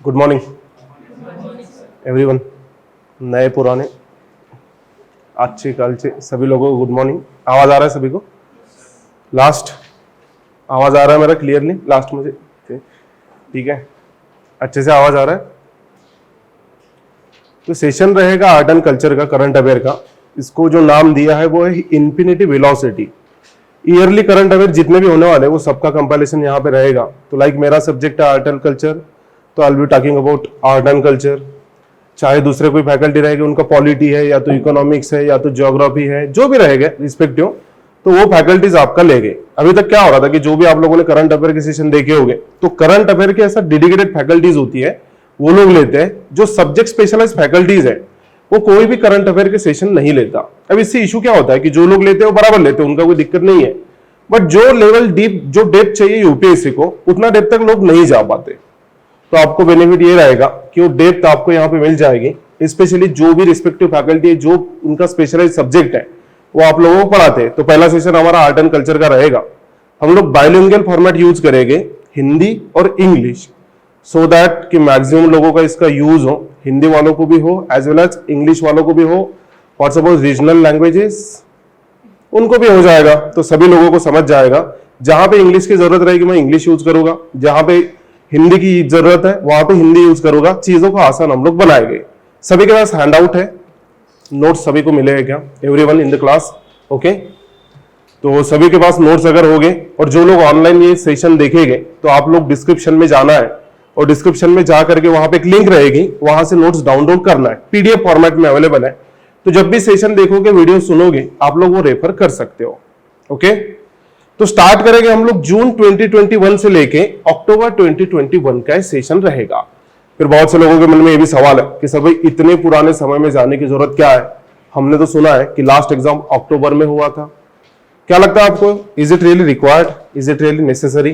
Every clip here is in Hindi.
गुड मॉर्निंग एवरीवन, नए पुराने अच्छे कलचे सभी लोगों को गुड मॉर्निंग। आवाज आ रहा है सभी को? लास्ट आवाज आ रहा है मेरा क्लियरली? लास्ट मुझे ठीक है, अच्छे से आवाज आ रहा है? तो सेशन रहेगा आर्ट एंड कल्चर का, करंट अफेयर का। इसको जो नाम दिया है वो है infinity velocity. Yearly current affair जितने भी होने वाले वो सबका कंपाइलेशन यहाँ पे रहेगा। तो लाइक मेरा सब्जेक्ट है आर्ट एंड कल्चर, तो I will be talking about art and culture. चाहे दूसरे कोई फैकल्टी रहेगी, उनका पॉलिटी है या तो इकोनॉमिक्स है या तो ज्योग्राफी है, जो भी रहेगा रिस्पेक्टिव, तो वो फैकल्टीज आपका लेंगे। अभी तक क्या हो रहा था कि जो भी आप लोगों ने करंट अफेयर के सेशन देखे होंगे, तो करंट अफेयर के ऐसा डेडिकेटेड फैकल्टीज होती है, वो लोग लेते हैं। जो सब्जेक्ट स्पेशलाइज फैकल्टीज है वो कोई भी करंट अफेयर के सेशन नहीं लेता। अब इससे इशू क्या होता है कि जो लोग लेते हैं वो बराबर लेते हैं, उनका कोई दिक्कत नहीं है, बट जो लेवल डीप, जो डेप्थ चाहिए यूपीएससी को, उतना डेप्थ तक लोग नहीं जा पाते। तो आपको बेनिफिट ये रहेगा कि वो डेप्थ आपको यहाँ पे मिल जाएगी। स्पेशली जो भी रिस्पेक्टिव फैकल्टी है, जो उनका स्पेशलाइज सब्जेक्ट है, वो आप लोगों को पढ़ाते हैं। तो पहला सेशन हमारा आर्ट एंड कल्चर का रहेगा। हम लोग बाइलिंगुअल फॉर्मेट यूज करेंगे, हिंदी और इंग्लिश, सो दैट कि मैक्सिमम लोगों का इसका यूज हो, हिंदी वालों को भी हो एज वेल एज इंग्लिश वालों को भी हो। फॉर सपोज रीजनल लैंग्वेजेस उनको भी हो जाएगा, तो सभी लोगों को समझ जाएगा। जहां पे इंग्लिश की जरूरत रहेगी मैं इंग्लिश यूज करूंगा, जहां पे हिंदी की जरूरत है वहां पे हिंदी यूज करूंगा। चीजों को आसान हम लोग बनाएंगे। सभी के पास हैंड आउट है, नोट्स सभी को मिलेगा क्या? Everyone in the class, okay? तो सभी के पास नोट्स अगर होंगे, और जो लोग ऑनलाइन ये सेशन देखेंगे, तो आप लोग डिस्क्रिप्शन में जाना है और डिस्क्रिप्शन में जा करके वहां पे एक लिंक रहेगी, वहां से नोट्स डाउनलोड करना है। पीडीएफ फॉर्मेट में अवेलेबल है। तो जब भी सेशन देखोगे, वीडियो सुनोगे, आप लोग वो रेफर कर सकते हो, ओके? तो स्टार्ट करेंगे हम लोग जून 2021 से लेके अक्टूबर 2021 का सेशन रहेगा। फिर बहुत से लोगों के मन में ये भी सवाल है कि सर भाई इतने पुराने समय में जाने की जरूरत क्या है? हमने तो सुना है कि लास्ट एग्जाम अक्टूबर में हुआ था। क्या लगता है आपको? Is it really required? Is it really necessary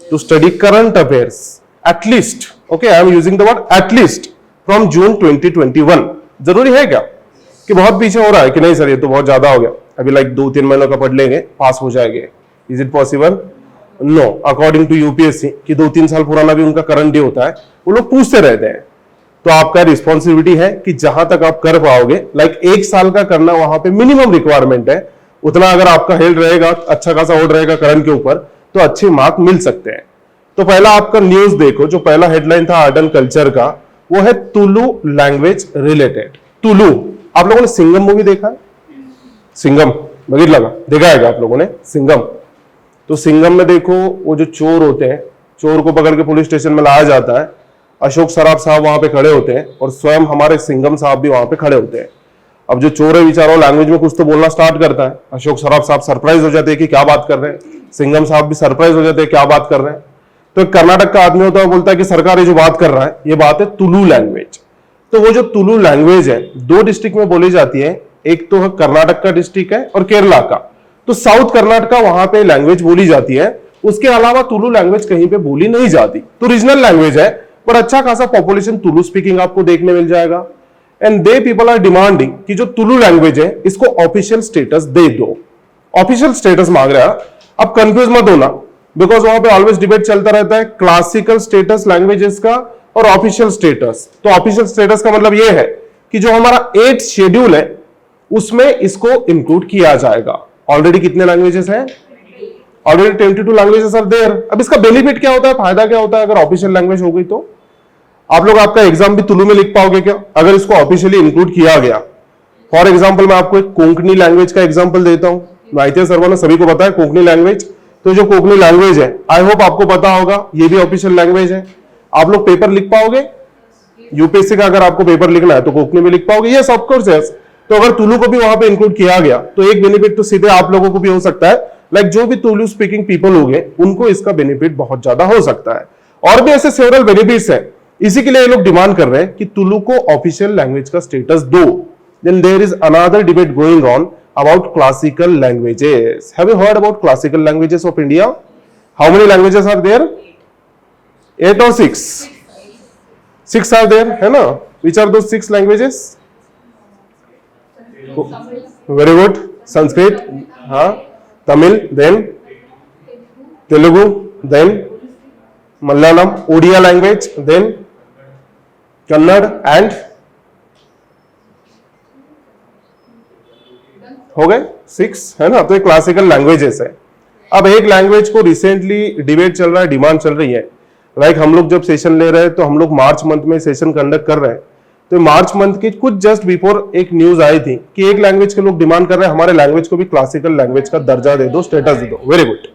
to study current affairs at least? Okay, I am using the word at least from June 2021। जरूरी है क्या कि बहुत पीछे हो रहा है कि नहीं सर ये तो बहुत ज्यादा हो गया, अभी लाइक 2-3 महीनों का पढ़ लेंगे पास हो जाएंगे? Is it possible? No, according to UPSC कि 2-3 साल पुराना भी उनका करंट डे होता है, वो लोग पूछते रहते हैं। तो आपका रिस्पॉन्सिबिलिटी है कि जहां तक आप कर पाओगे, लाइक 1 साल का करना वहां पे मिनिमम रिक्वायरमेंट है। उतना अगर आपका हेल्थ रहेगा, अच्छा खासा होल्ड रहेगा करंट के ऊपर, तो अच्छे मार्क मिल सकते हैं। तो पहला आपका न्यूज देखो, जो पहला हेडलाइन था आर्ट एंड कल्चर का, वो है तुलु लैंग्वेज रिलेटेड। तुलु, आप लोगों ने सिंघम मूवी देखा है? सिंघम बघितला का? देखा है आप लोगों ने सिंघम? तो सिंघम में देखो, वो जो चोर होते हैं, चोर को पकड़ के पुलिस स्टेशन में लाया जाता है। अशोक सराफ साहब वहां पे खड़े होते हैं और स्वयं हमारे सिंघम साहब भी वहां पे खड़े होते हैं। अब जो चोर है बेचारा लैंग्वेज में कुछ तो बोलना स्टार्ट करता है। अशोक सराफ साहब सरप्राइज हो जाते हैं कि क्या बात कर रहे हैं, सिंघम साहब भी सरप्राइज हो जाते हैं क्या बात कर रहे हैं। तो एक कर्नाटक का आदमी होता है, बोलता है कि सरकार ये जो बात कर रहा है ये बात है तुलु लैंग्वेज। तो वो जो तुलु लैंग्वेज है 2 डिस्ट्रिक्ट में बोली जाती है, एक तो कर्नाटक का डिस्ट्रिक्ट है और केरला का। तो साउथ कर्नाटका वहां पे लैंग्वेज बोली जाती है, उसके अलावा तुलु लैंग्वेज कहीं पे बोली नहीं जाती। तो रीजनल लैंग्वेज है, पर अच्छा खासा पॉपुलेशन तुलु स्पीकिंग आपको देखने मिल जाएगा। And they people are demanding कि जो तुलु लैंग्वेज है इसको ऑफिशियल स्टेटस दे दो। ऑफिशियल स्टेटस मांग रहा है। अब कंफ्यूज मत होना, बिकॉज वहां पे ऑलवेज डिबेट चलता रहता है क्लासिकल स्टेटस लैंग्वेजेस का और ऑफिशियल स्टेटस। तो ऑफिशियल स्टेटस का मतलब यह है कि जो हमारा 8th शेड्यूल है उसमें इसको इंक्लूड किया जाएगा। ऑलरेडी कितने लैंग्वेजेस हैं? Already 22 languages are there. अब इसका बेनिफिट क्या होता है, फायदा क्या होता है अगर ऑफिशियल लैंग्वेज हो गई? तो आप लोग आपका एग्जाम भी तुलु में लिख पाओगे क्या अगर इसको ऑफिशियली इंक्लूड किया गया? फॉर एग्जाम्पल मैं आपको एक कोंकणी लैंग्वेज का एग्जाम्पल देता हूं। माहिती है सर्वांना, सभी को पता है कोंकणी लैंग्वेज। तो जो कोंकणी लैंग्वेज है, आई होप आपको पता होगा, ये भी ऑफिशियल लैंग्वेज है। आप लोग पेपर लिख पाओगे यूपीएससी का? अगर आपको पेपर लिखना है तो कोंकणी में लिख पाओगे? Yes, of course yes. तो अगर तुलु को भी वहां पे इंक्लूड किया गया तो एक बेनिफिट तो सीधे आप लोगों को भी हो सकता है, लाइक जो भी तुलु स्पीकिंग पीपल होंगे उनको इसका बेनिफिट बहुत ज्यादा हो सकता है। और भी ऐसे सेवरल बेनिफिट्स है। इसी के लिए ये लोग डिमांड कर रहे हैं कि तुलु को ऑफिशियल लैंग्वेज का स्टेटस दो। Then there is another debate going on about classical languages. Have you heard about classical languages of India? How many languages are there? 8 or 6? 6 are there, है ना? Which are those 6 languages? Very good. Sanskrit, हाँ, Tamil, then Telugu, then Malayalam, Odia language, then Kannada and हो गए 6, है ना। तो ये क्लासिकल लैंग्वेजेस है। अब एक लैंग्वेज को रिसेंटली डिबेट चल रहा है, डिमांड चल रही है। लाइक हम लोग जब सेशन ले रहे हैं तो हम लोग मार्च मंथ में सेशन कंडक्ट कर रहे हैं, तो मार्च मंथ की कुछ जस्ट बिफोर एक न्यूज आई थी कि एक लैंग्वेज के लोग डिमांड कर रहे हैं हमारे लैंग्वेज को भी क्लासिकल लैंग्वेज का दर्जा दे दो, स्टेटस दे दो। Very good.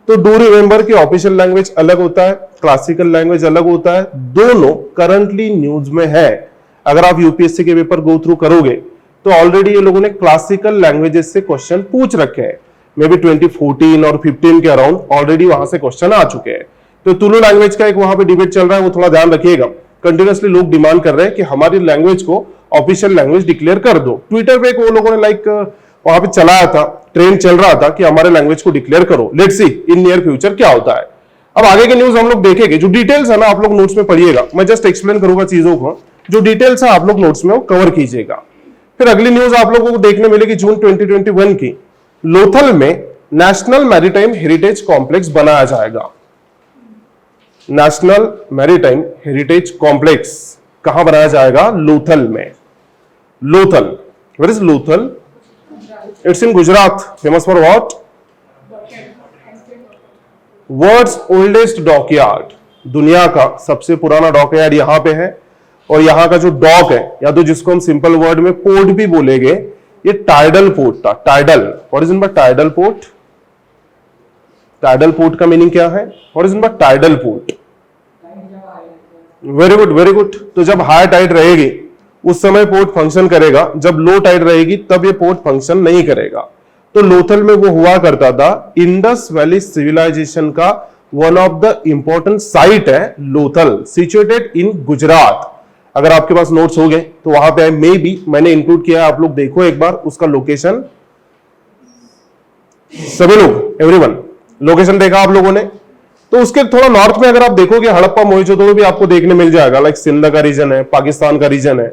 तो डू रिमेंबर कि ऑफिशियल लैंग्वेज अलग होता है, क्लासिकल लैंग्वेज अलग होता है, दोनों करंटली न्यूज में है। अगर आप यूपीएससी के पेपर गो थ्रू करोगे तो ऑलरेडी ये लोगों ने क्लासिकल लैंग्वेजेस से क्वेश्चन पूछ रखे हैं, मे बी 2014 और 15 के अराउंड ऑलरेडी वहां से क्वेश्चन आ चुके हैं। तो तुलु लैंग्वेज का एक वहां पे डिबेट चल रहा है, वो थोड़ा ध्यान रखिएगा। कंटिन्यूअसली लोग डिमांड कर रहे हैं कि हमारी लैंग्वेज को ऑफिशियल लैंग्वेज डिक्लेयर कर दो। ट्विटर पे वो लोगों ने लाइक वहां पे चलाया था, ट्रेंड चल रहा था कि हमारे लैंग्वेज को डिक्लेयर करो। Let's see in near future क्या होता है। अब आगे के न्यूज हम लोग देखेंगे। जो डिटेल्स है ना आप लोग नोट्स में पढ़िएगा, मैं जस्ट एक्सप्लेन करूंगा चीजों को। जो डिटेल्स है आप लोग नोट्स में वो कवर कीजिएगा। फिर अगली न्यूज आप लोगों को देखने मिलेगी जून 2021 की। लोथल में नेशनल मैरीटाइम हेरिटेज कॉम्प्लेक्स बनाया जाएगा। नेशनल मैरीटाइम हेरिटेज कॉम्प्लेक्स कहां बनाया जाएगा? लोथल में। Lothal, where is Lothal? It's in Gujarat. Famous for what? World's oldest dockyard. दुनिया का सबसे पुराना डॉकयार्ड यहां पे है। और यहां का जो डॉक है, या तो जिसको हम सिंपल वर्ड में पोर्ट भी बोलेंगे, ये टाइडल पोर्ट था। Tidal, what is in by tidal port? Tidal port का मीनिंग क्या है? What is in by tidal port? Very good, very good. तो जब हाई टाइड रहेगी उस समय पोर्ट फंक्शन करेगा, जब लो टाइड रहेगी तब ये पोर्ट फंक्शन नहीं करेगा। तो लोथल में वो हुआ करता था। इंडस वैली सिविलाइजेशन का one of the important site है लोथल, सिचुएटेड इन गुजरात। अगर आपके पास नोट्स हो गए तो वहां पे मे बी मैंने इंक्लूड किया है, आप लोग देखो एक बार उसका लोकेशन। सभी लोग, एवरीवन, लोकेशन देखा आप लोगों ने? तो उसके थोड़ा नॉर्थ में अगर आप देखोगे हड़प्पा मोहनजोदड़ो भी आपको देखने मिल जाएगा। लाइक सिंध का रीजन है, पाकिस्तान का रीजन है,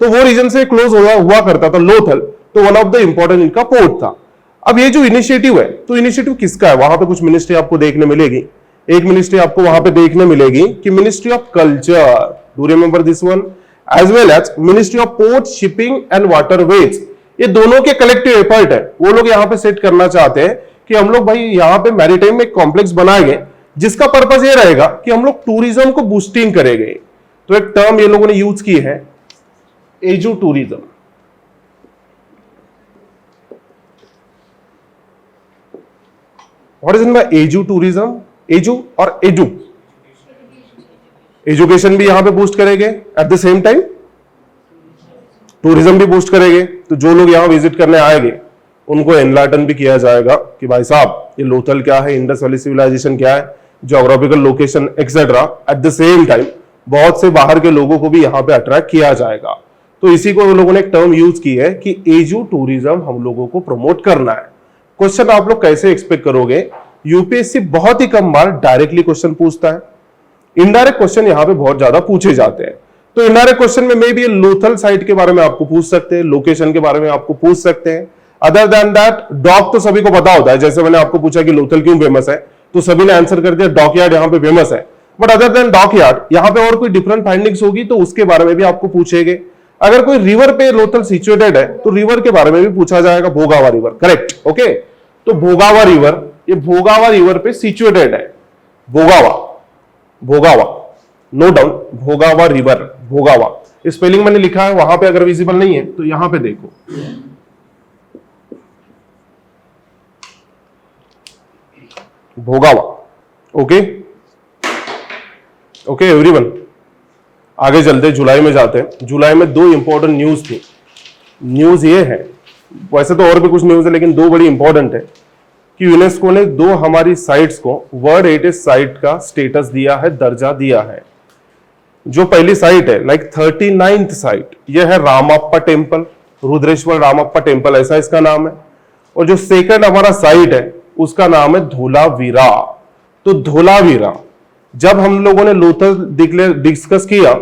तो वो रीजन से क्लोज हुआ करता था लोथल। तो वन ऑफ द इंपॉर्टेंट इनका पोर्ट था। अब ये जो इनिशिएटिव है, तो इनिशिएटिव किसका है? वहां पे कुछ मिनिस्ट्री आपको देखने मिलेगी। एक मिनिस्ट्री आपको वहां पे देखने मिलेगी कि ministry of culture, do remember this one, as well as ministry of port, shipping and waterways. ये दोनों के कलेक्टिव एफर्ट है। वो लोग यहां पे सेट करना चाहते हैं कि हम लोग भाई यहां पे मैरीटाइम में एक कॉम्प्लेक्स बनाएंगे जिसका पर्पस ये रहेगा कि हम लोग टूरिज्म को बूस्टिंग करेंगे। तो एक टर्म ये लोगों ने यूज की है, edu tourism. What is in by edu tourism? Edu और एजू, एजुकेशन भी यहां पे बूस्ट करेंगे, eight the same time tourism भी बूस्ट करेंगे। तो जो लोग यहां विजिट करने आएंगे उनको एनलाइटन भी किया जाएगा कि भाई साहब ये लोथल क्या है, इंडस वैली सिविलाइजेशन क्या है, geographical location etcetera. Eight the same time बहुत से बाहर के लोगों को भी यहां पे अट्रैक्ट किया जाएगा। तो इसी को लोगों ने एक टर्म यूज की है कि एजू टूरिज्म हम लोगों को प्रमोट करना है। क्वेश्चन आप लोग कैसे एक्सपेक्ट करोगे? यूपीएससी बहुत ही कम बार डायरेक्टली क्वेश्चन पूछता है, इनडायरेक्ट क्वेश्चन यहां पे बहुत ज्यादा पूछे जाते हैं। तो इनडायरेक्ट क्वेश्चन में मे बी लोथल साइट के बारे में आपको पूछ सकते हैं, लोकेशन के बारे में आपको पूछ सकते हैं। अदर देन दैट डॉक तो सभी को पता होता है। जैसे मैंने आपको पूछा कि लोथल क्यों फेमस है, तो सभी ने आंसर कर दिया डॉकयार्ड यहां पे फेमस है। बट अदर देन डॉकयार्ड यहां पे और कोई डिफरेंट फाइंडिंग्स होगी तो उसके बारे में भी आपको पूछेंगे। अगर कोई रिवर पे लोथल सिचुएटेड है तो रिवर के बारे में भी पूछा जाएगा, भोगावा रिवर, करेक्ट, ओके। तो भोगावा रिवर, ये भोगावा रिवर पे सिचुएटेड है। भोगावा, भोगावा, नो डाउट, भोगावा रिवर, भोगावा। स्पेलिंग मैंने लिखा है वहां पे, अगर विजिबल नहीं है तो यहां पे देखो। भोगावा, ओके ओके एवरीवन। आगे चलते, जुलाई में जाते हैं। जुलाई में दो इंपॉर्टेंट न्यूज थी। न्यूज ये है, वैसे तो और भी कुछ न्यूज है लेकिन दो बड़ी इंपॉर्टेंट है कि यूनेस्को ने दो हमारी साइट्स को वर्ल्ड हेरिटेज साइट का स्टेटस दिया है, दर्जा दिया है। जो पहली साइट है लाइक 39th साइट, यह है रामप्पा टेम्पल, रुद्रेश्वर रामप्पा टेम्पल ऐसा इसका नाम है। और जो सेकंड हमारा साइट है उसका नाम है धोलावीरा। तो धोलावीरा जब हम लोगों ने लोथल डिस्कस किया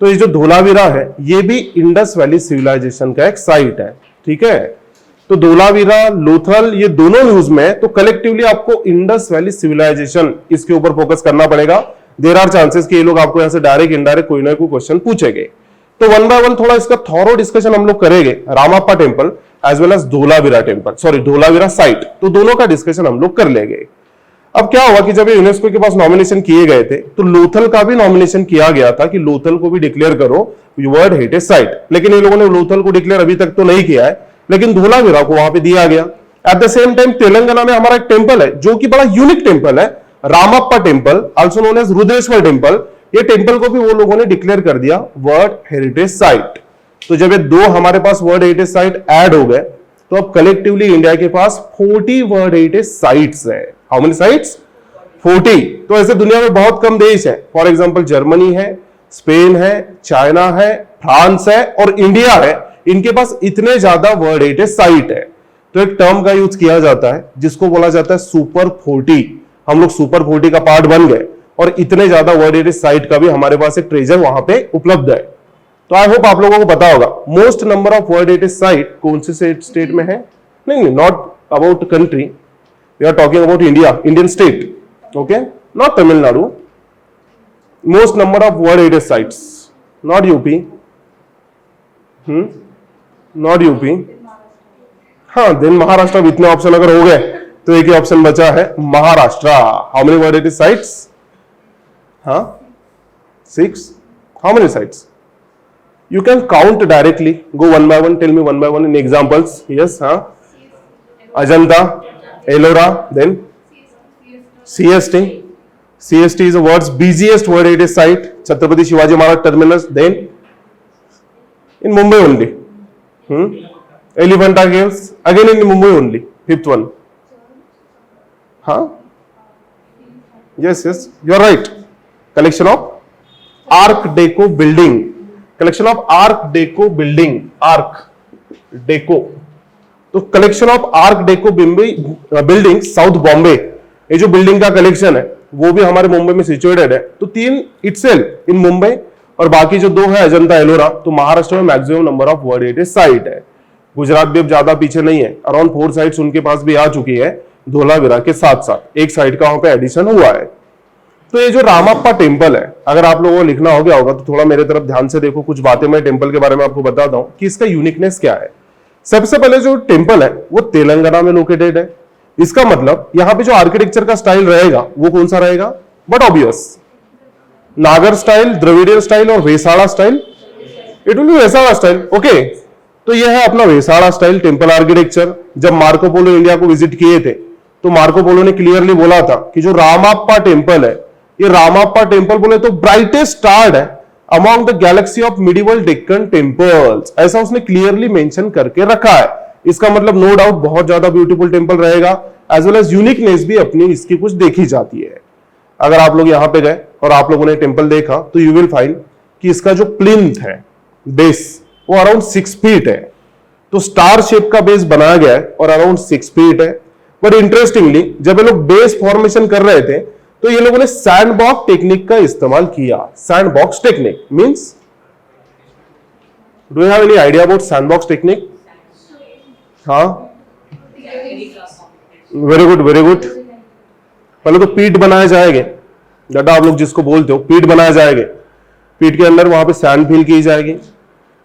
तो ये जो धोलावीरा है ये भी इंडस वैली सिविलाइजेशन का एक साइट है, ठीक है। तो धोलावीरा, लोथल, ये दोनों न्यूज में, तो कलेक्टिवली आपको इंडस वैली सिविलाइजेशन इसके ऊपर फोकस करना पड़ेगा। देयर आर चांसेस कि ये लोग आपको यहां से डायरेक्ट इनडायरेक्ट कोई ना कोई क्वेश्चन पूछेंगे। तो वन बाय वन थोड़ा इसका थॉरो डिस्कशन हम लोग करेंगे, Ramappa temple as well as Dholavira temple, sorry Dholavira site, तो दोनों का डिस्कशन हम लोग कर लेंगे। अब क्या हुआ कि जब ये यूनेस्को के पास नॉमिनेशन किए गए थे तो लोथल का भी नॉमिनेशन किया गया था कि लोथल को भी डिक्लेयर करो वर्ल्ड हेरिटेज साइट, लेकिन ये लोगों ने लोथल को डिक्लेयर अभी तक तो नहीं किया है, लेकिन धोलावीरा को वहां पे दिया गया। Eight the same time Telangana में हमारा एक टेम्पल है जो कि बड़ा यूनिक टेम्पल है, Ramappa temple also known as Rudreshwar temple, ये टेम्पल को भी वो लोगों ने डिक्लेयर कर दिया वर्ल्ड हेरिटेज साइट। तो जब ये दो हमारे पास वर्ल्ड हेरिटेज साइट ऐड हो गए तो अब कलेक्टिवली इंडिया के पास 40 वर्ल्ड हेरिटेज साइट्स है। How many sites? 40। तो ऐसे दुनिया में बहुत कम देश है, फॉर एग्जांपल जर्मनी है, स्पेन है, चाइना है, फ्रांस है और इंडिया है, इनके पास इतने ज्यादा वर्ल्ड हेरिटेज साइट है। तो एक टर्म का यूज किया जाता है जिसको बोला जाता है सुपर 40। हम लोग सुपर 40 का पार्ट बन गए और इतने ज्यादा वर्ल्ड हेरिटेज साइट का भी हमारे पास एक ट्रेजर वहां पे उपलब्ध है। तो आई होप आप लोगों को पता होगा most number of world heritage site कौन से स्टेट में है? नहीं, not about country, we are talking about India, Indian state, okay, not Tamil Nadu. Most number of world heritage sites, not UP, not UP, हाँ देन महाराष्ट्र। इतने ऑप्शन अगर हो गए तो एक ही ऑप्शन बचा है Maharashtra. How many world heritage sites? हाँ 6। How many sites? You can count directly. Go one by one. Tell me one by one in examples. Yes, huh? Ajanta, Ellora, then CST. CST is the world's busiest world heritage site. Chhatrapati Shivaji Maharaj Terminus. Then in Mumbai only. Elephanta Caves. Again in Mumbai only. 5th one. Huh? Yes, yes. You are right. Collection of Art Deco building. Collection of arc deco building, arc deco, तो collection of arc deco building south Bombay, ये जो बिल्डिंग का कलेक्शन है वो भी हमारे मुंबई में सिचुएटेड है। तो 3 इटसेल्फ इन मुंबई और बाकी जो 2 है अजंता एलोरा। तो महाराष्ट्र में maximum number of world heritage site है। गुजरात भी अब ज्यादा पीछे नहीं है, अराउंड 4 साइट्स उनके पास भी आ चुकी है धोलावीरा के साथ साथ, एक साइट का वहां पे एडिशन हुआ है। तो ये जो रामप्पा टेम्पल है, अगर आप लोगों को लिखना हो गया होगा तो थोड़ा मेरे तरफ ध्यान से देखो, कुछ बातें मैं टेम्पल के बारे में आपको बताता हूं कि इसका यूनिकनेस क्या है। सबसे पहले जो टेम्पल है वो तेलंगाना में लोकेटेड है। इसका मतलब यहाँ पे जो आर्किटेक्चर का स्टाइल रहेगा वो कौन सा रहेगा? But obvious, Nagara style, Dravidian style और Vesara style. It will be Vesara style, okay. तो यह है अपना वेसाड़ा स्टाइल टेम्पल आर्किटेक्चर। जब मार्को पोलो इंडिया को विजिट किए थे तो मार्को पोलो ने क्लियरली बोला था कि जो रामप्पा टेम्पल है, ये रामप्पा टेम्पल बोले तो ब्राइटेस्ट स्टार है among the Galaxy of medieval Deccan temples, ऐसा उसने क्लियरली मेंशन करके रखा है। इसका मतलब नो डाउट बहुत ज्यादा ब्यूटीफुल टेम्पल रहेगा, एज वेल एज यूनिकनेस भी अपनी इसकी कुछ देखी जाती है। अगर आप लोग यहां पे गए और आप लोगों ने टेम्पल देखा तो यू विल फाइंड कि इसका जो प्लिंथ है, बेस, वो अराउंड 6 फीट है। तो स्टार शेप का बेस बनाया गया है और अराउंड 6 फीट है। बट इंटरेस्टिंगली जब ये लोग बेस फॉर्मेशन कर रहे थे तो ये लोगों ने सैंडबॉक्स टेक्निक का इस्तेमाल किया। Sandbox technique means, do you have any idea about sandbox technique? हाँ, वेरी गुड, वेरी गुड। पहले तो पीठ बनाए जाएंगे, गड्ढा आप लोग जिसको बोलते हो, पीठ बनाए जाएंगे। पीठ के अंदर वहां पे सैंड फिल की जाएगी,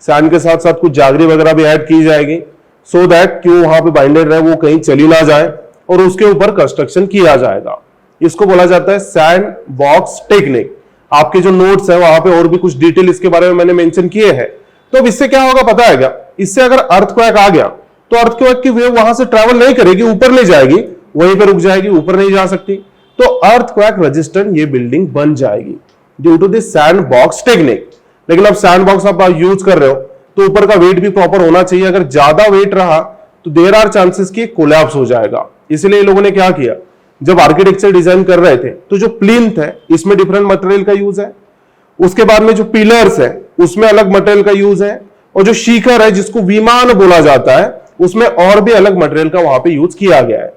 सैंड के साथ साथ कुछ जागरी वगैरह भी ऐड की जाएगी, सो दैट कि वो वहां पे बाइंडेड रहे, वो कहीं चली ना जाए, और उसके ऊपर कंस्ट्रक्शन किया जाएगा। इसको बोला जाता है सैंड बॉक्स टेक्निक। आपके जो नोट्स है वहां पे और भी कुछ डिटेल इसके बारे में मैंने मेंशन किए हैं। तो अब इससे क्या होगा पता है क्या? इससे अगर अर्थक्वेक आ गया तो अर्थक्वेक की वेव वहां से ट्रैवल नहीं करेगी, ऊपर नहीं जाएगी, वहीं पे रुक जाएगी, ऊपर नहीं जा सकती। तो अर्थक्वेक रेजिस्टेंट ये बिल्डिंग बन जाएगी due to this sand box technique. लेकिन अब सैंड बॉक्स आप यूज कर रहे हो तो ऊपर का वेट भी प्रॉपर होना चाहिए। अगर ज्यादा वेट रहा तो देयर आर चांसेस कि कोलैप्स हो जाएगा। इसलिए लोगों ने क्या किया, जब आर्किटेक्चर डिजाइन कर रहे थे तो जो प्लिंथ है इसमें डिफरेंट मटेरियल का यूज है, उसके बाद में जो पिलर्स है उसमें अलग मटेरियल का यूज है, और जो शिखर है जिसको विमान बोला जाता है उसमें और भी अलग मटेरियल का वहां पे यूज किया गया है।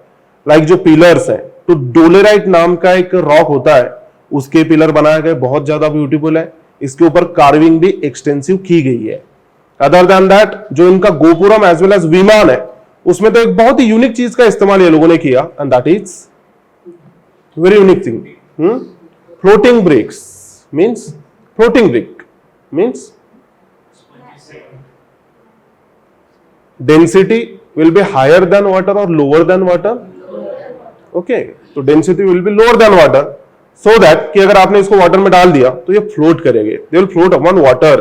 लाइक जो पिलर्स है तो डोलेराइट नाम का एक रॉक होता है, उसके पिलर बनाए गए, बहुत ज्यादा ब्यूटीफुल है। इसके ऊपर कार्विंग भी एक्सटेंसिव की गई है। अदर देन दैट जो इनका गोपुरम एज वेल एज विमान है उसमें तो एक बहुत ही यूनिक चीज का इस्तेमाल ये लोगों ने किया, and that is very unique thing. Floating bricks means floating brick means density will be higher than water or lower than water? Okay, तो density will be lower than water, so that कि अगर आपने इसको वाटर में डाल दिया तो ये फ्लोट करेंगे, they will float upon water.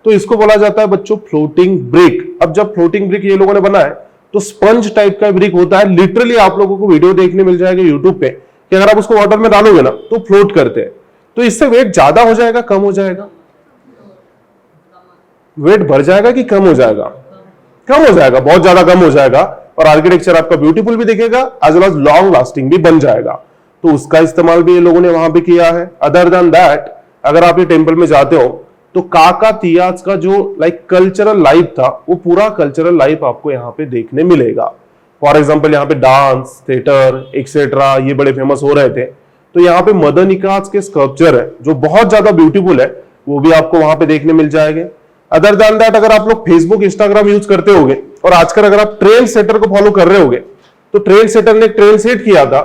तो इसको बोला जाता है बच्चों फ्लोटिंग ब्रिक. अब जब फ्लोटिंग ब्रिक ये लोगों ने बनाया तो स्पंज टाइप का ब्रिक होता है. लिटरली आप लोगों को वीडियो देखने मिल जाएगा यूट्यूब पे कि अगर आप उसको वाटर में डालोगे ना तो फ्लोट करते हैं. तो इससे वेट ज्यादा हो जाएगा कम हो जाएगा? वेट बढ़ जाएगा कि कम हो जाएगा? कम हो जाएगा, बहुत ज्यादा कम हो जाएगा. और आर्किटेक्चर आपका ब्यूटीफुल भी दिखेगा as well as long lasting भी बन जाएगा. तो उसका इस्तेमाल भी ये लोगों ने वहां पे किया है. अदर देन दैट अगर आप ये टेंपल में जाते हो तो काकातीयाज का जो कल्चरल लाइफ था वो पूरा कल्चरल लाइफ आपको यहाँ पे देखने मिलेगा. फॉर एग्जाम्पल यहाँ पे डांस, थिएटर एक्सेट्रा ये बड़े फेमस हो रहे थे. तो यहाँ पे मदनिकाज के स्कल्पचर है जो बहुत ज्यादा ब्यूटीफुल है, वो भी आपको वहां पे देखने मिल जाएंगे. अदर देन दैट अगर आप लोग फेसबुक इंस्टाग्राम यूज करते होंगे और आजकल अगर आप ट्रेंड सेटर को फॉलो कर रहे होंगे तो ट्रेंड सेटर ने एक ट्रेंड सेट किया था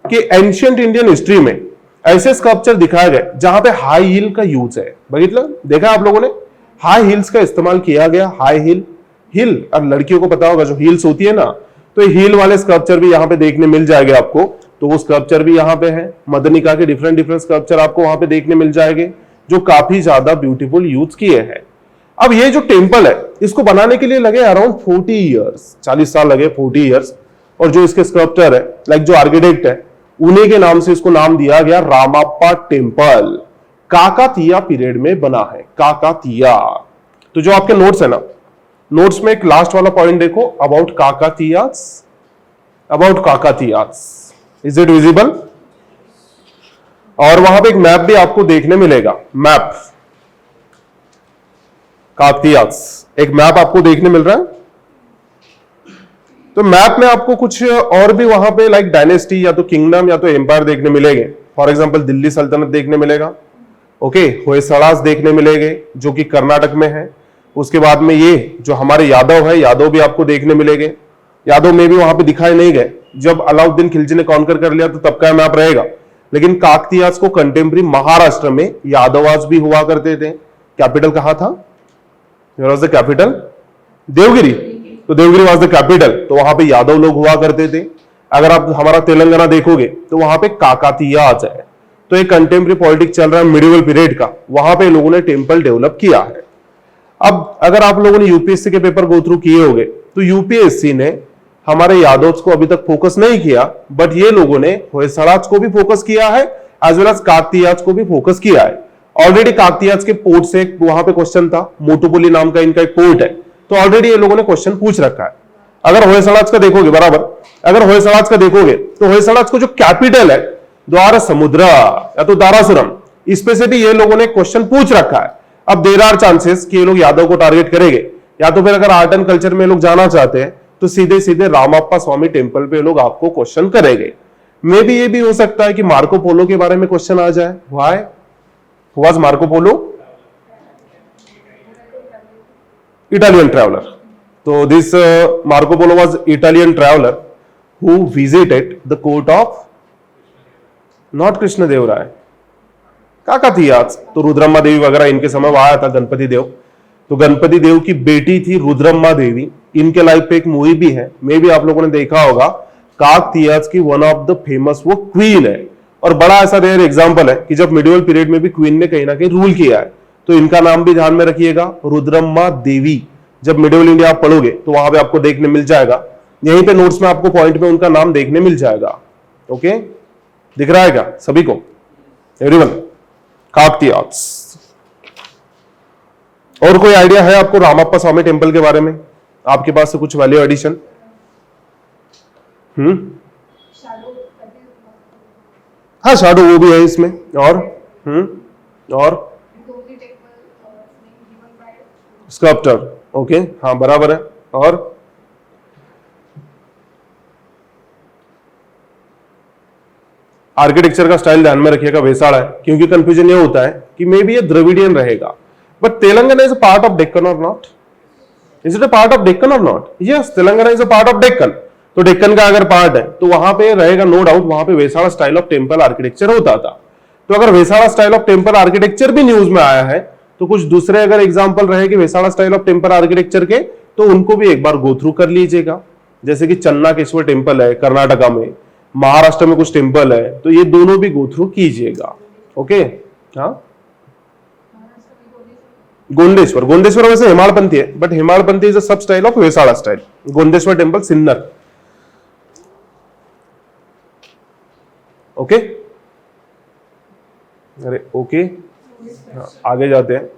कि एंशियंट इंडियन हिस्ट्री में ऐसे स्कल्पचर दिखाए गए जहां पे हाई हील का यूज है. बघितलं, देखा आप लोगों ने हाई हील्स का इस्तेमाल किया गया. हाई हील और लड़कियों को पता होगा जो हील्स होती है ना, तो हील वाले स्कल्पचर भी यहाँ पे देखने मिल जाएंगे आपको. तो वो स्कल्पचर भी यहाँ पे है. मदनिका के डिफरेंट डिफरेंट स्कल्पचर आपको वहां पे देखने मिल जाएंगे जो काफी ज्यादा ब्यूटीफुल यूज किए हैं. अब ये जो टेंपल है इसको बनाने के लिए लगे अराउंड 40 इयर्स, 40 साल लगे, 40 इयर्स. और जो इसके स्कल्पचर है जो आर्किटेक्ट है उन्हीं के नाम से इसको नाम दिया गया रामाप्पा टेंपल. काकातीया पीरियड में बना है, काकातीया. तो जो आपके नोट्स है ना, नोट्स में एक लास्ट वाला पॉइंट देखो, about Kakatiyas. Is it visible? और वहां पे एक मैप भी आपको देखने मिलेगा. मैप काकतीयास, एक मैप आपको देखने मिल रहा है. तो मैप में आपको कुछ और भी वहां पे डायनेस्टी या तो किंगडम या तो एम्पायर देखने मिलेंगे. फॉर एग्जांपल दिल्ली सल्तनत देखने मिलेगा. ओके, होयसड़ास देखने मिलेंगे जो कि कर्नाटक में है. उसके बाद में ये जो हमारे यादव है, यादव भी आपको देखने मिलेंगे. यादव में भी वहां पे दिखाई नहीं गए. जब अलाउद्दीन खिलजी ने कॉन्कर कर लिया तो तब का मैप रहेगा. लेकिन काकतीयास को कंटेम्प्रेरी महाराष्ट्र में यादवास भी हुआ करते थे. कैपिटल कहां था? Where was the capital? Devgiri. तो देवगिरी वाज द कैपिटल. तो वहां पे यादव लोग हुआ करते थे. अगर आप हमारा तेलंगाना देखोगे तो वहां पे काकातीयाज है. तो एक कंटेम्प्रेरी पॉलिटिक्स चल रहा है मिडिवल पीरियड का, वहां पे लोगों ने टेंपल डेवलप किया है. अब अगर आप लोगों ने यूपीएससी के पेपर गो थ्रू किए होंगे तो यूपीएससी ने हमारे यादव्स को अभी तक फोकस नहीं किया, बट ये लोगों ने होयसड़ास को भी फोकस किया है एज वेल एज काकतीयाज को भी फोकस किया है. ऑलरेडी काकतीयाज के पोर्ट से वहां पे क्वेश्चन था, मोटुपुली नाम का इनका एक पोर्ट है. तो ऑलरेडी ये लोगों ने क्वेश्चन पूछ रखा है. अगर होयसड़ास का देखोगे, बराबर, अगर होयसड़ास का देखोगे तो होयसड़ास को जो कैपिटल है द्वार समुद्र या तो दारासुरम, इस पे से भी ये लोगों ने क्वेश्चन पूछ रखा है. अब देर आर चांसेस कि ये लोग यादव को टारगेट करेंगे, या तो फिर अगर आर्ट एंड कल्चर में लोग जाना चाहते हैं तो सीधे सीधे रामाप्पा स्वामी टेंपल पे लोग आपको क्वेश्चन करेंगे. मे बी ये भी हो सकता है कि मार्को पोलो के बारे में क्वेश्चन आ जाए. Why was Marco Polo? Italian traveler. So this Marco Polo was Italian traveler who visited the court of not Krishna Dev Rai, काकातीयाज. तो रुद्रम्मा देवी वगैरह इनके समय वहां आया था. गणपति देव, तो गणपति देव की बेटी थी रुद्रम्मा देवी. इनके लाइफ पे एक मूवी भी है, मे भी आप लोगों ने देखा होगा. काकतीयाज की वन ऑफ द फेमस वो क्वीन है. और बड़ा ऐसा रेयर एग्जांपल है कि जब मिडिवल पीरियड में भी क्वीन ने कहीं ना कहीं रूल किया है. तो इनका नाम भी ध्यान में रखिएगा, रुद्रम्मा देवी. जब मिडिवल इंडिया आप पढ़ोगे तो वहां पे आपको देखने मिल जाएगा. यहीं पे नोट्स में आपको पॉइंट में उनका नाम देखने मिल जाएगा. ओके, दिख रहा है क्या सभी को? एवरीवन, काकतीयाज. और कोई आइडिया है आपको रामाप्पा स्वामी टेंपल के बारे में? आपके पास से कुछ वैल्यू एडिशन? हाँ, शैडो वो भी है इसमें. और स्कल्पचर. ओके, हाँ बराबर है. और आर्किटेक्चर का स्टाइल ध्यान में रखिएगा, वेसाड़ा है. क्योंकि कंफ्यूजन ये होता है कि मे बी ये द्रविडियन रहेगा, but Telangana is a part of Deccan or not? Is it a part of Deccan or not? Yes, Telangana is a part of Deccan. तो डेक्कन का अगर पार्ट है तो वहां पे रहेगा नो डाउट, वहां पे वेसाड़ा स्टाइल ऑफ टेंपल आर्किटेक्चर होता था. तो अगर वेसाड़ा स्टाइल ऑफ टेम्पल आर्किटेक्चर भी न्यूज में आया है तो कुछ दूसरे अगर एग्जाम्पल रहे कि वेसाड़ा स्टाइल ऑफ टेम्पल आर्किटेक्चर के, तो उनको भी एक बार गो थ्रू कर लीजिएगा। जैसे कि चन्नाकेश्वर टेम्पल है कर्नाटका में, महाराष्ट्र में कुछ टेम्पल है, तो ये दोनों भी गो थ्रू कीजिएगा। ओके, हाँ गोंडेश्वर, गोंडेश्वर वैसे हेमाड़पंथी है, but हेमाड़पंथी is a sub style of Vesara style. Gondeshwar temple Sinnar. Okay, अरे ओके, हाँ, आगे जाते हैं।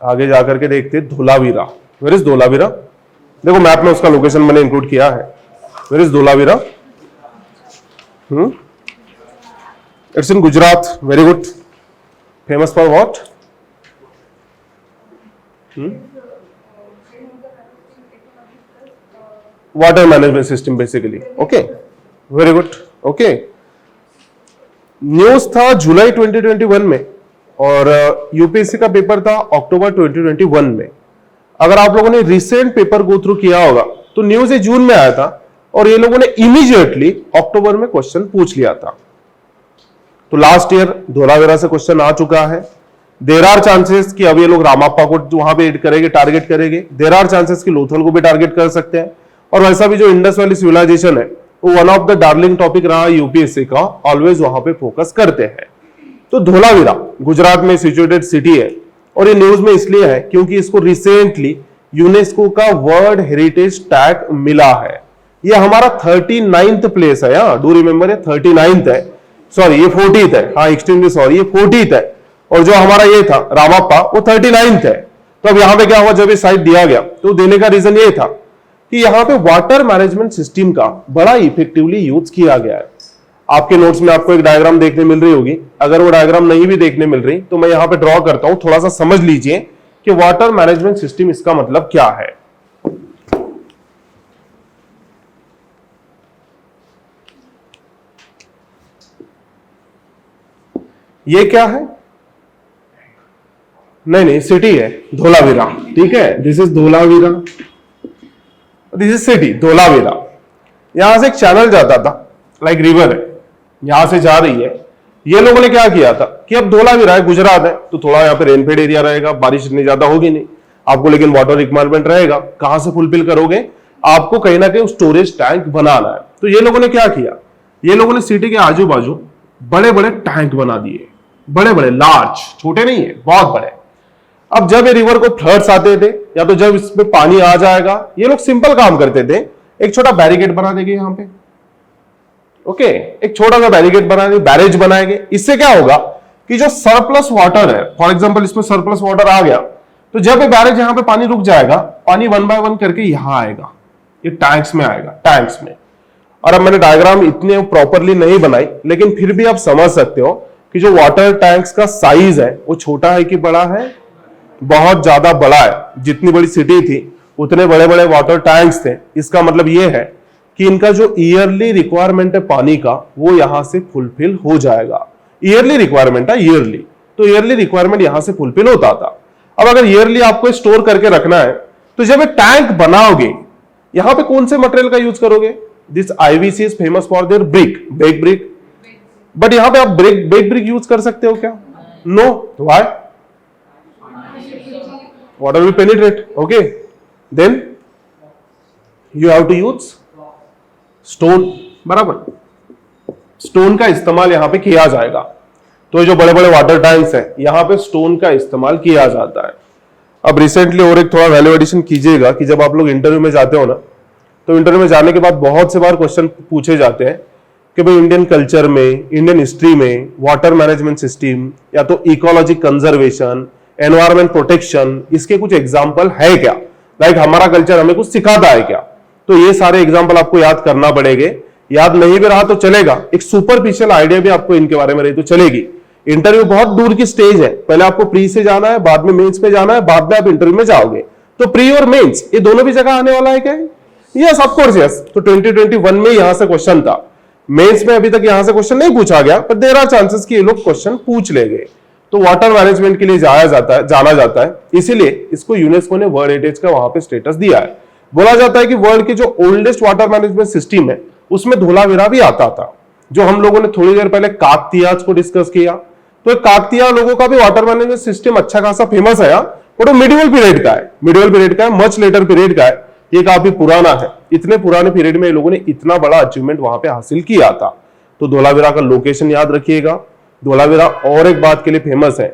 आगे जाकर के देखते हैं धोलावीरा। Where is Dholavira? देखो मैप में उसका लोकेशन मैंने इंक्लूड किया है। Where is Dholavira? It's in Gujarat. Very good. Famous for what? Water management system basically. Okay, very good. Okay, news था जुलाई 2021 में और यूपीएससी का पेपर था अक्टूबर 2021 में। अगर आप लोगों ने रिसेंट पेपर गो थ्रू किया होगा तो न्यूज ये जून में आया था और ये लोगों ने इमीडिएटली अक्टूबर में क्वेश्चन पूछ लिया था। तो लास्ट ईयर धोलावीरा से क्वेश्चन आ चुका है। देर आर चांसेस कि अब ये लोग रामाप्पा को वहां पे करेंगे, टारगेट करेंगे। देर आर चांसेस कि लोथल को भी टारगेट कर सकते हैं। और वैसा भी जो इंडस वैली सिविलाइजेशन है वो one of the darling topic रहा यूपीएससी का, ऑलवेज वहां पे फोकस करते हैं। तो धोलावीरा गुजरात में सिचुएटेड सिटी है और ये न्यूज में इसलिए है क्योंकि इसको रिसेंटली यूनेस्को का वर्ल्ड हेरिटेज टैग मिला है। ये हमारा 39th प्लेस है। हाँ, डू रिमेंबर, ये 39th है, सॉरी ये 40th है। हाँ, एक्सट्रीमली सॉरी, ये 40th है। और जो हमारा ये था रामाप्पा वो 39th है। तो अब यहां पे क्या हुआ, जब ये साइट दिया गया तो देने का रीजन ये था कि यहां पे वाटर मैनेजमेंट सिस्टम का बड़ा इफेक्टिवली यूज किया गया है। आपके नोट्स में आपको एक डायग्राम देखने मिल रही होगी। अगर वो डायग्राम नहीं भी देखने मिल रही तो मैं यहां पे ड्रॉ करता हूं, थोड़ा सा समझ लीजिए कि वाटर मैनेजमेंट सिस्टम इसका मतलब क्या है। ये क्या है? नहीं, सिटी है धोलावीरा। ठीक है, this is Dholavira, this is city Dholavira. यहां से एक चैनल जाता था, लाइक रिवर है, यहां से जा रही है। ये लोगों ने क्या किया था कि अब धोलावीरा है, गुजरात है, तो थोड़ा यहाँ पे रेनफेड एरिया रहेगा, बारिश इतनी ज्यादा होगी नहीं आपको, लेकिन वाटर रिक्वायरमेंट रहेगा। कहां से फुलफिल करोगे? आपको कहीं ना कहीं स्टोरेज टैंक बनाना है। तो ये लोगों ने क्या किया, ये लोगों ने सिटी के आजू बाजू बड़े बड़े टैंक बना दिए, बड़े बड़े, लार्ज, छोटे नहीं है, बहुत बड़े। अब जब ये रिवर को फ्लड्स आते थे या तो जब इसमें पानी आ जाएगा, ये लोग सिंपल काम करते थे, एक छोटा बैरिकेड बना देंगे यहां पे। ओके, एक छोटा सा बैरिकेड बना देंगे, बैरेज बनाएंगे। इससे क्या होगा कि जो सरप्लस वाटर है, फॉर एग्जांपल इसमें सरप्लस वाटर आ गया, तो जब ये बैरेज यहां पे पानी रुक जाएगा, पानी 1 बाय 1 करके यहां आएगा, ये टैंक्स में आएगा, टैंक्स में। और अब मैंने डायग्राम इतने प्रॉपरली नहीं बनाई, लेकिन फिर भी आप समझ सकते हो कि जो वाटर टैंक्स का साइज है वो छोटा है कि बड़ा है? बहुत ज्यादा बड़ा है। जितनी बड़ी सिटी थी उतने बड़े बड़े वाटर टैंक्स थे। इसका मतलब यह है कि इनका जो ईयरली रिक्वायरमेंट है पानी का, वो यहां से फुलफिल हो जाएगा। ईयरली रिक्वायरमेंट है, ईयरली, तो ईयरली रिक्वायरमेंट यहां से फुलफिल होता था। अब अगर ईयरली आपको स्टोर करके रखना है तो जब ये टैंक बनाओगे, यहां पे कौन से मटेरियल का यूज करोगे? This IVC is famous for their brick, bake brick. But यहां पे आप बेक ब्रिक यूज कर सकते हो क्या? No. Why? Water will penetrate. Okay, then you have to use stone. बराबर, स्टोन का इस्तेमाल यहां पे किया जाएगा। तो जो बड़े बड़े वाटर टैंक्स हैं यहां पे स्टोन का इस्तेमाल किया जाता है। अब रिसेंटली और एक थोड़ा वैल्यू एडिशन कीजिएगा कि जब आप लोग इंटरव्यू में जाते हो ना, तो इंटरव्यू में जाने के बाद बहुत से बार क्वेश्चन पूछे जाते हैं कि भाई इंडियन कल्चर में, इंडियन हिस्ट्री में वाटर मैनेजमेंट सिस्टम या तो इकोलॉजी कंजर्वेशन, एनवायरमेंट प्रोटेक्शन, इसके कुछ एग्जाम्पल है क्या? लाइक हमारा कल्चर हमें कुछ सिखाता है क्या? तो ये सारे एग्जाम्पल आपको याद करना पड़ेंगे। याद नहीं भी रहा तो चलेगा, एक सुपरफिशियल आइडिया भी आपको इनके बारे में रही तो चलेगी। इंटरव्यू बहुत दूर की स्टेज है, पहले आपको प्री से जाना है, बाद में मेंस पे जाना है, बाद में आप इंटरव्यू में जाओगे। तो प्री और मेंस ये दोनों भी जगह आने वाला है क्या? Yes, of course yes. तो 2021 में यहां से क्वेश्चन था, मेंस में अभी तक यहां से क्वेश्चन नहीं पूछा गया, पर देयर आर चांसेस कि ये लोग क्वेश्चन पूछ लेंगे। तो वाटर मैनेजमेंट के लिए जाना जाता है, इसीलिए इसको यूनेस्को ने वर्ल्ड हेरिटेज का वहां पे स्टेटस दिया है। बोला जाता है कि वर्ल्ड की जो ओल्डेस्ट वाटर मैनेजमेंट सिस्टम है उसमें धोलावीरा भी आता था। जो हम लोगों ने थोड़ी देर पहले काकतीयाज को डिस्कस किया, तो काकतीय लोगों का भी वाटर मैनेजमेंट सिस्टम अच्छा खासा फेमस है, बट वो मिडिवल पीरियड का है, मिडिवल पीरियड का है, मच लेटर पीरियड का है, ये काफी पुराना है। इतने पुराने पीरियड में लोगों ने इतना बड़ा अचीवमेंट वहां पे हासिल किया था। तो धोलावीरा का लोकेशन याद रखिएगा। धोलावीरा और एक बात के लिए फेमस है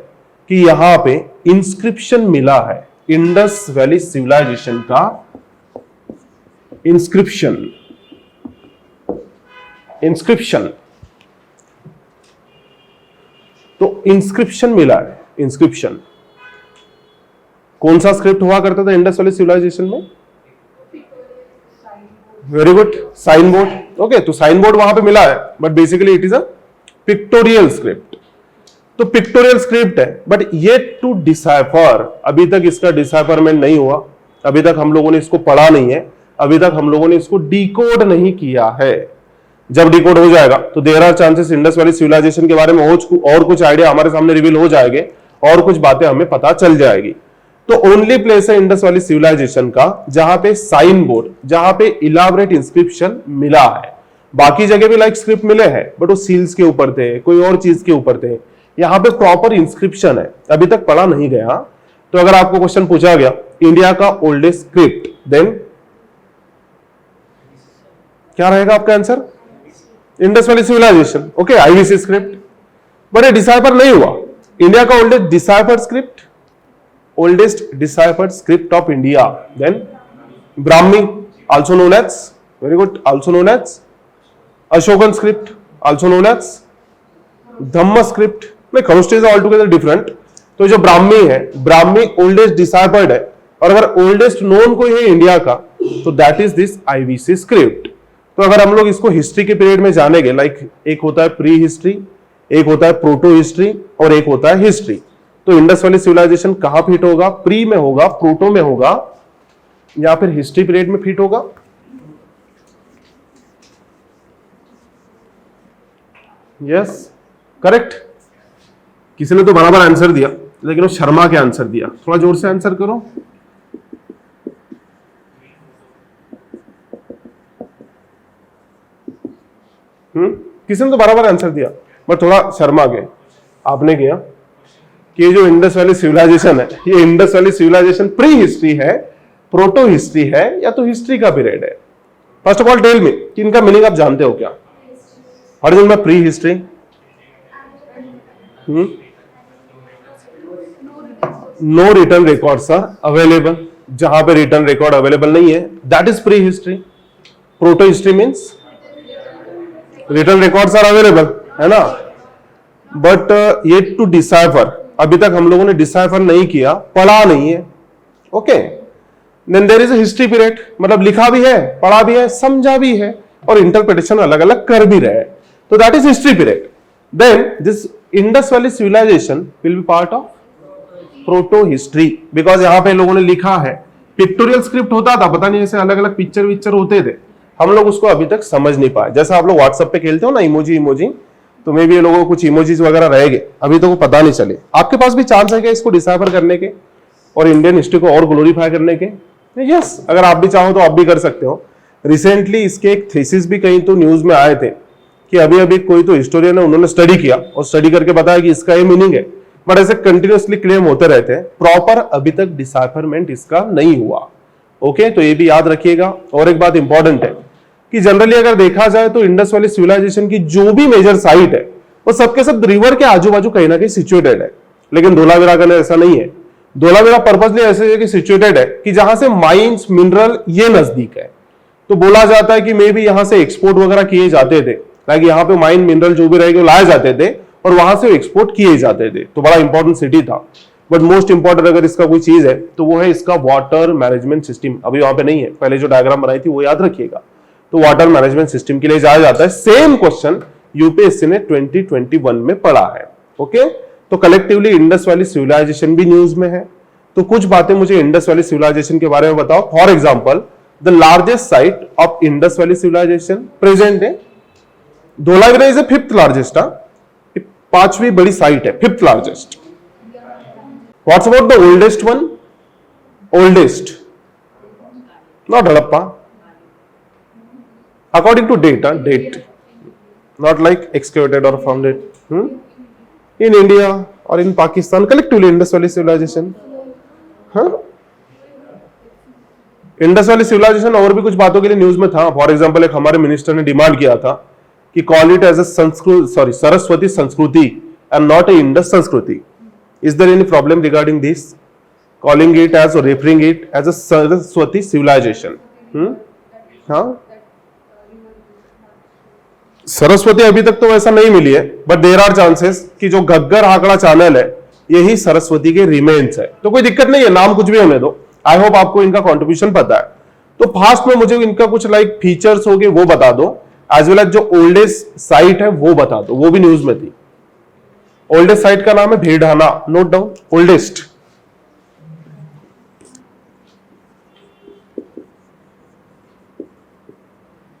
कि यहां पे इंस्क्रिप्शन मिला है, इंडस वैली सिविलाइजेशन का इंस्क्रिप्शन, इंस्क्रिप्शन, तो इंस्क्रिप्शन मिला है। इंस्क्रिप्शन कौन सा स्क्रिप्ट हुआ करता था इंडस वैली सिविलाइजेशन में? Very good, sign board. Okay, तो साइन बोर्ड वहां पे मिला है, but basically it is a pictorial script. तो पिक्टोरियल स्क्रिप्ट है, बट ये टू डिसाइफर, अभी तक इसका डिसाइफरमेंट नहीं हुआ, अभी तक हम लोगों ने इसको पढ़ा नहीं है, अभी तक हम लोगों ने इसको डिकोड नहीं किया है। जब डिकोड हो जाएगा तो there are chances Indus valley civilization के बारे में और कुछ आइडिया हमारे सामने रिवील हो जाएंगे और कुछ बातें हमें पता चल जाएगी। तो ओनली प्लेस है इंडस वैली सिविलाइजेशन का जहां पे साइन बोर्ड, जहां पे इलाबरेट इंस्क्रिप्शन मिला है। बाकी जगह भी लाइक स्क्रिप्ट मिले हैं, बट वो सील्स के ऊपर थे, कोई और चीज के ऊपर थे। यहां पे प्रॉपर इंस्क्रिप्शन है, अभी तक पढ़ा नहीं गया। तो अगर आपको क्वेश्चन पूछा गया इंडिया का ओल्डेस्ट स्क्रिप्ट, देन क्या रहेगा आपका answer? Indus valley civilization. Okay, IVC script, but ये डिसाइफर नहीं हुआ। इंडिया का oldest deciphered script, oldest deciphered script of India, then Brahmi, also known as, very good, also known as Ashokan script, also known as Dhamma script. like chemistry is altogether different. तो जो ब्राह्मी है, ब्राह्मी ओल्डेस्ट डिसाइफर्ड है, और अगर ओल्डेस्ट नोन कोई है इंडिया का तो that is this IVC script. तो अगर हम लोग इसको हिस्ट्री के पीरियड में जानेंगे, लाइक एक होता है प्री हिस्ट्री, एक होता है प्रोटो हिस्ट्री, और एक होता है हिस्ट्री। तो इंडस वैली सिविलाइजेशन कहां फिट होगा? प्री में होगा, प्रोटो में होगा, या फिर हिस्ट्री पीरियड में फिट होगा? Yes, correct. किसी ने तो बराबर आंसर दिया, लेकिन वो शर्मा के आंसर दिया। थोड़ा जोर से आंसर करो। किसी ने तो बराबर आंसर दिया, बट थोड़ा शर्मा के आपने किया कि ये जो इंडस वैली सिविलाइजेशन है, ये Indus valley civilization prehistory है, प्रोटो हिस्ट्री है, या तो हिस्ट्री का पीरियड है? First of all tell me कि इनका मीनिंग आप जानते हो क्या? ओरिजिन में prehistory, no written records are available, जहां पे रिटर्न रिकॉर्ड अवेलेबल नहीं है that is prehistory. Protohistory means written records are available, है ना, बट ये टू डिसाइफर, अभी तक हम लोगों ने डिसाइफर नहीं किया, पढ़ा नहीं है। Okay, then there is a history period, मतलब लिखा भी है, पढ़ा भी है, समझा भी है, और इंटरप्रिटेशन अलग अलग कर भी रहे, तो that is history period. Then this Indus valley civilization will be part of protohistory, because यहां पे लोगों ने लिखा है। पिक्टोरियल स्क्रिप्ट होता था, पता नहीं ऐसे अलग अलग पिक्चर विक्चर होते थे, हम लोग उसको अभी तक समझ नहीं पाए। जैसा आप लोग व्हाट्सएप पे खेलते हो ना इमोजी इमोजी, तो मे भी ये लोगों को कुछ इमोजीज वगैरह रहेंगे, अभी तो पता नहीं चले। आपके पास भी चांस है क्या इसको डिसाइफर करने के और इंडियन हिस्ट्री को और ग्लोरीफाई करने के? यस, अगर आप भी चाहो तो आप भी कर सकते हो। रिसेंटली इसके एक थीसिस भी कहीं तो न्यूज में आए थे कि अभी अभी कोई तो हिस्टोरियन है, उन्होंने स्टडी किया और स्टडी करके बताया कि इसका ये मीनिंग है, बट ऐसे कंटिन्यूअसली क्लेम होते रहते हैं, प्रॉपर अभी तक डिसाइफरमेंट इसका नहीं हुआ। ओके, तो ये भी याद रखिएगा। और एक बात इंपॉर्टेंट है कि जनरली अगर देखा जाए तो इंडस वैली सिविलाइजेशन की जो भी मेजर साइट है वो सबके सब रिवर के आजू बाजू कहीं ना कहीं सिचुएटेड है, लेकिन धोलावीरा का ऐसा नहीं है। धोलावीरा पर्पसली ऐसे जगह सिचुएटेड है कि जहां से माइंस मिनरल ये नजदीक है, तो बोला जाता है कि मे बी यहां से एक्सपोर्ट वगैरह किए जाते थे, लाइक यहाँ पे माइन मिनरल जो भी रहेगा लाए जाते थे और वहां से एक्सपोर्ट किए जाते थे, तो बड़ा इंपॉर्टेंट सिटी था। बट मोस्ट इंपॉर्टेंट अगर इसका कोई चीज है तो वो है इसका वाटर मैनेजमेंट सिस्टम। अभी वहां पे नहीं है, पहले जो डायग्राम बनाई थी वो याद रखिएगा। तो वाटर मैनेजमेंट सिस्टम के लिए जाया जाता है। सेम क्वेश्चन यूपीएससी ने 2021 में पढ़ा है। ओके, तो कलेक्टिवली इंडस वैली सिविलाइजेशन भी न्यूज में है। तो कुछ बातें मुझे इंडस वैली सिविलाइजेशन के बारे में बताओ। For example, the largest site of Indus valley civilisation present है Dholavira, is a fifth largest, पांचवी बड़ी साइट है, fifth largest. What's about the oldest one? Oldest not Harappa, according to date, date, not like excavated or founded. In India or in Pakistan collectively Indus valley civilisation. हाँ, इंडस वैली सिविलाइजेशन और भी कुछ बातों के लिए न्यूज में था। फॉर एग्जांपल एक हमारे मिनिस्टर ने डिमांड किया था कि call it as a Saraswati sanskriti and not a Indus sanskriti. Is there any problem regarding this, calling it as or referring it as a Saraswati civilisation? हाँ, सरस्वती अभी तक तो ऐसा नहीं मिली है, बट देयर आर चांसेस कि जो घग्गर आंकड़ा चैनल है यही सरस्वती के रिमेन्स है। तो कोई दिक्कत नहीं है, नाम कुछ भी होने दो। आई होप आपको इनका कंट्रीब्यूशन पता है। तो फास्ट में मुझे इनका कुछ लाइक फीचर्स हो गए वो बता दो, एज वेल एज जो ओल्डेस्ट साइट है वो बता दो, वो भी न्यूज में थी। ओल्डेस्ट साइट का नाम है Bhirrana, note down, oldest.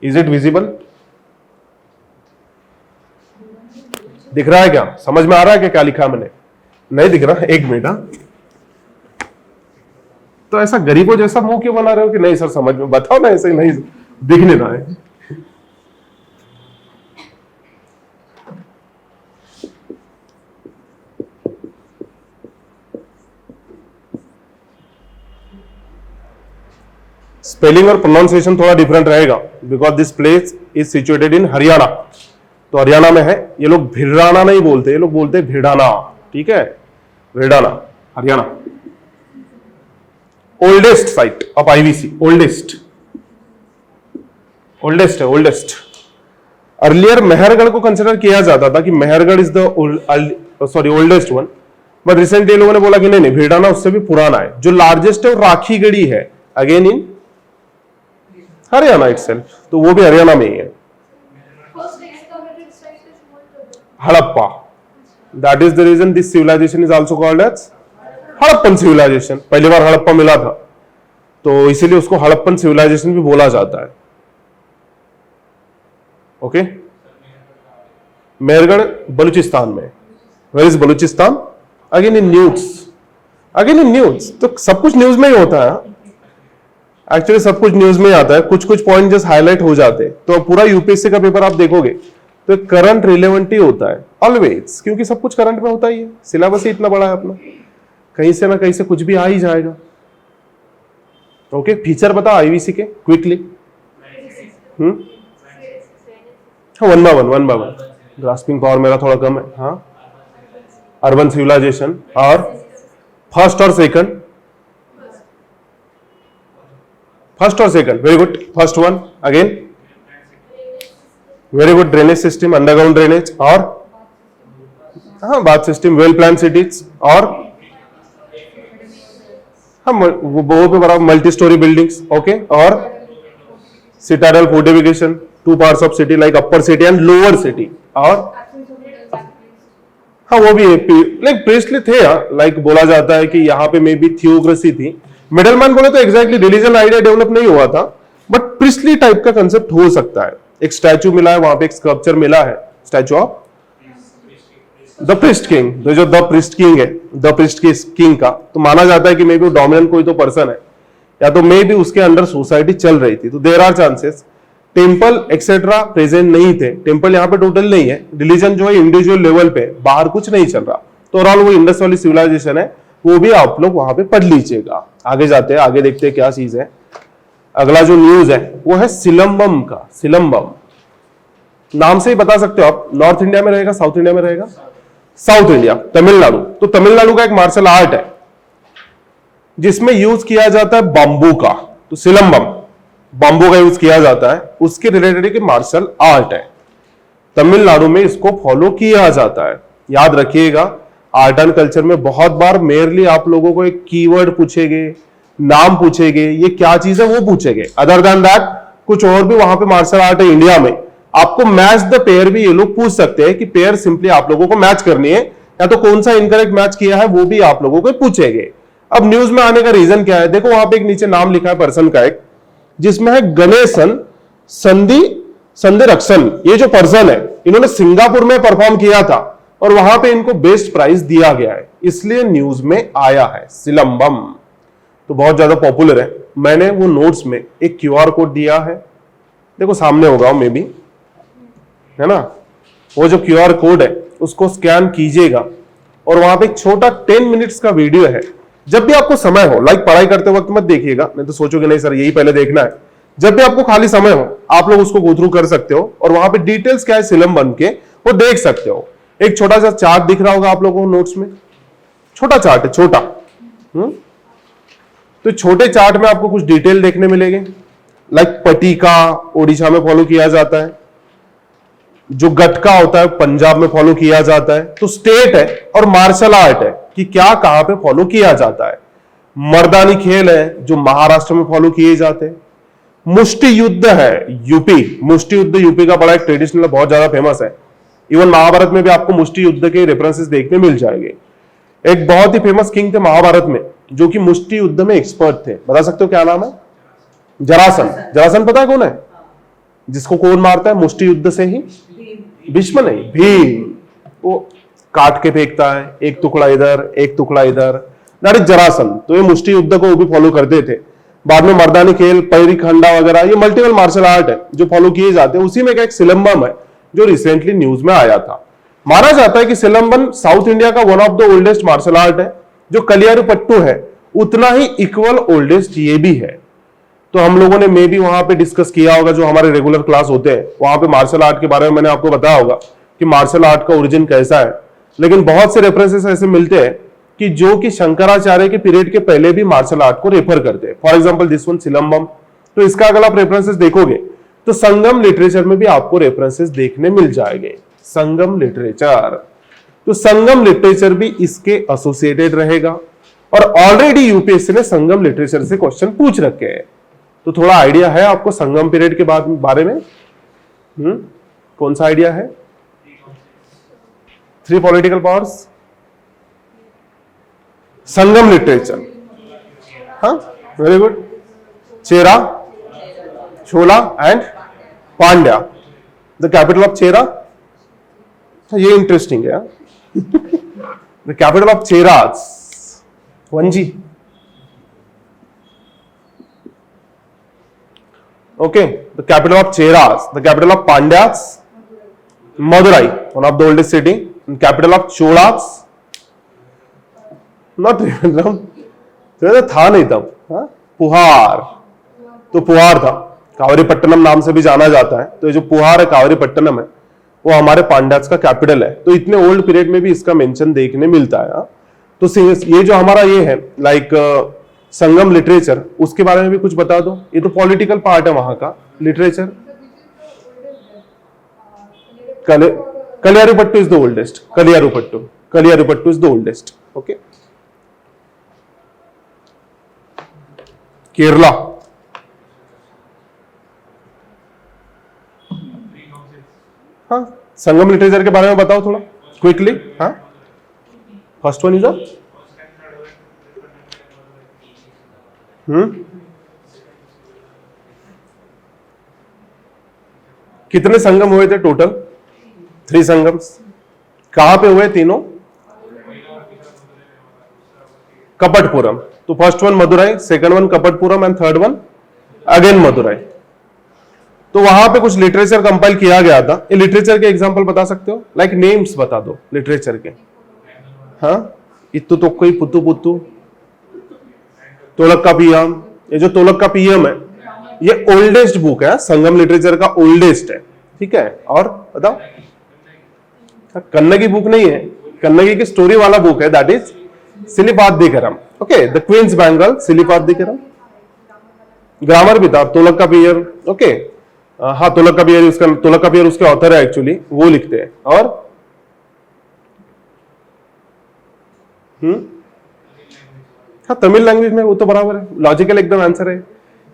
Is it visible? दिख रहा है क्या? समझ में आ रहा है क्या क्या लिखा मैंने? नहीं दिख रहा? एक मिनट। तो ऐसा गरीबों जैसा मुंह क्यों बना रहे हो कि नहीं सर समझ में, बताओ ना, ऐसे नहीं दिख नहीं रहा है। स्पेलिंग और प्रोनाउंसिएशन थोड़ा डिफरेंट रहेगा because this place is situated in Haryana. तो हरियाणा में है। ये लोग भिड़ाना नहीं बोलते, ये लोग बोलते भिड़ाना। ठीक है, Bhirrana, Haryana. Oldest site of IVC, oldest है, ओल्डेस्ट। अर्लियर मेहरगढ़ को कंसिडर किया जाता था कि Mehrgarh is the oldest one, but recently लोगों ने बोला कि नहीं, भिड़ाना उससे भी पुराना है। जो लार्जेस्ट है वो राखीगढ़ी है, अगेन इन हरियाणा इटसेल्फ, तो वो भी हरियाणा में ही है। Harappa, that is the reason this civilization is also called as Harappan civilization. पहली बार हड़प्पा मिला था तो इसीलिए उसको हड़प्पन सिविलाइजेशन भी बोला जाता है। ओके, मेहरगढ़ बलूचिस्तान में। Where is Balochistan? Again in news. तो सब कुछ न्यूज में ही होता है। एक्चुअली सब कुछ न्यूज में ही आता है, कुछ कुछ पॉइंट जस्ट हाईलाइट हो जाते हैं। तो पूरा यूपीएससी का पेपर आप देखोगे तो करंट रिलेवेंट ही होता है ऑलवेज, क्योंकि सब कुछ करंट में होता ही है। सिलेबस ही इतना बड़ा है अपना, कहीं से ना कहीं से कुछ भी आ ही जाएगा। ओके, फीचर बता आईवीसी के quickly. One by one. Grasping power मेरा थोड़ा कम है। हाँ, अर्बन सिविलाइजेशन और फर्स्ट और second, very good. First one again, very good. Drainage system, underground drainage, और हाँ bath system, well plan cities, और हाँ वो पे बराबर मल्टी स्टोरी बिल्डिंग्स। ओके, और citadel fortification, two parts of city like upper city and lower city, और हाँ वो भी लाइक प्रीस्टली थे। लाइक बोला जाता है कि यहाँ पे मे बी थियोक्रेसी थी। मिडलमैन बोले तो एग्जैक्टली रिलीजन आइडिया डेवलप नहीं हुआ था, बट प्रीस्टली टाइप का कंसेप्ट हो सकता है। एक स्टैचू मिला है वहां पे, एक स्कल्पचर मिला है, statue of the priest king. जो द प्रिस्ट किंग है, द प्रिस्ट किंग का, तो माना जाता है कि मे बी डोमिनेंट कोई तो पर्सन है, या तो मे बी उसके अंडर सोसाइटी चल रही थी। तो there are chances. Temple etcetera present नहीं थे, टेम्पल यहाँ पे टोटल नहीं है। रिलीजन जो है इंडिविजुअल लेवल पे, बाहर कुछ नहीं चल रहा। तो ओवरऑल वो इंडस वैली सिविलाइजेशन है, वो भी आप लोग वहां पे पढ़ लीजिएगा। आगे जाते हैं, आगे देखते हैं क्या चीज है। अगला जो न्यूज है वो है सिलंबम का। सिलंबम नाम से ही बता सकते हो आप, नॉर्थ इंडिया में रहेगा, साउथ इंडिया में रहेगा? South India, Tamil Nadu. तो तमिलनाडु का एक मार्शल आर्ट है जिसमें यूज किया जाता है बांबू का। तो सिलंबम बांबू का यूज किया जाता है, उसके रिलेटेड एक मार्शल आर्ट है। तमिलनाडु में इसको फॉलो किया जाता है। याद रखिएगा, आर्ट एंड कल्चर में बहुत बार मेयरली आप लोगों को एक कीवर्ड पूछेंगे, नाम पूछेंगे, ये क्या चीज है वो पूछेंगे। अदर देन दैट कुछ और भी वहां पे मार्शल आर्ट है इंडिया में। आपको मैच द पेयर भी ये लोग पूछ सकते हैं कि पेयर सिंपली आप लोगों को मैच करनी है, या तो कौन सा इनकरेक्ट मैच किया है वो भी आप लोगों को पूछेंगे। अब न्यूज में आने का रीजन क्या है? देखो वहां पे एक नीचे नाम लिखा है पर्सन का, एक जिसमें है गणेशन संधिरक्षण। ये जो पर्सन है इन्होंने सिंगापुर में परफॉर्म किया था और वहां पे इनको बेस्ट प्राइज दिया गया है, इसलिए न्यूज में आया है। सिलंबम तो बहुत ज्यादा पॉपुलर है। मैंने वो नोट्स में एक क्यूआर कोड दिया है, देखो सामने होगा मे बी, है ना? वो जो क्यूआर कोड है उसको स्कैन कीजिएगा और वहां पे एक छोटा 10 मिनट्स का वीडियो है। जब भी आपको समय हो, लाइक पढ़ाई करते वक्त मत देखिएगा, नहीं तो सोचोगे नहीं सर यही पहले देखना है। जब भी आपको खाली समय हो आप लोग उसको गो थ्रू कर सकते हो और वहां पे डिटेल्स क्या है सिलम बन के वो देख सकते हो। एक छोटा सा चार्ट दिख रहा होगा आप लोगों को नोट्स में, छोटा चार्ट है, छोटा। तो छोटे चार्ट में आपको कुछ डिटेल देखने मिलेंगे। लाइक पटीका ओडिशा में फॉलो किया जाता है, जो गटका होता है पंजाब में फॉलो किया जाता है। तो स्टेट है और मार्शल आर्ट है कि क्या कहां पे फॉलो किया जाता है। मर्दानी खेल है जो महाराष्ट्र में फॉलो किए जाते हैं। मुष्टि युद्ध है यूपी, मुष्टि युद्ध यूपी का बड़ा एक ट्रेडिशनल बहुत ज्यादा फेमस है। इवन महाभारत में भी आपको मुष्टि युद्ध के रेफरेंसेस देखने मिल जाएंगे। एक बहुत ही फेमस किंग थे महाभारत में जो कि मुष्टि युद्ध में एक्सपर्ट थे। बता सकते हो क्या नाम है? जरासन। जरासन पता है कौन है? जिसको कौन मारता है मुष्टि युद्ध से ही? भीष्म नहीं, भीम। वो काट के फेंकता है, एक टुकड़ा इधर एक टुकड़ा इधर, दैट इज जरासन। तो ये मुष्टि युद्ध को वो भी फॉलो करते थे। बाद में मर्दानी खेल, पैरी खंडा वगैरह, ये मल्टीपल मार्शल आर्ट है जो फॉलो किए जाते हैं। उसी में एक सिलंबम है जो रिसेंटली न्यूज में आया था। माना जाता है कि सिलंबम साउथ इंडिया का one of the oldest martial art है। जो कलियारुपट्टू है उतना ही इक्वल ओल्डेस्ट ये भी है। तो हम लोगों ने मे भी वहां पे डिस्कस किया होगा, जो हमारे रेगुलर क्लास होते हैं वहां पे मार्शल आर्ट के बारे में मैंने आपको बताया होगा कि मार्शल आर्ट का ओरिजिन कैसा है। लेकिन बहुत से रेफरेंसेस ऐसे मिलते हैं कि जो कि शंकराचार्य के पीरियड के पहले भी मार्शल आर्ट को रेफर करते हैं। For example this one Silambam. तो इसका अगर आप रेफरेंसेस देखोगे तो संगम लिटरेचर में भी आपको रेफरेंसेस देखने मिल जाएंगे। संगम लिटरेचर, तो संगम लिटरेचर भी इसके एसोसिएटेड रहेगा। और ऑलरेडी यूपीएससी ने संगम लिटरेचर से क्वेश्चन पूछ रखे हैं। तो थोड़ा आइडिया है आपको संगम पीरियड के बारे में? कौन सा आइडिया है? 3 पॉलिटिकल पावर्स, संगम लिटरेचर। हाँ, very good. Chera, Chola and Pandya. The capital of Chera, ये इंटरेस्टिंग है। The capital of Cheras, Vanji. Okay, the capital of Cheras, the capital of Pandyas, Madurai, one of the oldest city. Capital of Cholas, not Trivandrum, था नहीं तब। पुहार, तो पुहार था। कावरीपट्टनम नाम से भी जाना जाता है। तो ये जो पुहार है, कावरीपट्टनम है, वो हमारे पांड्याज का कैपिटल है। तो इतने ओल्ड पीरियड में भी इसका मेंशन देखने मिलता है। तो ये जो हमारा ये है लाइक संगम लिटरेचर, उसके बारे में भी कुछ बता दो। ये तो पॉलिटिकल पार्ट है वहां का literature. Kaliyarupattu is the oldest. Kaliyarupattu is the oldest. Okay, Kerala, हाँ, संगम लिटरेचर के बारे में बताओ थोड़ा क्विकली। हाँ, फर्स्ट वन इज कितने संगम हुए थे टोटल? 3 संगम्स। कहां पे हुए तीनों? कपटपुरम। तो first one Madurai, second one Kapatapuram and third one again Madurai. तो वहां पे कुछ लिटरेचर कंपाइल किया गया था। ये लिटरेचर के एग्जांपल बता सकते हो? लाइक नेम्स बता दो लिटरेचर के। हाँ, इत्तु तो कोई पुत्तु पुत्तु, तोलक का पीएम। ये जो तोलक का पीएम है ये ओल्डेस्ट बुक है, संगम लिटरेचर का ओल्डेस्ट है। ठीक है, और बताओ। कन्नगी बुक नहीं है, कन्नगी की स्टोरी वाला बुक है, that is Silappadikaram. Okay, the queen's bangle, Silappadikaram. Grammar भी था, तोलक का पियर। ओके, हाँ, तोलक का पियर उसके ऑथर है एक्चुअली, वो लिखते हैं। और हाँ, तमिल लैंग्वेज में, वो तो बराबर है, लॉजिकल एकदम आंसर है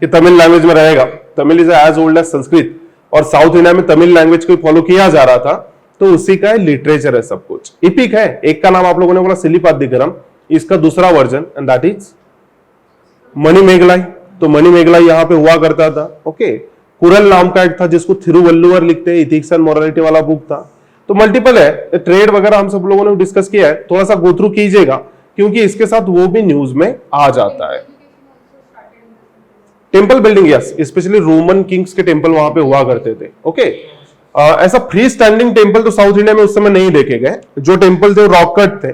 कि तमिल लैंग्वेज में रहेगा। Tamil is as old as Sanskrit, और साउथ इंडिया में तमिल लैंग्वेज को फॉलो किया जा रहा था, तो उसी का लिटरेचर है सब कुछ। इपिक है, एक का नाम आप लोगों ने बोला सिलिपादिकरम, इसका दूसरा वर्जन एंड दैट इज मणिमेगलाई। तो मणिमेगलाई यहां पे हुआ करता था। ओके, कुरल नाम का एक था जिसको थिरुवल्लुवर लिखते हैं, इथिक्स एंड मोरालिटी वाला बुक था। तो मल्टीपल है, ट्रेड वगैरह हम सब लोगों ने डिस्कस किया है, थोड़ा सा गो थ्रू कीजिएगा क्योंकि इसके साथ वो भी न्यूज में आ जाता है। Temple building, yes, specially Roman Kings के टेंपल वहां पे हुआ करते थे। ओके, ऐसा फ्री स्टैंडिंग टेम्पल तो साउथ इंडिया में उस समय नहीं देखे गए, जो टेम्पल थे वो रॉक कट थे,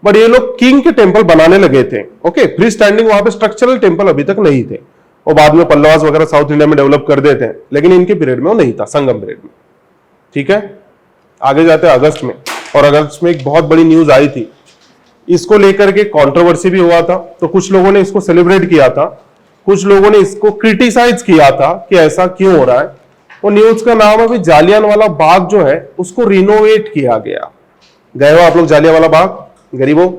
बट ये लोग किंग के टेम्पल बनाने लगे थे। ओके, फ्री स्टैंडिंग वहां पे स्ट्रक्चरल टेम्पल अभी तक नहीं थे, और बाद में पल्लवास वगैरह साउथ इंडिया में डेवलप कर देते हैं, लेकिन इनके पीरियड में वो नहीं था, संगम पीरियड में। ठीक है, आगे जाते हैं अगस्त में, और अगस्त में एक बहुत बड़ी न्यूज आई थी, इसको लेकर के कंट्रोवर्सी भी हुआ था। तो कुछ लोगों ने इसको सेलिब्रेट किया था, कुछ लोगों ने इसको क्रिटिसाइज किया था कि ऐसा क्यों हो रहा है। वो न्यूज का नाम अभी जालियांवाला बाग जो है उसको रिनोवेट किया गया। गए हो आप लोग जालियांवाला बाग? गरीबों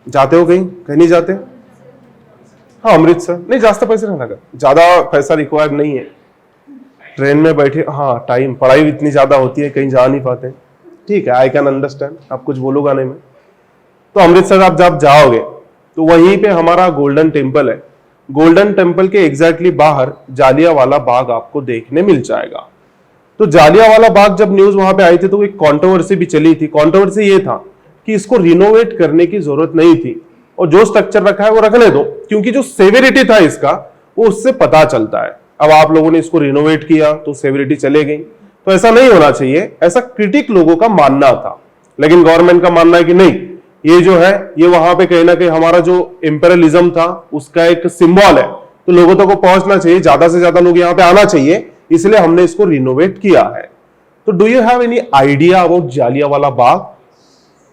जाते हो कहीं? कहीं नहीं जाते? हाँ, अमृतसर नहीं, जास्त पैसे नहीं लगा, ज्यादा पैसा रिक्वायर्ड नहीं है, ट्रेन में बैठे, हाँ टाइम, पढ़ाई इतनी ज्यादा होती है, कहीं जा नहीं पाते। ठीक है, आई कैन अंडरस्टैंड, आप कुछ बोलोगा नहीं मैं। तो अमृतसर आप जब जाओगे तो वहीं पे हमारा गोल्डन टेम्पल है, गोल्डन टेम्पल के एग्जैक्टली बाहर जालियांवाला बाग आपको देखने मिल जाएगा। तो जालियांवाला बाग जब न्यूज वहां पे आई थी तो एक कंट्रोवर्सी भी चली थी। कंट्रोवर्सी ये था कि इसको रिनोवेट करने की जरूरत नहीं थी, और जो स्ट्रक्चर रखा है वो रखने दो, क्योंकि जो सेवेरिटी था इसका वो उससे पता चलता है। अब आप लोगों ने इसको रिनोवेट किया तो सेवेरिटी चले गई, तो ऐसा नहीं होना चाहिए, ऐसा क्रिटिक लोगों का मानना था। लेकिन गवर्नमेंट का मानना है कि नहीं, ये जो है ये वहां पे कहीं ना कहीं हमारा जो इंपेरियलिज्म था उसका एक सिंबल है, तो लोगों तक को पहुंचना चाहिए, ज्यादा से ज्यादा लोग यहाँ पे आना चाहिए, इसलिए हमने इसको रिनोवेट किया है। तो do you have any idea about Jallianwala Bagh?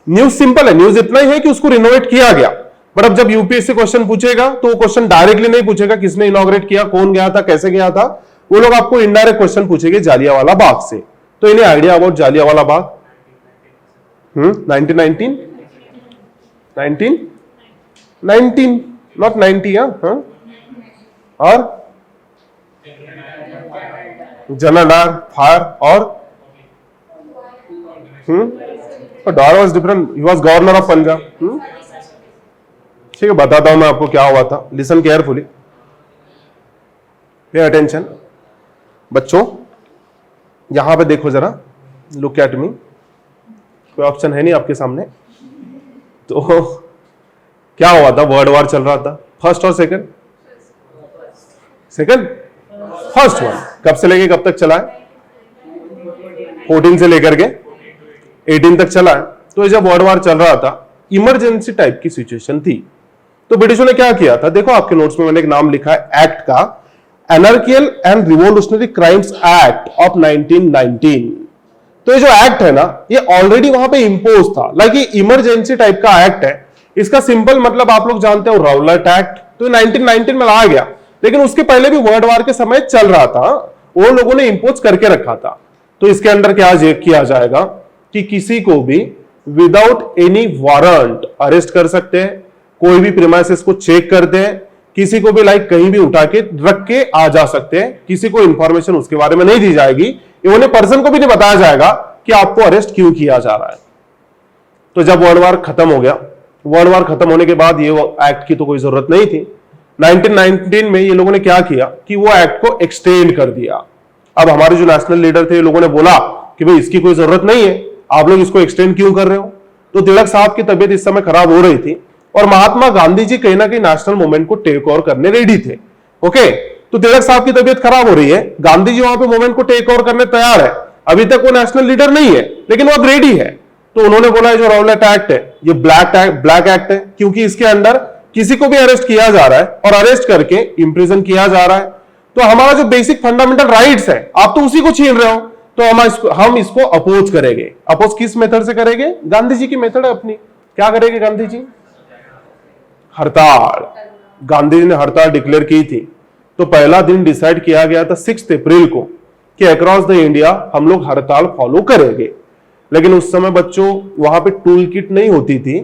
News simple है, न्यूज इतना ही है कि उसको रिनोवेट किया गया, बट अब जब यूपीएससी क्वेश्चन पूछेगा तो वो क्वेश्चन डायरेक्टली नहीं पूछेगा किसने इनॉग्रेट किया, कौन गया था, कैसे गया था, वो लोग आपको इनडायरेक्ट क्वेश्चन पूछेंगे जालियांवाला बाग से। तो इन्हें idea about Jallianwala Bagh? 1919 not 90, हाँ, और जनरल फायर, और Dwyer was different, he was governor of Punjab. ठीक है, बताता हूं मैं आपको क्या हुआ था, लिसन केयरफुली, पे अटेंशन। बच्चों यहां पे देखो जरा, लुक एट मी, कोई ऑप्शन है नहीं आपके सामने। तो क्या हुआ था, वर्ल्ड वॉर चल रहा था, फर्स्ट और सेकंड? सेकंड, फर्स्ट वन कब से लेके कब तक चला है? 14 से लेकर के 18 तक चला है। तो जब वर्ल्ड वॉर चल रहा था, इमरजेंसी टाइप की सिचुएशन थी, तो ब्रिटिशों ने क्या किया था, देखो आपके नोट्स में मैंने एक नाम लिखा है एक्ट का, anarchical and revolutionary crimes act of 1919। तो ये जो एक्ट है ना, ये ऑलरेडी वहां पे इंपोज था, लाइक ये इमरजेंसी टाइप का एक्ट है। इसका सिंपल मतलब आप लोग जानते हो, राउलेट एक्ट, तो 1919 में लाया गया, लेकिन उसके पहले भी वर्ल्ड वॉर के समय चल रहा था, वो लोगों ने इंपोज करके रखा था। तो इसके अंदर क्या किया जाएगा कि किसी को भी विदाउट एनी वारंट अरेस्ट कर सकते हैं, कोई भी प्रीमाइसेस को चेक करते हैं, किसी को भी लाइक कहीं भी उठा के रख के आ जा सकते हैं, किसी को इंफॉर्मेशन उसके बारे में नहीं दी जाएगी, इवन पर्सन को भी नहीं बताया जाएगा कि आपको अरेस्ट क्यों किया जा रहा है। तो जब वर्ल्ड वॉर खत्म हो गया, वर्ल्ड वॉर खत्म होने के बाद ये एक्ट की तो कोई जरूरत नहीं थी। 1919 में ये लोगों ने क्या किया कि वो एक्ट को एक्सटेंड कर दिया। अब हमारे जो नेशनल लीडर थे, लोगों ने बोला कि भाई इसकी कोई जरूरत नहीं है, आप लोग इसको एक्सटेंड क्यों कर रहे हो। तो तिलक साहब की तबीयत इस समय खराब हो रही थी, और महात्मा गांधी जी कहीं ना कहीं नेशनल मूवमेंट को टेक ओवर करने रेडी थे। ओके, तो तिलक साहब की तबीयत खराब हो रही है, गांधी जी वहां पे मूवमेंट को टेक ओवर करने तैयार है, अभी तक वो नेशनल लीडर नहीं है, लेकिन वो अब रेडी है। तो उन्होंने बोला जो राउलेट एक्ट है ये ब्लैक एक्ट है, क्योंकि इसके अंदर किसी को भी अरेस्ट किया जा रहा है और अरेस्ट करके इंप्रिजन किया जा रहा है। तो हमारा जो बेसिक फंडामेंटल राइट्स है, आप तो उसी को छीन रहे हो, तो हम इसको अपोज करेंगे। अपोज किस मेथड से करेंगे? गांधी जी की मेथड है अपनी। क्या करेंगे गांधी जी? हड़ताल। गांधी जी ने हड़ताल डिक्लेयर की थी, तो पहला दिन डिसाइड किया गया था 6 अप्रैल को कि अक्रॉस द इंडिया हम लोग हड़ताल फॉलो करेंगे। लेकिन उस समय बच्चों वहां पे टूल किट नहीं होती थी,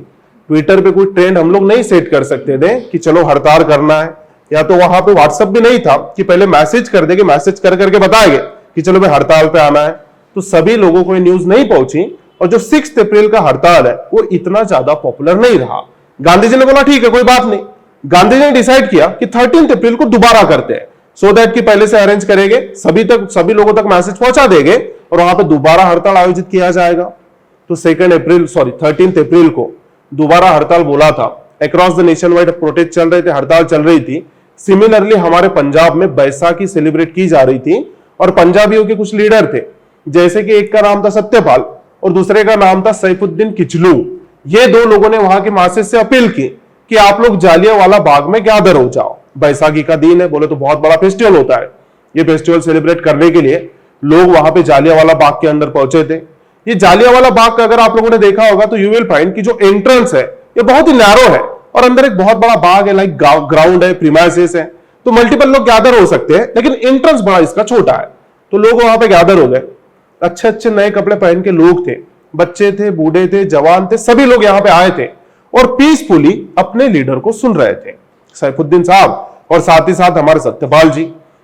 ट्विटर पे कोई ट्रेंड हम लोग नहीं सेट कर सकते थे कि चलो हड़ताल करना है, या तो वहां पे व्हाट्सएप भी नहीं था कि पहले मैसेज कर देंगे, मैसेज कर करके बताएंगे कि चलो भाई हड़ताल पे आना है। तो सभी लोगों को ये न्यूज नहीं पहुंची, और जो 6 अप्रैल का हड़ताल है वो इतना ज्यादा पॉपुलर नहीं रहा। गांधी जी ने बोला ठीक है कोई बात नहीं, गांधी जी ने डिसाइड किया कि 13 अप्रैल को दोबारा करते हैं, सो दैट कि पहले से अरेंज करेंगे, सभी लोगों तक मैसेज पहुंचा देंगे, और वहां पे दोबारा हड़ताल आयोजित किया जाएगा। तो 13 अप्रैल को दोबारा हड़ताल बोला था। Across the nation wide protest चल रहे थे, हड़ताल चल रही थी। सिमिलरली हमारे पंजाब में बैसाखी सेलिब्रेट की जा रही थी, और पंजाबियों के कुछ लीडर थे जैसे कि एक का नाम था सत्यपाल और दूसरे का नाम था सैफुद्दीन किचलू। ये दो लोगों ने वहां के मासेस से अपील की कि आप लोग जालियांवाला बाग में गैदर हो जाओ। बैसाखी का दिन है, बोले तो बहुत बड़ा फेस्टिवल होता है। ये फेस्टिवल सेलिब्रेट करने के लिए लोग वहां पे जालियांवाला बाग के अंदर पहुंचे थे। ये जालियांवाला बाग का अगर आप लोगों ने देखा होगा तो यू विल फाइंड कि जो एंट्रेंस है ये बहुत ही नैरो है और अंदर एक बहुत बड़ा बाग है, लाइक ग्राउंड है, प्रीमाइसेस है, तो मल्टीपल लोग गैदर हो सकते हैं, लेकिन एंट्रेंस बड़ा इसका छोटा है। तो लोग वहां पे गैदर हो गए। अच्छे अच्छे नए कपड़े पहन के लोग थे, बच्चे थे, बूढ़े थे, जवान थे, सभी लोग यहां पे आए थे और पीसफुली अपने लीडर को सुन रहे थे, सैफुद्दीन साहब और साथ ही साथ हमारे सत्यपाल जी।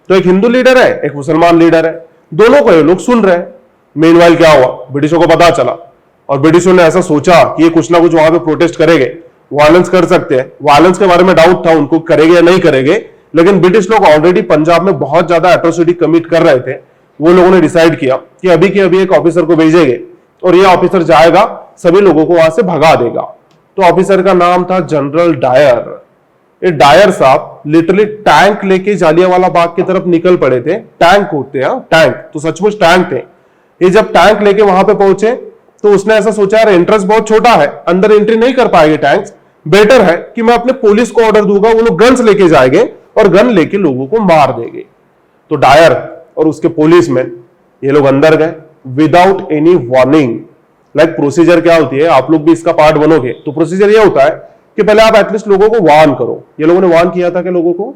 तो एक हिंदू लीडर है, एक मुसलमान लीडर है, दोनों को ये लोग सुन रहे हैं। मेनवाइल क्या हुआ, ब्रिटिशों को पता चला और ब्रिटिशों ने ऐसा सोचा कि ये कुछ ना कुछ वहां पे प्रोटेस्ट करेंगे, वायलेंस कर सकते हैं। वायलेंस के बारे में डाउट था उनको, करेंगे या नहीं करेंगे, लेकिन ब्रिटिश लोग ऑलरेडी पंजाब में बहुत ज्यादा एट्रोसिटी कमिट कर रहे थे। वो लोगों ने डिसाइड किया कि अभी के अभी एक ऑफिसर को भेजेंगे और ये ऑफिसर जाएगा, सभी लोगों को वहां से भगा देगा। तो ऑफिसर का नाम था जनरल डायर। ये डायर साहब लिटरली टैंक लेके जालियांवाला बाग की तरफ निकल पड़े थे। टैंक होते हैं, टैंक तो सचमुच टैंक थे। ये जब टैंक लेके वहां पे पहुंचे तो उसने ऐसा सोचा, यार एंट्रेंस बहुत छोटा है, अंदर एंट्री नहीं कर पाएंगे टैंक्स, बेटर है कि मैं अपने पुलिस को ऑर्डर दूंगा, वो लोग गन्स लेके जाएंगे और गन लेके लोगों को मार देंगे। तो डायर और उसके पुलिसमैन ये लोग अंदर गए without any warning. Like procedure क्या होती है, आप लोग भी इसका पार्ट बनोगे तो प्रोसीजर ये होता है कि पहले आप एटलीस्ट लोगों को वार्न करो। ये लोगों ने वार्न किया था कि लोगों को?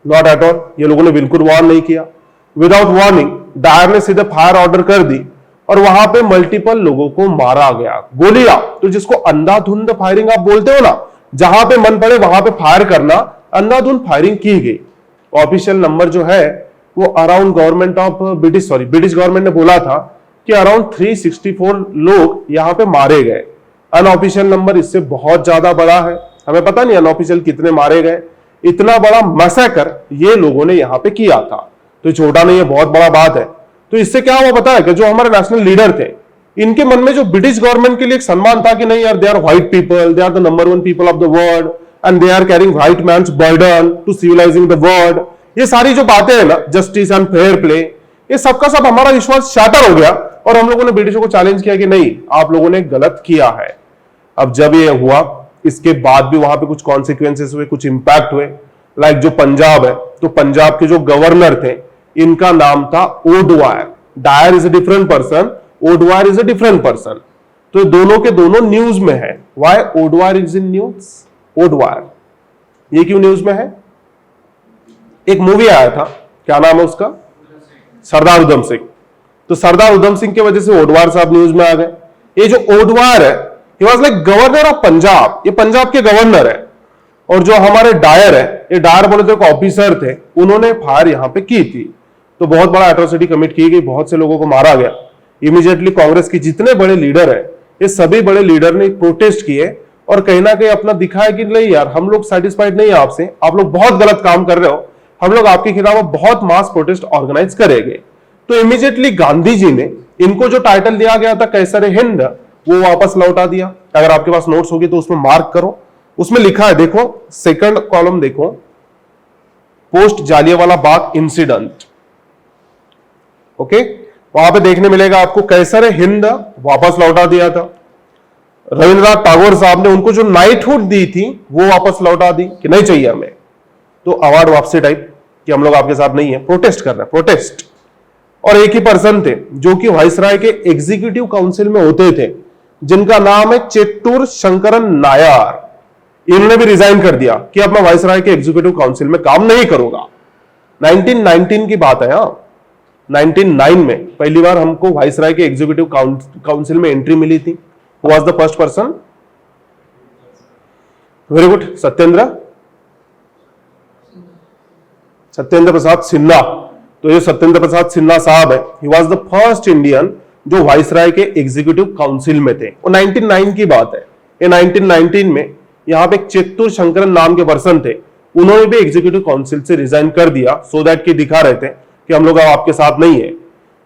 नॉट एट ऑल, ये लोगों ने बिल्कुल वार्न नहीं किया। विदाउट वार्निंग डायर ने सीधे फायर ऑर्डर कर दी और वहां पे मल्टीपल लोगों को मारा गया, गोलियां। तो जिसको अंधाधुंध फायरिंग आप बोलते हो ना, जहां पे मन पड़े वहां पे फायर करना, अंधाधुंध फायरिंग की गई। ऑफिशियल नंबर जो है वो around government of British government ने बोला था कि अराउंड 364 लोग यहां पे मारे गए। अनऑफिशियल नंबर इससे बहुत ज्यादा बड़ा है, हमें पता नहीं अनऑफिशियल कितने मारे गए। इतना बड़ा मैसेकर ये लोगों ने यहां पे किया था, तो छोटा नहीं है, बहुत बड़ा बात है। तो इससे क्या हुआ पता है कि जो हमारे नेशनल लीडर थे, इनके मन में जो ब्रिटिश गवर्नमेंट के लिए एक सम्मान था कि नहीं यार, they are white people, they are the number 1 people of the world and they are carrying white man's burden to civilizing the world. ये सारी जो बातें हैं ना, जस्टिस एंड फेयर प्ले, ये सबका सब हमारा विश्वास शैटर हो गया और हम लोगों ने ब्रिटिशों को चैलेंज किया कि नहीं, आप लोगों ने गलत किया है। अब जब ये हुआ, इसके बाद भी वहां पे कुछ कॉन्सिक्वेंसेस हुए, कुछ इंपैक्ट हुए। लाइक जो पंजाब है, तो पंजाब के जो गवर्नर थे, इनका नाम था O'Dwyer. Dyer is a different person, O'Dwyer is a different person. तो दोनों के दोनों न्यूज में है। Why O'Dwyer is in news? O'Dwyer ये क्यों न्यूज में है? एक मूवी आया था, क्या नाम है उसका? सरदार उधम सिंह। तो सरदार उधम सिंह की वजह से ओडवायर साहब न्यूज में आ गए। ये जो ओडवायर है, he was like governor of Punjab, ये पंजाब के गवर्नर है। और जो हमारे डायर है, ये डायर बोले तो ऑफिसर थे, उन्होंने फायर यहां पे की थी। तो बहुत बड़ा एट्रोसिटी कमिट की गई, बहुत से लोगों को मारा गया। इमीडिएटली कांग्रेस के जितने बड़े लीडर है, ये सभी बड़े लीडर ने प्रोटेस्ट किए और कहीं ना कहीं अपना दिखाया कि नहीं यार, हम लोग सेटिस्फाइड नहीं है आपसे, आप लोग बहुत गलत काम कर रहे हो, हम लोग आपके खिलाफ बहुत मास प्रोटेस्ट ऑर्गेनाइज करेंगे। तो इमीडिएटली गांधी जी ने इनको जो टाइटल दिया गया था कैसर हिंद, वो वापस लौटा दिया। अगर आपके पास नोट्स होगी तो उसमें मार्क करो, उसमें लिखा है, देखो सेकंड कॉलम देखो, post Jallianwala Bagh incident. Okay, वहां पे देखने मिलेगा आपको कैसर हिंद वापस लौटा दिया था। रविंद्रनाथ टैगोर साहब ने उनको जो नाइटहुड दी थी वो वापस लौटा दी कि नहीं चाहिए हमें, तो अवार्ड वापसी टाइप कि हम लोग आपके साथ नहीं है, प्रोटेस्ट कर रहे हैं, प्रोटेस्ट। और एक ही पर्सन थे जो कि वाइसराय के एग्जीक्यूटिव काउंसिल में होते थे, जिनका नाम है चेट्टूर शंकरन नायर। इन्होंने भी रिजाइन कर दिया कि अब मैं वाइसराय के एग्जीक्यूटिव काउंसिल में काम नहीं करूंगा। 1919 की बात है। 1909 में पहली बार हमको वाइसराय के एग्जीक्यूटिव काउंसिल में एंट्री मिली थी। Who was the first person? Very good, Satyendra Prasad Sinha. तो ये सत्येंद्र प्रसाद सिन्हा साहब है, he was the first Indian जो वाइसराय के एग्जीक्यूटिव काउंसिल में थे। और 1909 की बात है। ये 1919 में यहां पे एक चेत्तूर शंकरन नाम के पर्सन थे, उन्होंने भी एग्जीक्यूटिव काउंसिल से रिजाइन कर दिया, सो दैट कि दिखा रहे थे कि हम लोग आपके साथ नहीं है।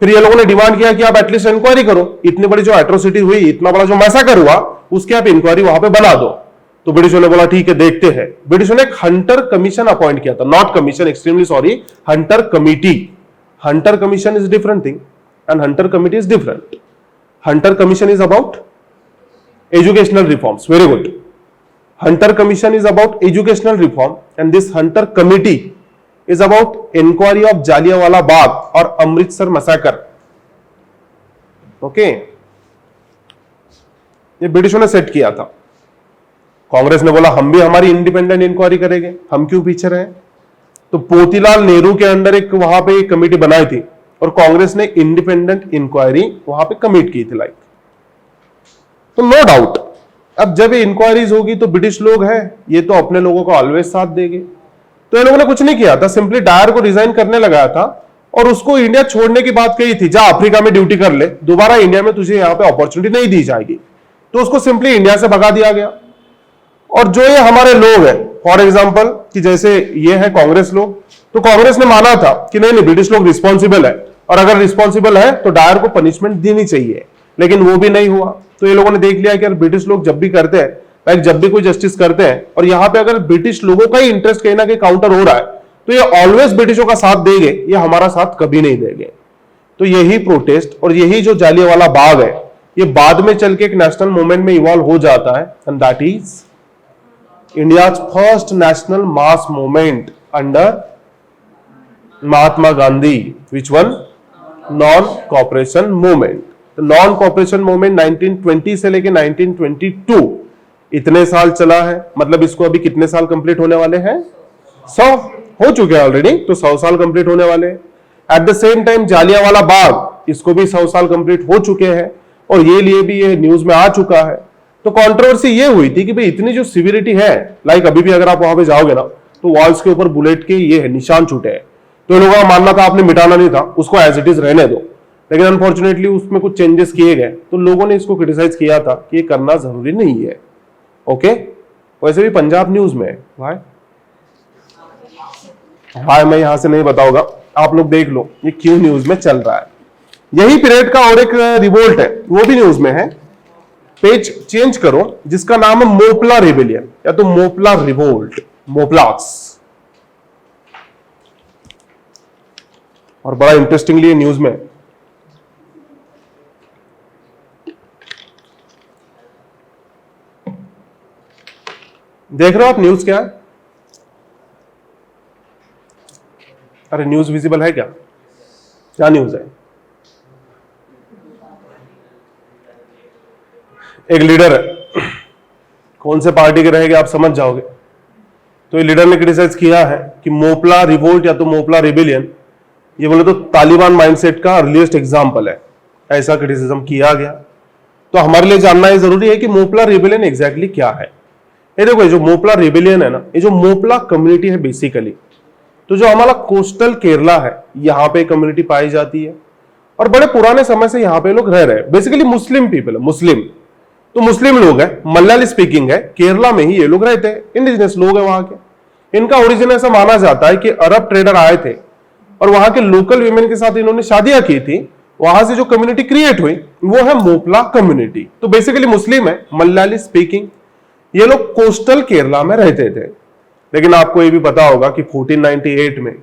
फिर ये लोगों ने डिमांड किया कि आप एटलीस्ट इंक्वायरी करो, इतनी बड़ी जो एट्रोसिटी हुई, इतना बड़ा जो मैसेकर हुआ, उसकी आप इंक्वायरी वहां पे बना दो। तो ब्रिटिशों ने बोला ठीक है, देखते हैं। ब्रिटिशों ने एक हंटर कमीशन अपॉइंट किया था, not commission, extremely sorry, Hunter committee. Hunter commission is different thing and Hunter Committee is different. Hunter Commission is about educational reforms. Very good. Hunter Commission is about educational reform, and this Hunter Committee is about inquiry of Jallianwala Bagh और अमृतसर massacre. ओके, ये ब्रिटिशों ने सेट किया था. कांग्रेस ने बोला हम भी हमारी इंडिपेंडेंट इंक्वायरी करेंगे, हम क्यों पीछे रहे. तो मोतीलाल नेहरू के अंडर एक वहां पे एक कमेटी बनाई थी और कांग्रेस ने इंडिपेंडेंट इंक्वायरी वहां पे कमिट की थी. लाइक, तो नो डाउट अब जब ये इंक्वायरीज होगी तो ब्रिटिश लोग हैं, ये तो अपने लोगों को ऑलवेज साथ देंगे. तो इन लोगों ने कुछ नहीं किया था, सिंपली डायर को रिजाइन करने लगाया था और उसको इंडिया छोड़ने की बात कही थी. जा अफ्रीका में ड्यूटी कर ले, दोबारा इंडिया में तुझे यहां पे अपॉर्चुनिटी नहीं दी जाएगी. तो उसको सिंपली इंडिया से भगा दिया गया. और जो ये हमारे लोग हैं, फॉर एग्जाम्पल कि जैसे ये है कांग्रेस लोग, तो कांग्रेस ने माना था कि नहीं नहीं ब्रिटिश लोग रिस्पॉन्सिबल है और अगर रिस्पॉन्सिबल है तो डायर को पनिशमेंट देनी चाहिए, लेकिन वो भी नहीं हुआ. तो ये लोगों ने देख लिया कि यार ब्रिटिश लोग जब भी करते हैं, लाइक जब भी कोई जस्टिस करते हैं और यहां पे अगर ब्रिटिश लोगों का ही इंटरेस्ट कहीं ना कहीं काउंटर हो रहा है तो ये ऑलवेज ब्रिटिशों का साथ देंगे, ये हमारा साथ कभी नहीं देंगे. तो यही प्रोटेस्ट और यही जो जालियांवाला बाग है, ये बाद में चल के एक नेशनल मूवमेंट में इवॉल्व हो जाता है, and that is India's first national mass movement under Mahatma Gandhi. Which one? Non cooperation movement. Non cooperation movement 1920 से लेके 1922 इतने साल चला है. मतलब इसको अभी कितने साल कंप्लीट होने वाले हैं? 100 हो चुके हैं ऑलरेडी, तो 100 साल कंप्लीट होने वाले हैं. At the same time Jallianwala Bagh, इसको भी 100 साल कंप्लीट हो चुके हैं और ये लिए भी ये न्यूज में आ चुका है. तो कंट्रोवर्सी ये हुई थी कि भाई इतनी जो सिविरिटी है, लाइक अभी भी अगर आप वहां पे जाओगे ना तो वॉल्स के ऊपर बुलेट के ये है निशान छूटे हैं. तो इन लोगों का मानना था आपने मिटाना नहीं था, उसको एज इट इज रहने दो. लेकिन अनफॉर्चुनेटली उसमें कुछ चेंजेस किए गए, तो लोगों ने इसको क्रिटिसाइज किया था कि ये करना जरूरी नहीं है. ओके, वैसे भी पंजाब न्यूज में भाई मैं यहां से नहीं बताऊंगा, आप लोग देख लो ये क्यों न्यूज में चल रहा है. यही पीरियड का और एक रिवोल्ट है, वो भी न्यूज में है. पेज चेंज करो, जिसका नाम है मोपला रिबेलियन या तो मोपला रिवोल्ट, मोपलास. और बड़ा इंटरेस्टिंगली न्यूज में देख रहे हो आप न्यूज क्या है? अरे न्यूज विजिबल है क्या? क्या न्यूज है? एक लीडर है, कौन से पार्टी के रहेंगे आप समझ जाओगे. तो ये लीडर ने क्रिटिसाइज किया है कि मोपला रिवोल्ट या तो मोपला रिबेलियन, ये बोले तो तालिबान माइंडसेट का अर्लीस्ट एग्जाम्पल है, ऐसा क्रिटिसिज्म किया गया. तो हमारे लिए जानना ये जरूरी है कि मोपला रिबेलियन एग्जैक्टली क्या है. ये देखो, ये जो मोपला रिबेलियन है ना, ये जो मोपला कम्युनिटी है बेसिकली, तो जो हमारा कोस्टल केरला है यहां पे कम्युनिटी पाई जाती है और बड़े पुराने समय से यहां पे लोग रह रहे हैं. बेसिकली मुस्लिम पीपल है, मुस्लिम, तो मुस्लिम लोग हैं, मलयाली स्पीकिंग है, केरला में ही ये लोग रहते हैं, इंडिजिनस लोग हैं वहां के. इनका ओरिजिन ऐसा माना जाता है कि अरब ट्रेडर आए थे और वहां के लोकल वीमेन के साथ इन्होंने शादियां की थी, वहां से जो कम्युनिटी क्रिएट हुई वो है मोपला कम्युनिटी. तो बेसिकली मुस्लिम है, मलयाली स्पीकिंग, ये लोग कोस्टल केरला में रहते थे. लेकिन आपको ये भी पता होगा कि 1498 में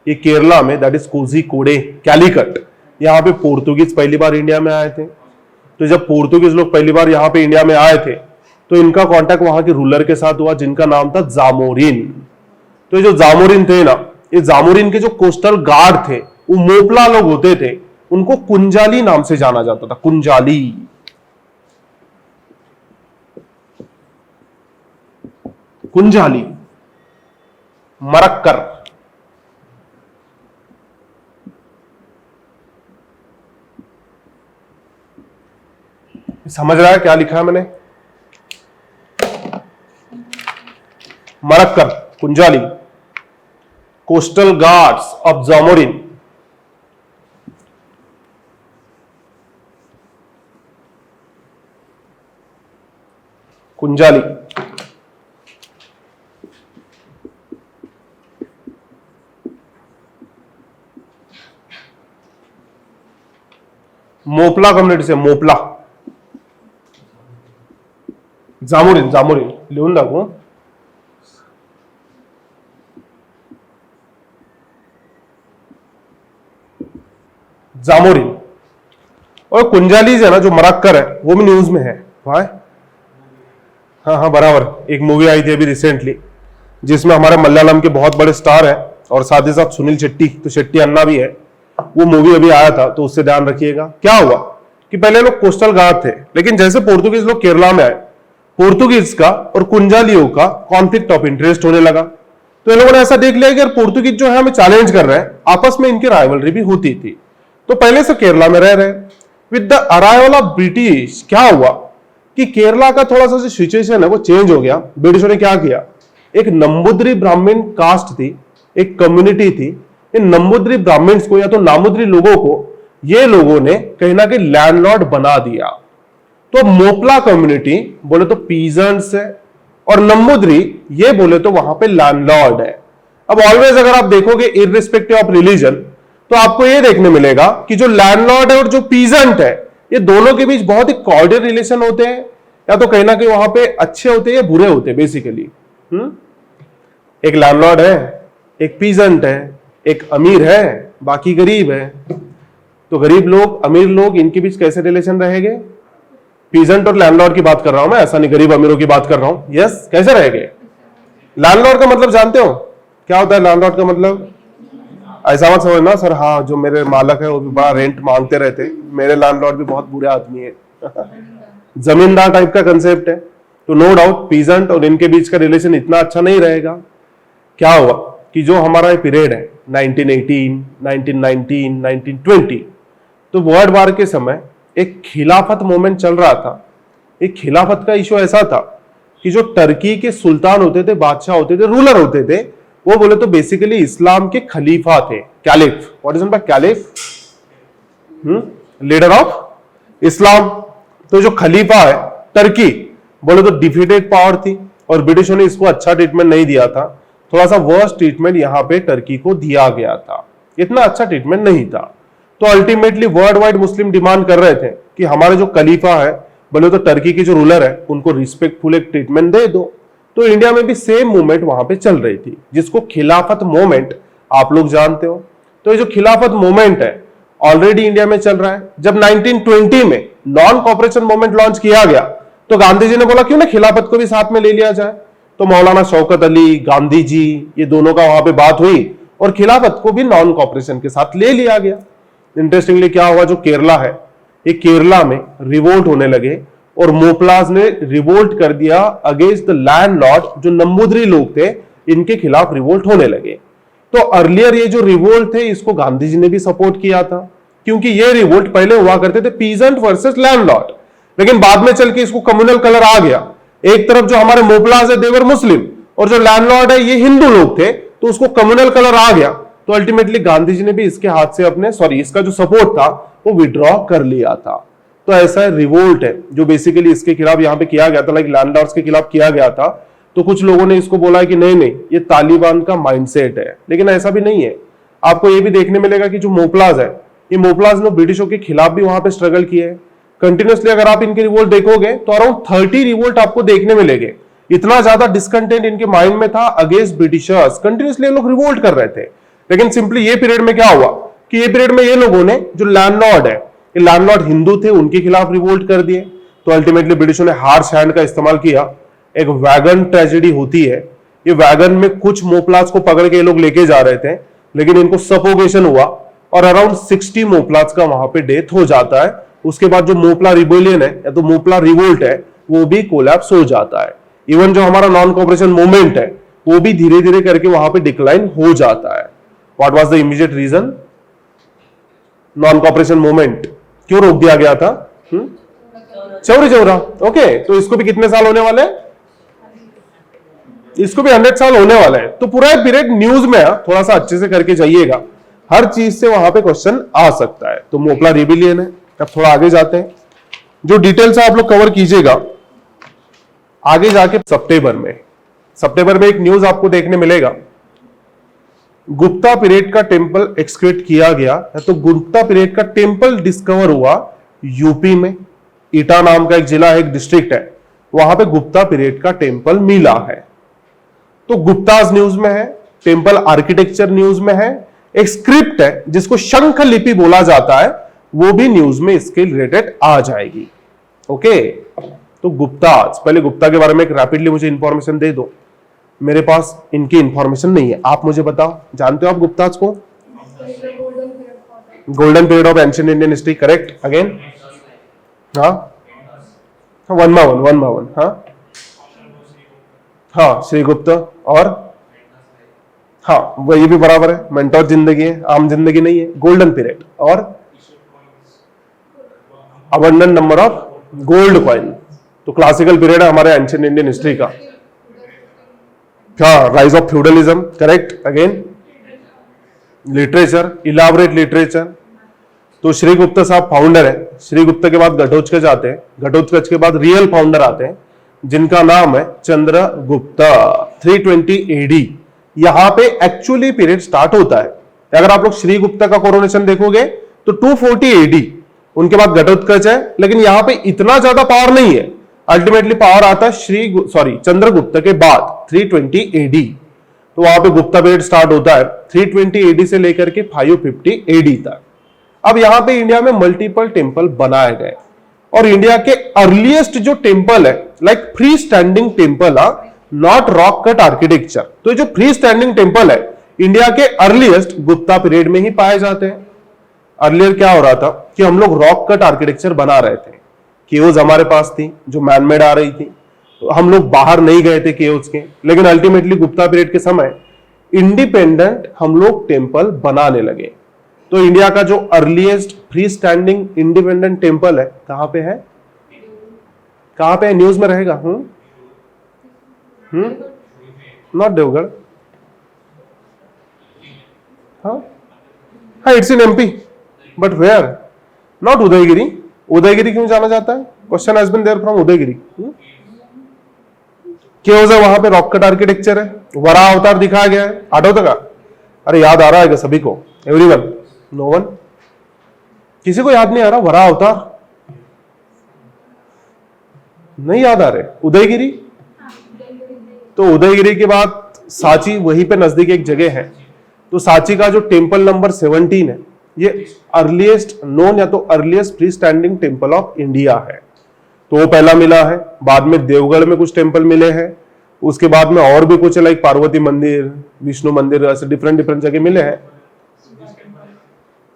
ये केरला में, दैट इज कोझिकोडे, कैलिकट, यहां पे पोर्तुगीज पहली बार इंडिया में आए थे. तो जब पोर्तुगीज लोग पहली बार यहां पे इंडिया में आए थे तो इनका कांटेक्ट वहां के रूलर के साथ हुआ जिनका नाम था जामोरिन. तो ये जो जामोरिन थे ना, ये जामोरिन के जो कोस्टल गार्ड थे वो मोपला लोग होते थे, उनको कुंजाली नाम से जाना जाता था. कुंजाली, कुंजाली, मरक्कर. समझ रहा है क्या लिखा है मैंने? Marakkar, Kunjali, coastal guards of Zamorin. Kunjali, Mappila community से, मोपला, जामोरिन, जामोरिन लिहून दाखवू. जामोरिन और कुंजालीज है ना जो मरक्कर है वो भी न्यूज में है भाई। हाँ हाँ बराबर, एक मूवी आई थी अभी रिसेंटली जिसमें हमारे मलयालम के बहुत बड़े स्टार है और साथ ही साथ सुनील शेट्टी, तो शेट्टी अन्ना भी है। वो मूवी अभी आया था तो उससे ध्यान रखिएगा। क्या हुआ कि पहले लोग कोस्टल गार्ड थे, लेकिन जैसे पोर्तुगीज लोग केरला में आए, पोर्तुगीज का और कुंजालियों का कॉन्फ्लिक्ट ऑफ इंटरेस्ट होने लगा। तो इन लोगों ने ऐसा देख लिया कि पोर्तुगीज जो है हमें चैलेंज कर रहे हैं, आपस में इनकी राइवलरी भी होती थी। तो पहले से केरला में रह रहे। With the arrival of British क्या हुआ कि केरला का थोड़ा सा जो सिचुएशन है वो चेंज हो गया। ब्रिटिशों ने क्या किया, एक नंबूद्री ब्राह्मण कास्ट थी, एक कम्युनिटी थी, इन नंबूद्री ब्राह्मण्स को या तो नामुद्री लोगों को ये लोगों ने कहीं ना कहीं लैंडलॉर्ड बना दिया। तो मोपला कम्युनिटी बोले तो पीजेंट्स है और नंबूद्री ये बोले तो वहां पे लैंडलॉर्ड है। अब ऑलवेज अगर आप देखोगे इररिस्पेक्टिव ऑफ रिलीजन तो आपको ये देखने मिलेगा कि जो लैंडलॉर्ड है और जो पीजेंट है ये दोनों के बीच बहुत ही कॉर्डियल रिलेशन होते हैं, या तो कहीं ना कहीं वहां पे अच्छे होते हैं या बुरे होते हैं बेसिकली। एक लैंडलॉर्ड है, एक पीजेंट है, एक अमीर है, बाकी गरीब है। तो गरीब लोग अमीर लोग इनके बीच कैसे रिलेशन रहेंगे? पीजेंट और लैंडलॉर्ड की बात कर रहा हूं मैं, ऐसा नहीं गरीब अमीरों की बात कर रहा हूं। यस, कैसे रहेंगे? लैंडलॉर्ड का मतलब जानते हो क्या होता है? लैंडलॉर्ड का मतलब ऐसा मत समझना सर, हाँ जो मेरे मालक है वो भी बड़ा रेंट मांगते रहते, मेरे लैंडलॉर्ड भी बहुत बुरे आदमी है जमींदार टाइप का कंसेप्ट है। तो नो डाउट पीजेंट और इनके बीच का रिलेशन इतना अच्छा नहीं रहेगा। क्या हुआ कि जो हमारा पीरियड है 1918, 1919, 1920, तो वर्ल्ड वार के समय एक खिलाफत मूवमेंट चल रहा था। एक खिलाफत का इशू ऐसा था कि जो टर्की के सुल्तान होते थे, बादशाह होते थे, रूलर होते थे, वो बोले तो बेसिकली इस्लाम के खलीफा थे, caliph. What is mean by caliph? Leader of Islam. तो जो खलीफा है टर्की बोले तो डिफीटेड पावर थी और ब्रिटिशों ने इसको अच्छा ट्रीटमेंट नहीं दिया था। थोड़ा सा वर्स्ट ट्रीटमेंट यहां पे टर्की को दिया गया था, इतना अच्छा ट्रीटमेंट नहीं था। तो अल्टीमेटली वर्ल्ड वाइड मुस्लिम डिमांड कर रहे थे कि हमारे जो खलीफा है बोले तो टर्की के जो रूलर है उनको रिस्पेक्टफुल एक ट्रीटमेंट दे दो। तो इंडिया में भी सेम मूवमेंट वहां पे चल रही थी जिसको खिलाफत मूवमेंट आप लोग जानते हो। तो ये जो खिलाफत मूवमेंट है ऑलरेडी इंडिया में चल रहा है। जब 1920 में नॉन कॉपरेशन मूवमेंट लॉन्च किया गया तो गांधी जी ने बोला क्यों ना खिलाफत को भी साथ में ले लिया जाए। तो मौलाना शौकत अली, गांधी जी, ये दोनों का वहां पे बात हुई और खिलाफत को भी नॉन कॉपरेशन के साथ ले लिया गया। इंटरेस्टिंगली क्या हुआ, जो केरला है ये केरला में रिवोल्ट होने लगे और मोपलाज ने रिवोल्ट कर दिया अगेंस्ट द लैंडलॉर्ड। जो नंबूद्री लोग थे इनके खिलाफ रिवोल्ट होने लगे। तो अर्लियर ये जो रिवोल्ट थे इसको गांधी जी ने भी सपोर्ट किया था, क्योंकि ये रिवोल्ट पहले हुआ करते थे पीजेंट वर्सेस लैंडलॉर्ड, लेकिन बाद में चल के इसको कम्युनल कलर आ गया। एक तरफ जो हमारे मोपलाज है देवर मुस्लिम और जो लैंडलॉर्ड है ये हिंदू लोग थे, तो उसको कम्युनल कलर आ गया। तो अल्टीमेटली गांधी जी ने भी इसके हाथ से अपने इसका जो सपोर्ट था वो विड्रॉ कर लिया था। तो ऐसा रिवोल्ट है जो बेसिकली इसके खिलाफ यहां पे किया गया था, लाइक लैंडलॉर्ड्स के खिलाफ किया गया था। तो कुछ लोगों ने इसको बोला कि नहीं नहीं ये तालिबान का माइंडसेट है, लेकिन ऐसा भी नहीं है। आपको ये भी देखने मिलेगा कि जो मोपलाज है ये मोपलाज ने ब्रिटिशों के खिलाफ भी वहां पे स्ट्रगल किए हैं कंटिन्यूसली। अगर आप इनके रिवोल्ट देखोगे तो अराउंड 30 रिवोल्ट आपको देखने मिलेंगे। इतना ज्यादा डिस्कंटेंट इनके माइंड में था अगेंस्ट ब्रिटिशर्स, कंटिन्यूसली लोग रिवोल्ट कर रहे थे। लेकिन सिंपली ये पीरियड में क्या हुआ कि ये पीरियड में ये लोगों ने जो लैंडलॉर्ड है, ये लैंडलॉर्ड हिंदू थे, उनके खिलाफ रिवोल्ट कर दिए। तो अल्टीमेटली ब्रिटिशों ने हार्श हैंड का इस्तेमाल किया। एक वैगन ट्रेजेडी होती है, ये वैगन में कुछ मोपलाज को पकड़ के ये लोग लेके जा रहे थे, लेकिन इनको सफोकेशन हुआ और अराउंड 60 मोपलाज का वहां पे डेथ हो जाता है। उसके बाद जो मोपला रिबेलियन है या तो मोपला रिवोल्ट है वो भी कोलैप्स हो जाता है। इवन जो हमारा नॉन कॉपरेशन मूवमेंट है वो भी धीरे धीरे करके वहां पे डिक्लाइन हो जाता है। What was the immediate reason? Non cooperation movement क्यों रोक दिया गया था? चौरी चौरा। ओके, तो इसको भी कितने साल होने वाले हैं? इसको भी 100 साल होने वाला है। तो पूरा पीरियड न्यूज में है, थोड़ा सा अच्छे से करके जाइएगा, हर चीज से वहां पे क्वेश्चन आ सकता है। तो मोपला रिबेलियन है। अब थोड़ा आगे जाते हैं, जो डिटेल्स आप लोग कवर कीजिएगा आगे जाके। सितंबर में एक न्यूज आपको देखने मिलेगा, गुप्ता पीरियड का टेंपल एक्सक्रेट किया गया। तो गुप्ता पीरियड का टेंपल डिस्कवर हुआ यूपी में, ईटा नाम का एक जिला है, एक डिस्ट्रिक्ट है, वहां पे गुप्ता पीरियड का टेंपल मिला है। तो गुप्ताज न्यूज में है, टेंपल आर्किटेक्चर न्यूज में है, एक स्क्रिप्ट है जिसको शंख लिपि बोला जाता है वो भी न्यूज में इसके रिलेटेड आ जाएगी। ओके, तो गुप्ताज, पहले गुप्ता के बारे में एक रैपिडली मुझे इंफॉर्मेशन दे दो, मेरे पास इनकी इंफॉर्मेशन नहीं है, आप मुझे बताओ, जानते हो आप गुप्ताज को? Golden period of ancient Indian history, correct. Again, हाँ, वन बाय वन, हाँ श्रीगुप्त, और हाँ वही भी बराबर है, मेंटोर जिंदगी है, आम जिंदगी नहीं है। गोल्डन पीरियड और abundant number of gold coin, तो क्लासिकल पीरियड है हमारे एंशिएंट इंडियन हिस्ट्री का। हाँ, rise of feudalism, correct. Again, literature, elaborate literature, तो श्रीगुप्त साहब फाउंडर है, श्रीगुप्त के बाद घटोत्कच आते हैं, घटोत्कच के बाद रियल फाउंडर आते हैं जिनका नाम है चंद्रगुप्त। 320 एडी यहां पे एक्चुअली पीरियड स्टार्ट होता है। अगर आप लोग श्रीगुप्त का कोरोनेशन देखोगे तो 240 एडी, उनके बाद घटोत्कच है, लेकिन यहां पे इतना ज्यादा पावर नहीं है। अल्टीमेटली पावर आता है चंद्रगुप्त के बाद 320 एडी, तो वहां पे गुप्ता पीरियड स्टार्ट होता है 320 एडी से लेकर के 550 एडी तक। अब यहां पे इंडिया में मल्टीपल टेम्पल बनाए गए, और इंडिया के अर्लीस्ट जो टेम्पल है, like free standing temple, not rock cut architecture, तो जो फ्री स्टैंडिंग टेम्पल है इंडिया के अर्लीस्ट गुप्ता पीरियड में ही पाए जाते हैं। अर्लियर क्या हो रहा था कि हम लोग रॉक कट आर्किटेक्चर बना रहे थे, केओज हमारे पास थी जो मैनमेड आ रही थी, तो हम लोग बाहर नहीं गए थे केओज के, लेकिन अल्टीमेटली गुप्ता पीरियड के समय इंडिपेंडेंट हम लोग टेम्पल बनाने लगे। तो इंडिया का जो earliest free standing independent temple है कहां पे है? कहां पे है? न्यूज में रहेगा। नॉट देवगढ़, हाँ it's in MP, but where? Not Udayagiri. Udayagiri क्यों जाना जाता है? Question has been there from Udayagiri. Caves है, वहां पे रॉक कट आर्किटेक्चर है, वराह अवतार दिखाया गया है, आठवता का? अरे याद आ रहा है सभी को? एवरीवन? No one? किसी को याद नहीं आ रहा वराह अवतार? नहीं याद आ रहे? उदयगिरी, तो उदयगिरी के बाद सांची, वहीं पे नजदीक एक जगह है, तो सांची का जो टेम्पल नंबर 17 है, ये अर्लीस्ट नोन या तो earliest free standing temple of India है, तो वो पहला मिला है। बाद में देवगढ़ में कुछ टेम्पल मिले हैं, उसके बाद में और भी कुछ लाइक पार्वती मंदिर, विष्णु मंदिर, ऐसे डिफरेंट जगह मिले हैं।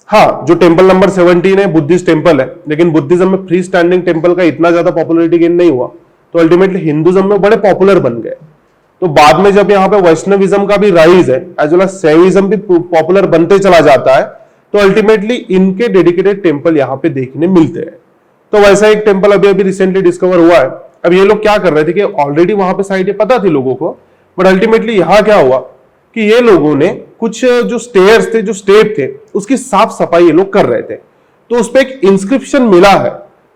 हाँ, जो टेम्पल नंबर 17 है बुद्धिस्ट टेम्पल है, लेकिन बुद्धिज्म में फ्री स्टैंडिंग टेम्पल का इतना ज्यादा पॉपुलरिटी गेन नहीं हुआ, तो अल्टीमेटली हिंदुज्म में बड़े पॉपुलर बन गए। तो बाद में जब यहाँ पे वैष्णविज्म का भी राइज है, एज वेल एज शैविज्म भी पॉपुलर बनते चला जाता है, तो अल्टीमेटली इनके डेडिकेटेड टेम्पल यहाँ पे देखने मिलते हैं। तो वैसा एक टेम्पल अभी रिसेंटली डिस्कवर हुआ है। अब ये लोग क्या कर रहे थे कि ऑलरेडी वहां पे साइट पता थी लोगों को, बट अल्टीमेटली यहाँ क्या हुआ कि ये लोगों ने कुछ जो स्टेयर्स थे, जो स्टेप थे, उसकी साफ सफाई ये लोग कर रहे थे, तो उस पर एक इंस्क्रिप्शन मिला है।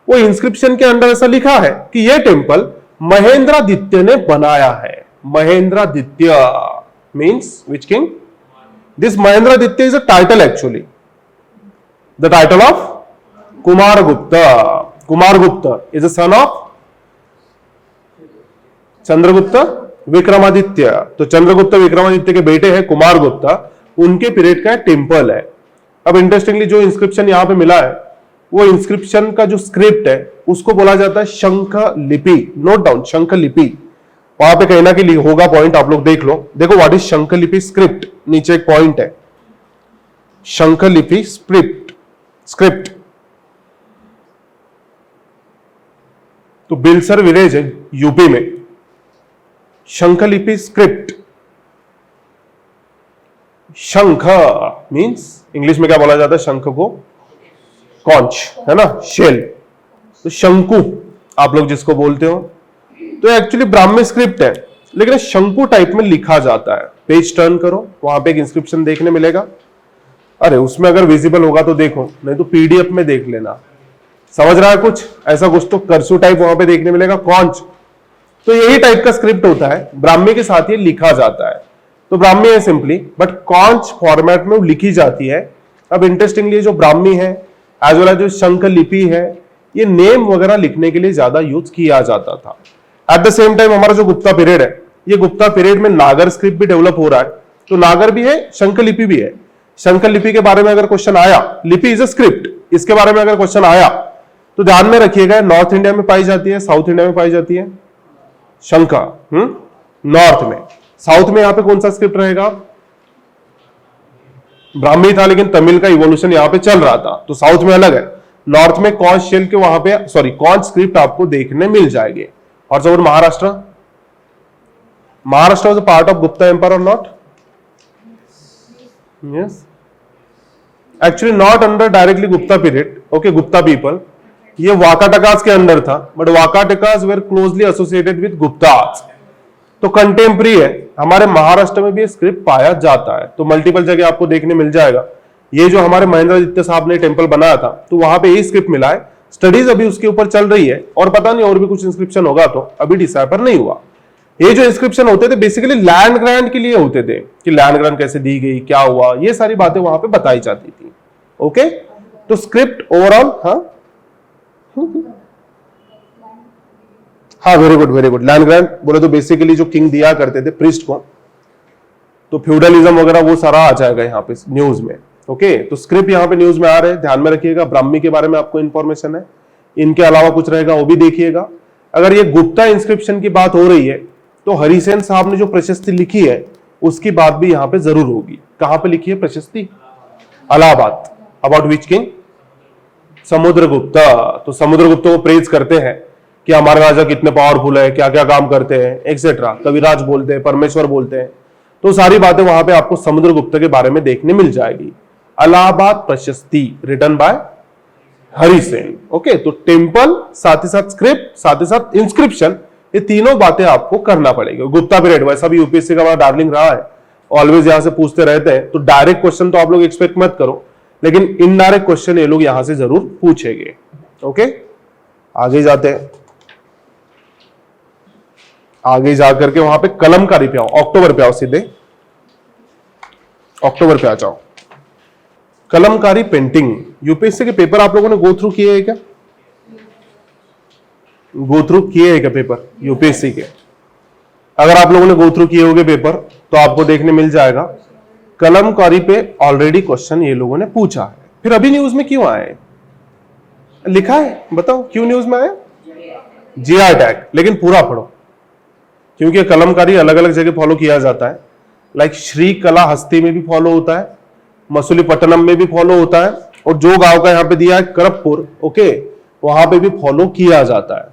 वो इंस्क्रिप्शन के अंदर ऐसा लिखा है कि ये टेम्पल महेंद्रादित्य ने बनाया है। Mahendraditya means which king? This Mahendraditya is a title actually, the title of Kumaragupta. Kumaragupta is a son of Chandragupta Vikramaditya, तो चंद्रगुप्त विक्रमादित्य के बेटे हैं कुमारगुप्त, उनके पीरियड का टेम्पल है। अब इंटरेस्टिंगली जो इंस्क्रिप्शन यहां पे मिला है, वो इंस्क्रिप्शन का जो स्क्रिप्ट है उसको बोला जाता है शंख लिपि। नोट डाउन, शंख लिपि, वहां पे कहना कि होगा पॉइंट, आप लोग देख लो। देखो व्हाट इज शंख लिपि स्क्रिप्ट, नीचे एक पॉइंट है, शंख लिपि स्क्रिप्ट। तो बिलसर विलेज है यूपी में, शंखलिपि स्क्रिप्ट। शंख मींस इंग्लिश में क्या बोला जाता है? शंख को कॉन्च, है ना, शेल, तो शंकु आप लोग जिसको बोलते हो, तो एक्चुअली ब्राह्मी स्क्रिप्ट है, लेकिन शंकु टाइप में लिखा जाता है। पेज टर्न करो, वहां पे एक इंस्क्रिप्शन देखने मिलेगा। अरे उसमें अगर विजिबल होगा तो देखो, नहीं तो पीडीएफ में देख लेना। समझ रहा है कुछ? ऐसा कुछ तो कर्सू टाइप वहां पे देखने मिलेगा, कॉन्च, तो यही टाइप का स्क्रिप्ट होता है, ब्राह्मी के साथ ये लिखा जाता है। तो ब्राह्मी है सिंपली, बट कॉन्च फॉर्मेट में लिखी जाती है। अब इंटरेस्टिंगली जो ब्राह्मी है एज वेल एज जो शंख लिपि है, ये नेम वगैरह लिखने के लिए ज्यादा यूज किया जाता था। एट द सेम टाइम हमारा जो गुप्ता पीरियड है, ये गुप्ता पीरियड में नागर स्क्रिप्ट भी डेवलप हो रहा है, तो नागर भी है, शंख लिपि भी है। शंख लिपि के बारे में अगर क्वेश्चन आया, लिपि इज अ स्क्रिप्ट, इसके बारे में अगर क्वेश्चन आया तो ध्यान में रखिएगा, नॉर्थ इंडिया में पाई जाती है, साउथ इंडिया में पाई जाती है शंखा। नॉर्थ में, साउथ में यहां पे कौन सा स्क्रिप्ट रहेगा? ब्राह्मी था, लेकिन तमिल का इवोल्यूशन यहां पे चल रहा था, तो साउथ में अलग है। नॉर्थ में कॉन्च शेल के वहां पे कॉन्च स्क्रिप्ट आपको देखने मिल जाएगी। और जब Maharashtra, Maharashtra was a part of Gupta empire or not? Yes, actually not under directly Gupta period, okay, Gupta people, ये वाकाटकास के अंडर था, but Vakatakas were closely associated with Guptas, तो कंटेम्प्री है। हमारे महाराष्ट्र में भी स्क्रिप्ट पाया जाता है, तो मल्टीपल जगह आपको देखने मिल जाएगा। ये जो हमारे महेंद्रादित्य साहब ने टेंपल बनाया था, तो वहां पे ये स्क्रिप्ट मिला है। स्टडीज अभी उसके ऊपर चल रही है, और पता नहीं और भी कुछ इंस्क्रिप्शन होगा, तो अभी डिसाइफर नहीं हुआ। ये जो इंस्क्रिप्शन होते थे बेसिकली लैंड ग्रांट के लिए होते थे, कि लैंड ग्रांट कैसे दी गई, क्या हुआ, ये सारी बातें वहां पे बताई जाती थी। ओके, तो स्क्रिप्ट ओवरऑल, हाँ very good very good. Land grant बोले तो बेसिकली जो किंग दिया करते थे प्रिस्ट को, तो फ्यूडलिज्म वगैरह वो सारा आ जाएगा यहाँ पे न्यूज में। ओके, तो स्क्रिप्ट यहाँ पे न्यूज में आ रहे हैं, ध्यान में रखिएगा। ब्राह्मी के बारे में आपको इंफॉर्मेशन है, इनके अलावा कुछ रहेगा वो भी देखिएगा। अगर ये गुप्ता इंस्क्रिप्शन की बात हो रही है, तो हरिसेन साहब ने जो प्रशस्ति लिखी है उसकी बात भी यहाँ पे जरूर होगी। कहां पे लिखी है प्रशस्ति? Allahabad. About which king? Samudragupta. तो समुद्रगुप्त को प्रेज करते हैं कि हमारे राजा कितने पावरफुल है, क्या क्या काम करते हैं, एक्सेट्रा। कविराज बोलते हैं, परमेश्वर बोलते हैं, तो सारी बातें वहां पे आपको समुद्रगुप्त के बारे में देखने मिल जाएगी। इलाहाबाद प्रशस्ति रिटन बाय हरिसेन। ओके, तो टेम्पल, साथ ही साथ स्क्रिप्ट, साथ ही साथ इंस्क्रिप्शन, ये तीनों बातें आपको करना पड़ेगी। गुप्ता पीरियड वैसा भी यूपीएससी का बड़ा डार्लिंग रहा है, ऑलवेज यहां से पूछते रहते हैं, तो डायरेक्ट क्वेश्चन तो आप लोग एक्सपेक्ट मत करो, लेकिन इनडायरेक्ट क्वेश्चन ये लोग यहां से जरूर पूछेंगे। ओके, आगे जाते हैं। आगे जाकर के वहां पे कलमकारी पे आओ, अक्टूबर पे आओ, सीधे अक्टूबर पे आ जाओ। कलमकारी पेंटिंग, यूपीएससी के पेपर आप लोगों ने गो थ्रू किए हैं क्या? गो थ्रू किए हैं क्या पेपर यूपीएससी के? अगर आप लोगों ने गो थ्रू किए होंगे पेपर, तो आपको देखने मिल जाएगा कलमकारी पे ऑलरेडी क्वेश्चन ये लोगों ने पूछा है। फिर अभी न्यूज में क्यों आए? लिखा है, बताओ क्यों न्यूज में आया? जीआई टैग, लेकिन पूरा पढ़ो, क्योंकि कलमकारी अलग अलग जगह फॉलो किया जाता है। लाइक श्री कला हस्ती में भी फॉलो होता है, मसूलीपट्टनम में भी फॉलो होता है, और जो गांव का यहाँ पे दिया है करपपुर, ओके, वहां पे भी फॉलो किया जाता है।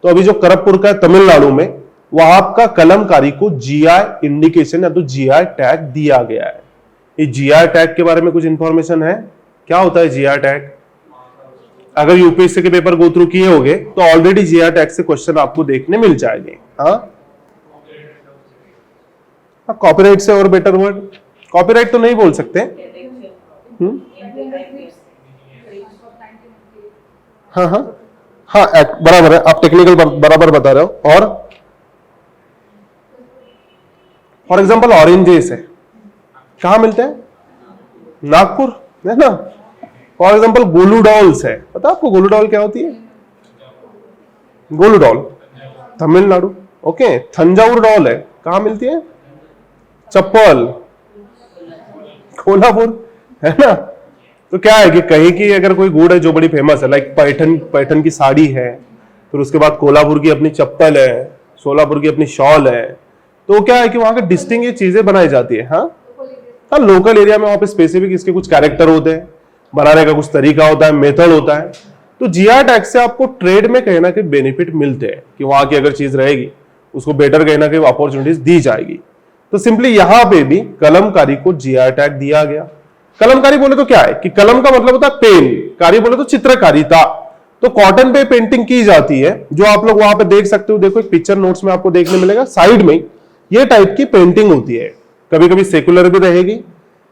तो अभी जो करपपुर का है तमिलनाडु में, वहां का कलमकारी को जीआई इंडिकेशन या तो जीआई टैग दिया गया है। ये जीआई टैग के बारे में कुछ इंफॉर्मेशन है? क्या होता है जीआई टैग? अगर यूपीएससी के पेपर गो थ्रू किए होंगे तो ऑलरेडी जीआई टैग से क्वेश्चन आपको देखने मिल जाएंगे। कॉपीराइट से और बेटर वर्ड, कॉपीराइट तो नहीं बोल सकते। हाँ हाँ हाँ, बराबर है, आप टेक्निकल बराबर बता रहे हो। और फॉर एग्जाम्पल ऑरेंजेस है, कहां मिलते हैं? नागपुर, है ना। फॉर एग्जाम्पल गोलूडॉल्स है, पता आपको गोलूडॉल क्या होती है? गोलूडॉल तमिलनाडु। ओके, थंजावुर डॉल है, कहां मिलती है? चप्पल, कोल्हापुर, है ना। तो क्या है कि कहीं की अगर कोई गुड़ है जो बड़ी फेमस है, लाइक पैठन की साड़ी है, फिर उसके बाद कोल्हापुर की अपनी चप्पल है, सोलापुर की अपनी शॉल है, तो क्या है कि वहां के डिस्टिंग ये चीजें बनाई जाती है। हाँ, लोकल एरिया में वहां पे स्पेसिफिक इसके कुछ कैरेक्टर होते हैं, बनाने का कुछ तरीका होता है, मेथड होता है। तो जीआई टैग से आपको ट्रेड में कहीं ना कहीं बेनिफिट मिलते हैं, कि वहां की अगर चीज रहेगी उसको बेटर कहीं ना कहीं अपॉर्चुनिटीज दी जाएगी। तो सिंपली यहां पे भी कलमकारी को जीआई टैग दिया गया। कलमकारी बोले तो क्या है कि कलम का मतलब होता है पेन, कारी बोले तो चित्रकारिता। तो कॉटन पे पेंटिंग की जाती है, जो आप लोग वहां पे देख सकते हो। देखो एक पिक्चर नोट्स में आपको देखने मिलेगा, साइड में ये टाइप की पेंटिंग होती है। कभी कभी सेकुलर भी रहेगी,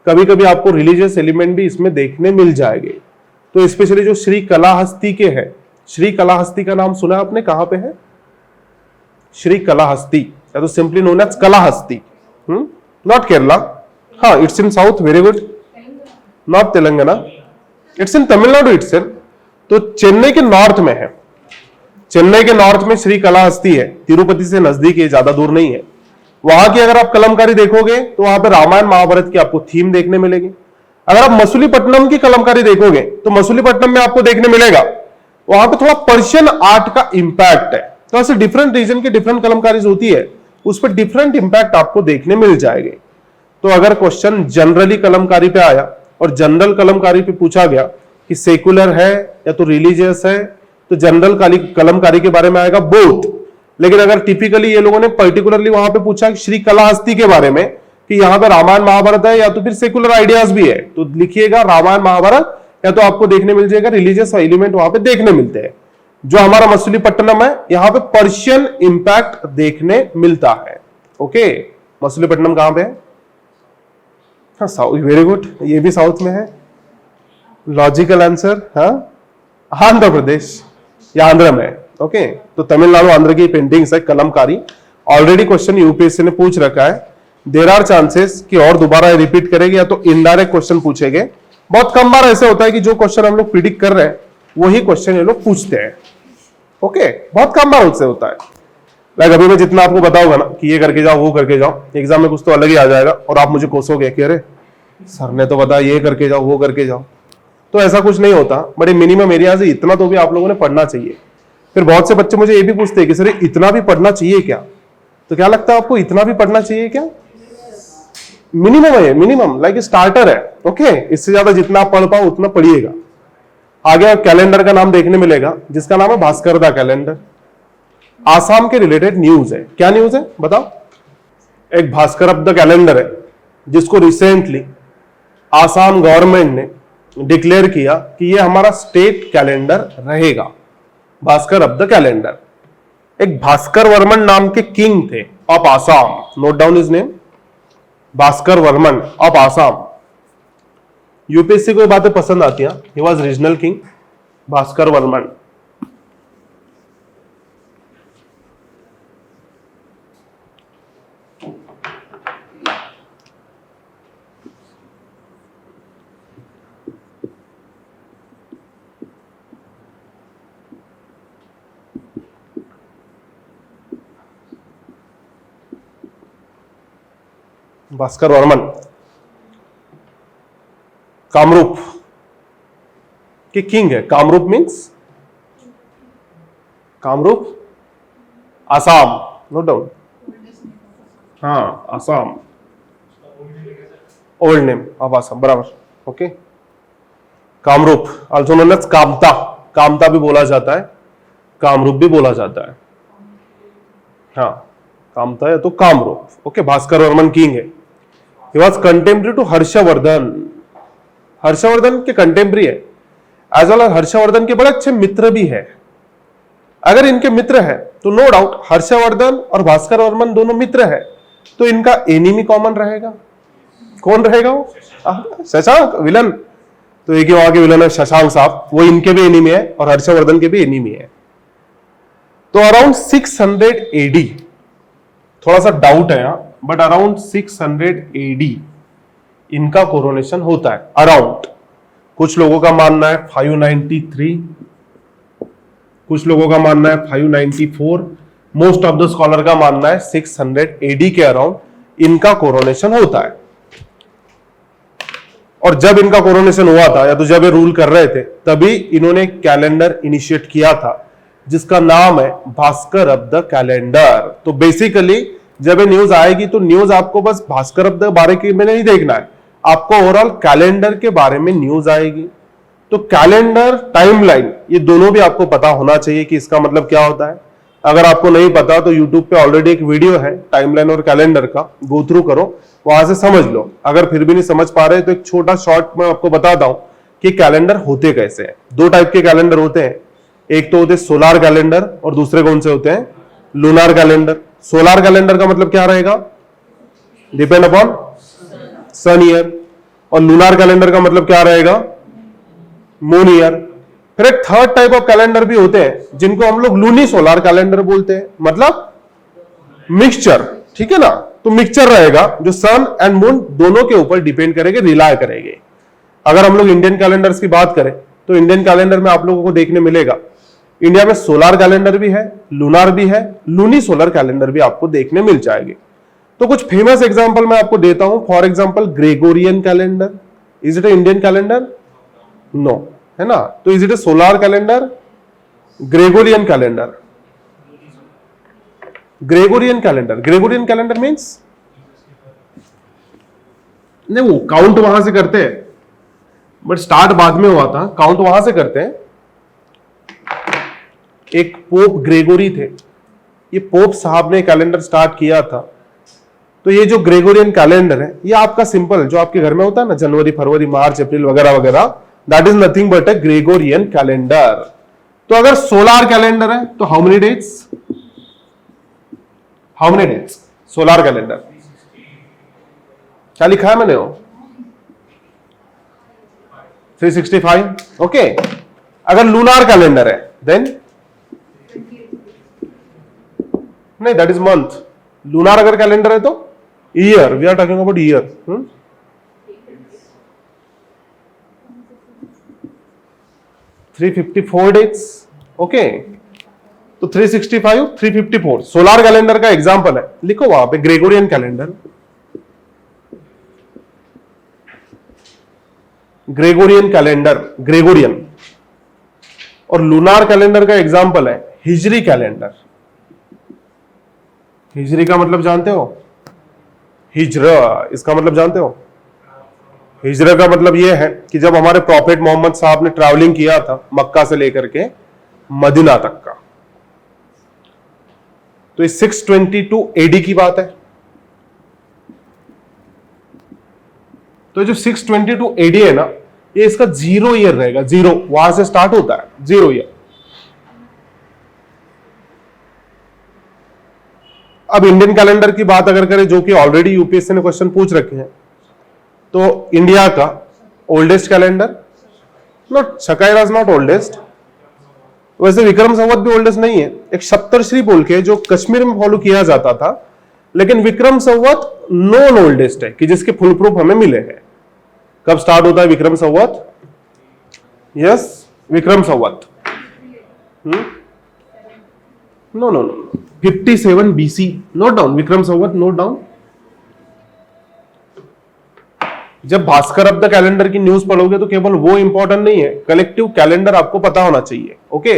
कभी कभी आपको रिलीजियस एलिमेंट भी इसमें देखने मिल जाएंगे। तो स्पेशली जो श्री कलाहस्ती के हैं, श्री कलाहस्ती का नाम सुना आपने? कहां पे है श्री कलाहस्ती, या तो simply known as Kalahasti. Not Kerala, हाँ, it's in south, very good. Not Telangana, it's in Tamil Nadu itself. तो चेन्नई के नॉर्थ में है, चेन्नई के नॉर्थ में श्री कलाहस्ती है, तिरुपति से नजदीक है, ज्यादा दूर नहीं है। वहां की अगर आप कलमकारी देखोगे तो वहां पे रामायण महाभारत की आपको थीम देखने मिलेगी। अगर आप मसूलीपट्टनम की कलमकारी देखोगे तो मसूलीपट्टनम में आपको देखने मिलेगा वहां पे थोड़ा पर्शियन आर्ट का इंपैक्ट है। तो ऐसे डिफरेंट रीजन की डिफरेंट कलमकारी होती है, उस पर डिफरेंट इंपैक्ट आपको देखने मिल जाएंगे। तो अगर क्वेश्चन जनरली कलमकारी पे आया और जनरल कलमकारी पे पूछा गया कि सेकुलर है या तो रिलीजियस है, तो जनरल कलमकारी के बारे में आएगा बोथ। लेकिन अगर टिपिकली ये लोगों ने पर्टिकुलरली वहां पे पूछा श्री कलाहस्ती के बारे में कि यहाँ पे रामायण महाभारत है या तो फिर सेकुलर आइडियाज भी है, तो लिखिएगा रामायण महाभारत, या तो आपको देखने मिल जाएगा रिलीजियस एलिमेंट वहां पे देखने मिलते हैं। जो हमारा मसूलीपट्टनम है यहाँ पे पर्शियन इंपैक्ट देखने मिलता है। ओके, मसूलीपट्टनम कहां पे है? हाँ, साउथ, वेरी गुड, ये भी साउथ में है। लॉजिकल आंसर, हाँ, आंध्र प्रदेश या आंध्र में। ओके, तो तमिलनाडु आंध्र की पेंटिंग्स है कलमकारी। ऑलरेडी क्वेश्चन यूपीएससी ने पूछ रखा है। देयर आर चांसेस कि और दोबारा रिपीट करेंगे या तो इनडायरेक्ट क्वेश्चन पूछेंगे। बहुत कम बार ऐसा होता है कि जो क्वेश्चन हम लोग प्रिडिक्ट कर रहे हैं वही क्वेश्चन ये लोग पूछते हैं। ओके, बहुत कम बार उससे होता है। लाइक अभी मैं जितना आपको बताऊंगा ना कि ये करके जाओ वो करके जाओ, एग्जाम में कुछ तो अलग ही आ जाएगा और आप मुझे कोसोगे कि अरे सर ने तो बताया ये करके जाओ वो करके जाओ। तो ऐसा कुछ नहीं होता, बड़े मिनिमम एरिया से इतना तो भी आप लोगों ने पढ़ना चाहिए। फिर बहुत से बच्चे मुझे ये भी पूछते हैं कि सर इतना भी पढ़ना चाहिए क्या? तो क्या लगता है आपको, इतना भी पढ़ना चाहिए क्या? मिनिमम है, मिनिमम लाइक स्टार्टर है। ओके, इससे ज्यादा जितना आप पढ़ पाओ उतना पढ़िएगा। आगे कैलेंडर का नाम देखने मिलेगा जिसका नाम है भास्कर दा कैलेंडर। आसाम के रिलेटेड न्यूज है। क्या न्यूज है बताओ? एक भास्कर अब द कैलेंडर है जिसको रिसेंटली आसाम गवर्नमेंट ने डिक्लेयर किया कि ये हमारा स्टेट कैलेंडर रहेगा। भास्कर अब द कैलेंडर। एक भास्कर वर्मन नाम के किंग थे of Assam, note down his name, Bhaskar Varman of Assam. UPSC को ये बातें पसंद आती हैं। He was regional king Bhaskar Varman. Bhaskar Varman Kamrup के किंग है। Kamrup means Kamrup Assam, note down. हाँ, Assam, old name of Assam, बराबर। Okay, Kamrup also known as Kamata. Kamata भी बोला जाता है, कामरूप भी बोला जाता है। हाँ, कामता है तो कामरूप। ओके, भास्कर वर्मन किंग है। He was contemporary to Harshvardhan. Harshvardhan के कंटेम्पररी है, एज वेल एज हर्षवर्धन के बड़े अच्छे मित्र भी है। अगर इनके मित्र है तो नो डाउट हर्षवर्धन और भास्कर वर्मन दोनों मित्र है, तो इनका एनिमी कॉमन रहेगा। कौन रहेगा वो? शशांक, विलन। तो एक ही वहां के विलन है शशांक साहब, वो इनके भी एनिमी है और हर्षवर्धन के भी एनिमी है। तो अराउंड 600 AD, थोड़ा सा डाउट है यहां, बट अराउंड 600 AD इनका कोरोनेशन होता है। अराउंड, कुछ लोगों का मानना है 593, कुछ लोगों का मानना है 594, मोस्ट ऑफ द स्कॉलर का मानना है 600 AD के अराउंड इनका कोरोनेशन होता है। और जब इनका कोरोनेशन हुआ था या तो जब ये रूल कर रहे थे, तभी इन्होंने कैलेंडर इनिशिएट किया था जिसका नाम है भास्कर अब द कैलेंडर। तो बेसिकली जब ये न्यूज आएगी तो न्यूज आपको बस भास्कर अब द बारे में नहीं देखना है, आपको ओवरऑल कैलेंडर के बारे में न्यूज आएगी। तो कैलेंडर, टाइमलाइन, ये दोनों भी आपको पता होना चाहिए कि इसका मतलब क्या होता है। अगर आपको नहीं पता तो यूट्यूब पे ऑलरेडी एक वीडियो है टाइमलाइन और कैलेंडर का, गो थ्रू करो, वहां से समझ लो। अगर फिर भी नहीं समझ पा रहे तो एक छोटा शॉर्ट में आपको बताता हूं कि कैलेंडर होते कैसे हैं। दो टाइप के कैलेंडर होते हैं, एक तो होते हैं सोलार कैलेंडर और दूसरे कौन से होते हैं? Lunar calendar. सोलार कैलेंडर का मतलब क्या रहेगा? डिपेंड अपॉन सन ईयर। और लूनार कैलेंडर का मतलब क्या रहेगा? Moon year. फिर एक थर्ड टाइप ऑफ कैलेंडर भी होते हैं जिनको हम लोग लूनी सोलार कैलेंडर बोलते हैं, मतलब मिक्सचर, ठीक है ना। तो मिक्सचर रहेगा जो सन एंड मून दोनों के ऊपर डिपेंड करेंगे, रिलाय करेंगे। अगर हम लोग इंडियन कैलेंडर्स की बात करें तो इंडियन कैलेंडर में आप लोगों को देखने मिलेगा इंडिया में सोलार कैलेंडर भी है, लूनार भी है, लूनी सोलर कैलेंडर भी आपको देखने मिल जाएंगे। तो कुछ फेमस एग्जांपल मैं आपको देता हूं। For example Gregorian calendar, is it a Indian calendar? No, है ना? तो is it a solar calendar? Gregorian calendar. Gregorian calendar, Gregorian calendar means नहीं, वो काउंट वहां से करते हैं, बट स्टार्ट बाद में हुआ था, काउंट वहां से करते हैं। एक पोप ग्रेगोरी थे, ये पोप साहब ने कैलेंडर स्टार्ट किया था। तो ये जो ग्रेगोरियन कैलेंडर है, ये आपका सिंपल जो आपके घर में होता है ना, जनवरी, फरवरी, मार्च, अप्रैल वगैरह वगैरह, that is nothing but a Gregorian calendar. तो अगर सोलार कैलेंडर है तो how many dates? How many dates solar calendar? क्या लिखा है मैंने वो? 365। ओके। अगर लूनार कैलेंडर है देन नहीं, दैट इज मंथ। लूनार अगर कैलेंडर है तो year, we are talking about year. 354 days. Okay, तो 365, 354 सोलार कैलेंडर का एग्जांपल है। लिखो वहां पे Gregorian calendar, Gregorian calendar, Gregorian. और लूनार कैलेंडर का एग्जांपल है हिजरी कैलेंडर। हिजरी का मतलब जानते हो? हिजरा, इसका मतलब जानते हो? हिजरा का मतलब यह है कि जब हमारे प्रॉफेट मोहम्मद साहब ने ट्रैवलिंग किया था मक्का से लेकर के मदीना तक का, तो ये 622 एडी की बात है। तो जो 622 एडी है ना, ये इसका 0 ईयर रहेगा, 0 वहां से स्टार्ट होता है, 0 ईयर। अब इंडियन कैलेंडर की बात अगर करें, जो कि ऑलरेडी यूपीएससी ने क्वेश्चन पूछ रखे हैं, तो इंडिया का oldest calendar, not Shaka era is not oldest. वैसे विक्रम संवत भी ओल्डेस्ट नहीं है। एक सप्तर्षि बोल के जो कश्मीर में फॉलो किया जाता था, लेकिन विक्रम संवत नॉन ओल्डेस्ट है कि जिसके फुल प्रूफ हमें मिले हैं। कब स्टार्ट होता है Vikram Samvat? Yes, Vikram Samvat. No no no, 57 BC. Note down Vikram Samvat, note down. जब भास्कर ऑफ द कैलेंडर की न्यूज पढ़ोगे तो केवल वो इंपॉर्टेंट नहीं है, कलेक्टिव कैलेंडर आपको पता होना चाहिए। ओके,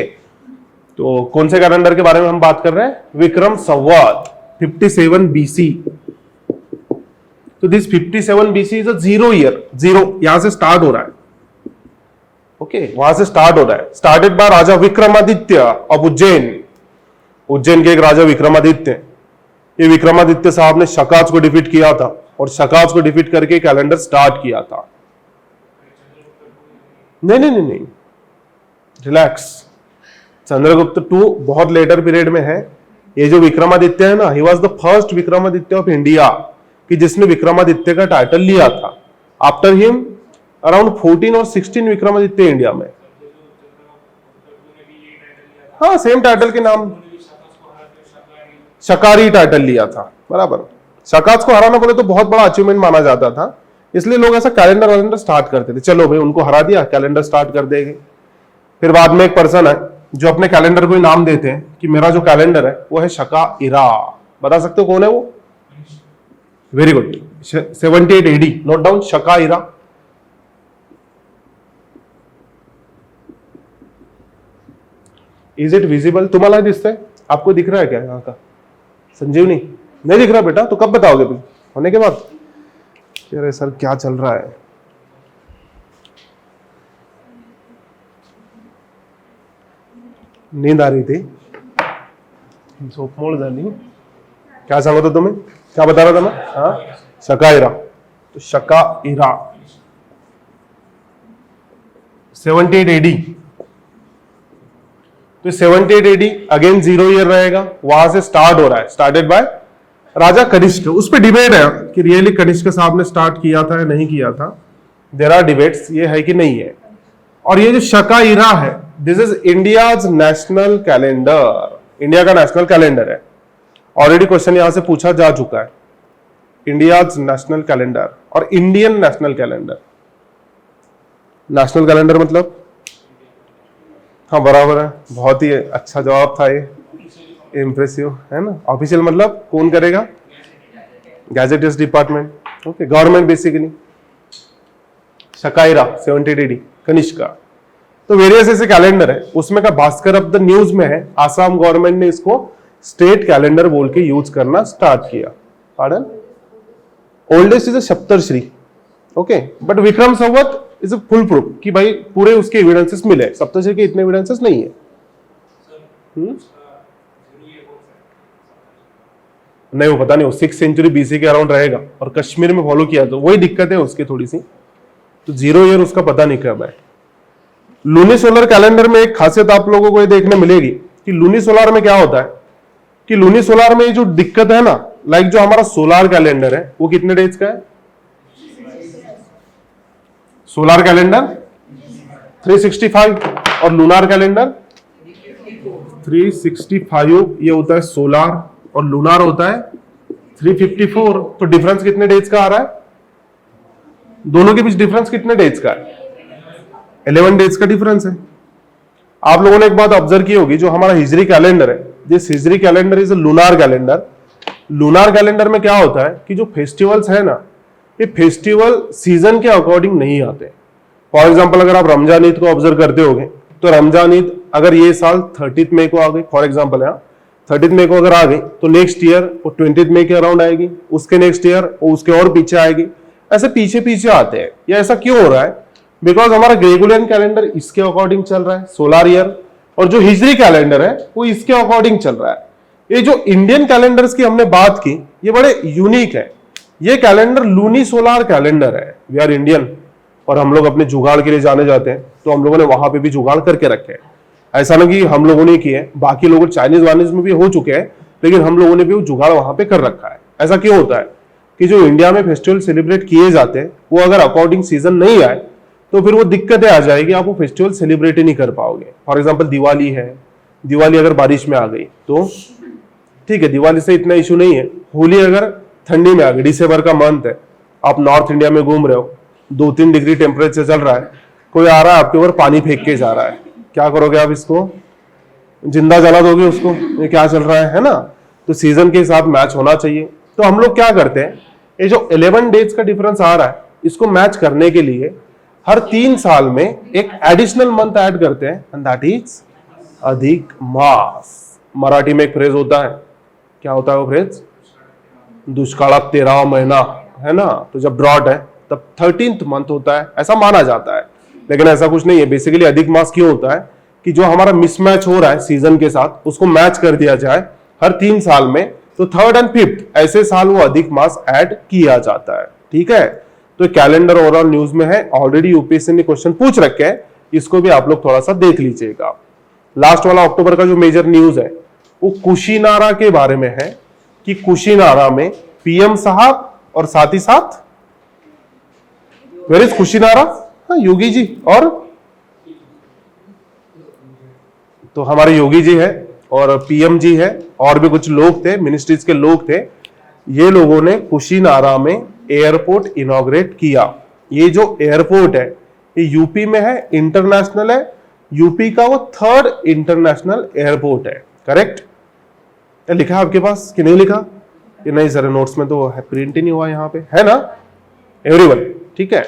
तो कौन से कैलेंडर के बारे में हम बात कर रहे हैं? विक्रम संवत 57 बीसी। तो this 57 BC is a 0 year, 0 यहां से स्टार्ट हो रहा है। ओके, वहां से स्टार्ट हो रहा है। Started by Raja Vikramaditya of Ujjain. Ujjain के एक राजा विक्रमादित्य, ये विक्रमादित्य साहब ने शकाज को डिफीट किया था और शकाज को डिफीट करके कैलेंडर स्टार्ट किया था। नहीं नहीं नहीं नहीं, रिलैक्स। चंद्रगुप्त 2 बहुत लेटर पीरियड में है। ये जो विक्रमादित्य है ना, he was the first Vikramaditya of India, कि जिसने विक्रमादित्य का टाइटल लिया था। आफ्टर हिम अराउंड 14 और 16 विक्रमादित्य इंडिया में। हाँ, सेम टाइटल के नाम, शकारी टाइटल लिया था, बराबर। शकाज को हराना बोले तो बहुत बड़ा अचीवमेंट माना जाता था, इसलिए लोग ऐसा कैलेंडर वैलेंडर स्टार्ट करते थे। चलो भाई, उनको हरा दिया, कैलेंडर स्टार्ट कर देंगे। फिर बाद में एक पर्सन है जो अपने कैलेंडर को नाम देते हैं कि मेरा जो कैलेंडर है वो है शकाइरा। बता सकते हो कौन है वो? Very good, 78 AD. Note down, Shaka era. Is it visible? तुम्हाला दिसतंय? आपको दिख रहा है क्या यहाँ का? संजीवनी नहीं दिख रहा बेटा, तो कब बताओगे तुम? होने के बाद? अरे सर क्या चल रहा है? नींद आ रही थी, झोपमोड झाली। क्या सांगत होतो तुम्हें? क्या बता रहा था मैं? हाँ, शकाइरा। तो शकाइरा 78 एडी। तो 78 एडी अगेन 0 ईयर रहेगा, वहां से स्टार्ट हो रहा है। स्टार्टेड बाय राजा कनिष्क। उस पर डिबेट है कि रियली कनिष्क साहब ने स्टार्ट किया था या नहीं किया था। देयर आर डिबेट्स, ये है कि नहीं है। और ये जो शकाइरा है, this is India's national calendar. India का नेशनल कैलेंडर है। ऑलरेडी क्वेश्चन यहां से पूछा जा चुका है। इंडियाज नेशनल कैलेंडर और Indian national calendar. National calendar मतलब, हाँ बराबर है, बहुत ही अच्छा जवाब था ये, इम्प्रेसिव है ना। ऑफिशियल मतलब कौन करेगा? Gazetteers department. Okay, government basically. Shaka era 70 DD, Kanishka. तो वेरियस ऐसे कैलेंडर है, उसमें का भास्कर अब द न्यूज में है आसाम गवर्नमेंट ने इसको स्टेट कैलेंडर बोल के यूज करना स्टार्ट किया। Pardon, oldest is Saptarishi, okay, but Vikram Samvat is a full proof कि भाई पूरे उसके एविडेंसेस मिले, सप्तर्षि के इतने एविडेंसेस नहीं है। नहीं, वो पता नहीं, वो 6th सेंचुरी BC के अराउंड रहेगा और कश्मीर में फॉलो किया, तो वही दिक्कत है उसकी थोड़ी सी, तो 0 ईयर उसका पता नहीं कब है। लूनी सोलर कैलेंडर में एक खासियत आप लोगों को ये देखने मिलेगी कि लूनी सोलर में क्या होता है कि लूनी सोलर में जो दिक्कत है ना, लाइक जो हमारा सोलर कैलेंडर है वो कितने डेज का है? सोलर कैलेंडर 365 और लूनार कैलेंडर 365, ये होता है सोलर और लूनार होता है 354। तो डिफरेंस कितने डेज का आ रहा है? दोनों के बीच डिफरेंस कितने डेज का है? 11 डेज का डिफरेंस है। आप लोगों ने एक बात ऑब्जर्व की होगी, जो हमारा हिजरी कैलेंडर है, this Hijri calendar is a lunar calendar. Lunar calendar में क्या होता है कि जो फेस्टिवल्स है ना, ये फेस्टिवल सीजन के अकॉर्डिंग नहीं आते। फॉर एग्जाम्पल अगर आप रमजान ईद को ऑब्जर्व करते होगे तो रमजान ईद अगर ये साल 30 मई को आ गई, फॉर एग्जाम्पल है 30 मई को अगर आ गई, तो नेक्स्ट ईयर वो 20 मई के अराउंड आएगी, उसके नेक्स्ट ईयर वो उसके और पीछे आएगी, ऐसे पीछे पीछे आते हैं। ये ऐसा क्यों हो रहा है? बिकॉज हमारा ग्रेगोरियन कैलेंडर इसके अकॉर्डिंग चल रहा है, सोलर ईयर, और जो हिजरी कैलेंडर है वो इसके अकॉर्डिंग चल रहा है। ये जो इंडियन कैलेंडर्स की हमने बात की, ये बड़े यूनिक है। ये कैलेंडर लूनी सोलर कैलेंडर है। वी आर इंडियन और हम लोग अपने जुगाड़ के लिए जाने जाते हैं, तो हम लोगों ने वहां पे भी जुगाड़ करके रखे हैं। ऐसा ना कि हम लोगों ने किए, बाकी लोग चाइनीज वाइनीज में भी हो चुके हैं, लेकिन हम लोगों ने भी वो जुगाड़ वहां पे कर रखा है। ऐसा क्यों होता है कि जो इंडिया में फेस्टिवल सेलिब्रेट किए जाते हैं वो अगर अकॉर्डिंग सीजन नहीं आए तो फिर वो दिक्कतें आ जाएगी, आप वो फेस्टिवल सेलिब्रेट ही नहीं कर पाओगे। फॉर एग्जाम्पल दिवाली है, दिवाली अगर बारिश में आ गई तो ठीक है, दिवाली से इतना इशू नहीं है। होली अगर ठंडी में आ गई, दिसंबर का मंथ है, आप नॉर्थ इंडिया में घूम रहे हो, 2-3 डिग्री टेम्परेचर चल रहा है, कोई आ रहा है आपके ऊपर पानी फेंक के जा रहा है, क्या करोगे आप? इसको जिंदा जला दोगे उसको? ये क्या चल रहा है ना? तो सीजन के साथ मैच होना चाहिए। तो हम लोग क्या करते हैं, ये जो 11 डेज का डिफरेंस आ रहा है इसको मैच करने के लिए हर 3 साल में एक एडिशनल मंथ ऐड करते हैं, एंड दैट इज अधिक मास। मराठी में एक फ्रेज होता है, क्या होता है वो फ्रेज? दुष्काळात 13वां महीना, है ना? तो जब ड्रॉट है तब 13th मंथ होता है, ऐसा माना जाता है, लेकिन ऐसा कुछ नहीं है। बेसिकली अधिक मास क्यों होता है कि जो हमारा मिसमैच हो रहा है सीजन के साथ उसको मैच कर दिया जाए हर 3 साल में, तो 3rd and 5th ऐसे साल वो अधिक मास ऐड किया जाता है। ठीक है, तो कैलेंडर ओवरऑल न्यूज में है, ऑलरेडी यूपीएससी ने क्वेश्चन पूछ रखे हैं, इसको भी आप लोग थोड़ा सा देख लीजिएगा। लास्ट वाला अक्टूबर का जो मेजर न्यूज है वो कुशीनारा के बारे में है कि कुशीनारा में पीएम साहब और साथ ही साथ वेयर इज कुशीनारा? योगी जी, और तो हमारे योगी जी है और पीएम जी है और भी कुछ लोग थे, मिनिस्ट्रीज के लोग थे। ये लोगों ने कुशीनारा में एयरपोर्ट इनॉग्रेट किया। ये जो एयरपोर्ट है ये यूपी में है, इंटरनेशनल है, यूपी का वो 3rd इंटरनेशनल एयरपोर्ट है। करेक्ट? लिखा है आपके पास कि नहीं लिखा? ये नहीं सर, नोट्स में तो प्रिंट ही नहीं हुआ, यहाँ पे है ना एवरीवन? ठीक है,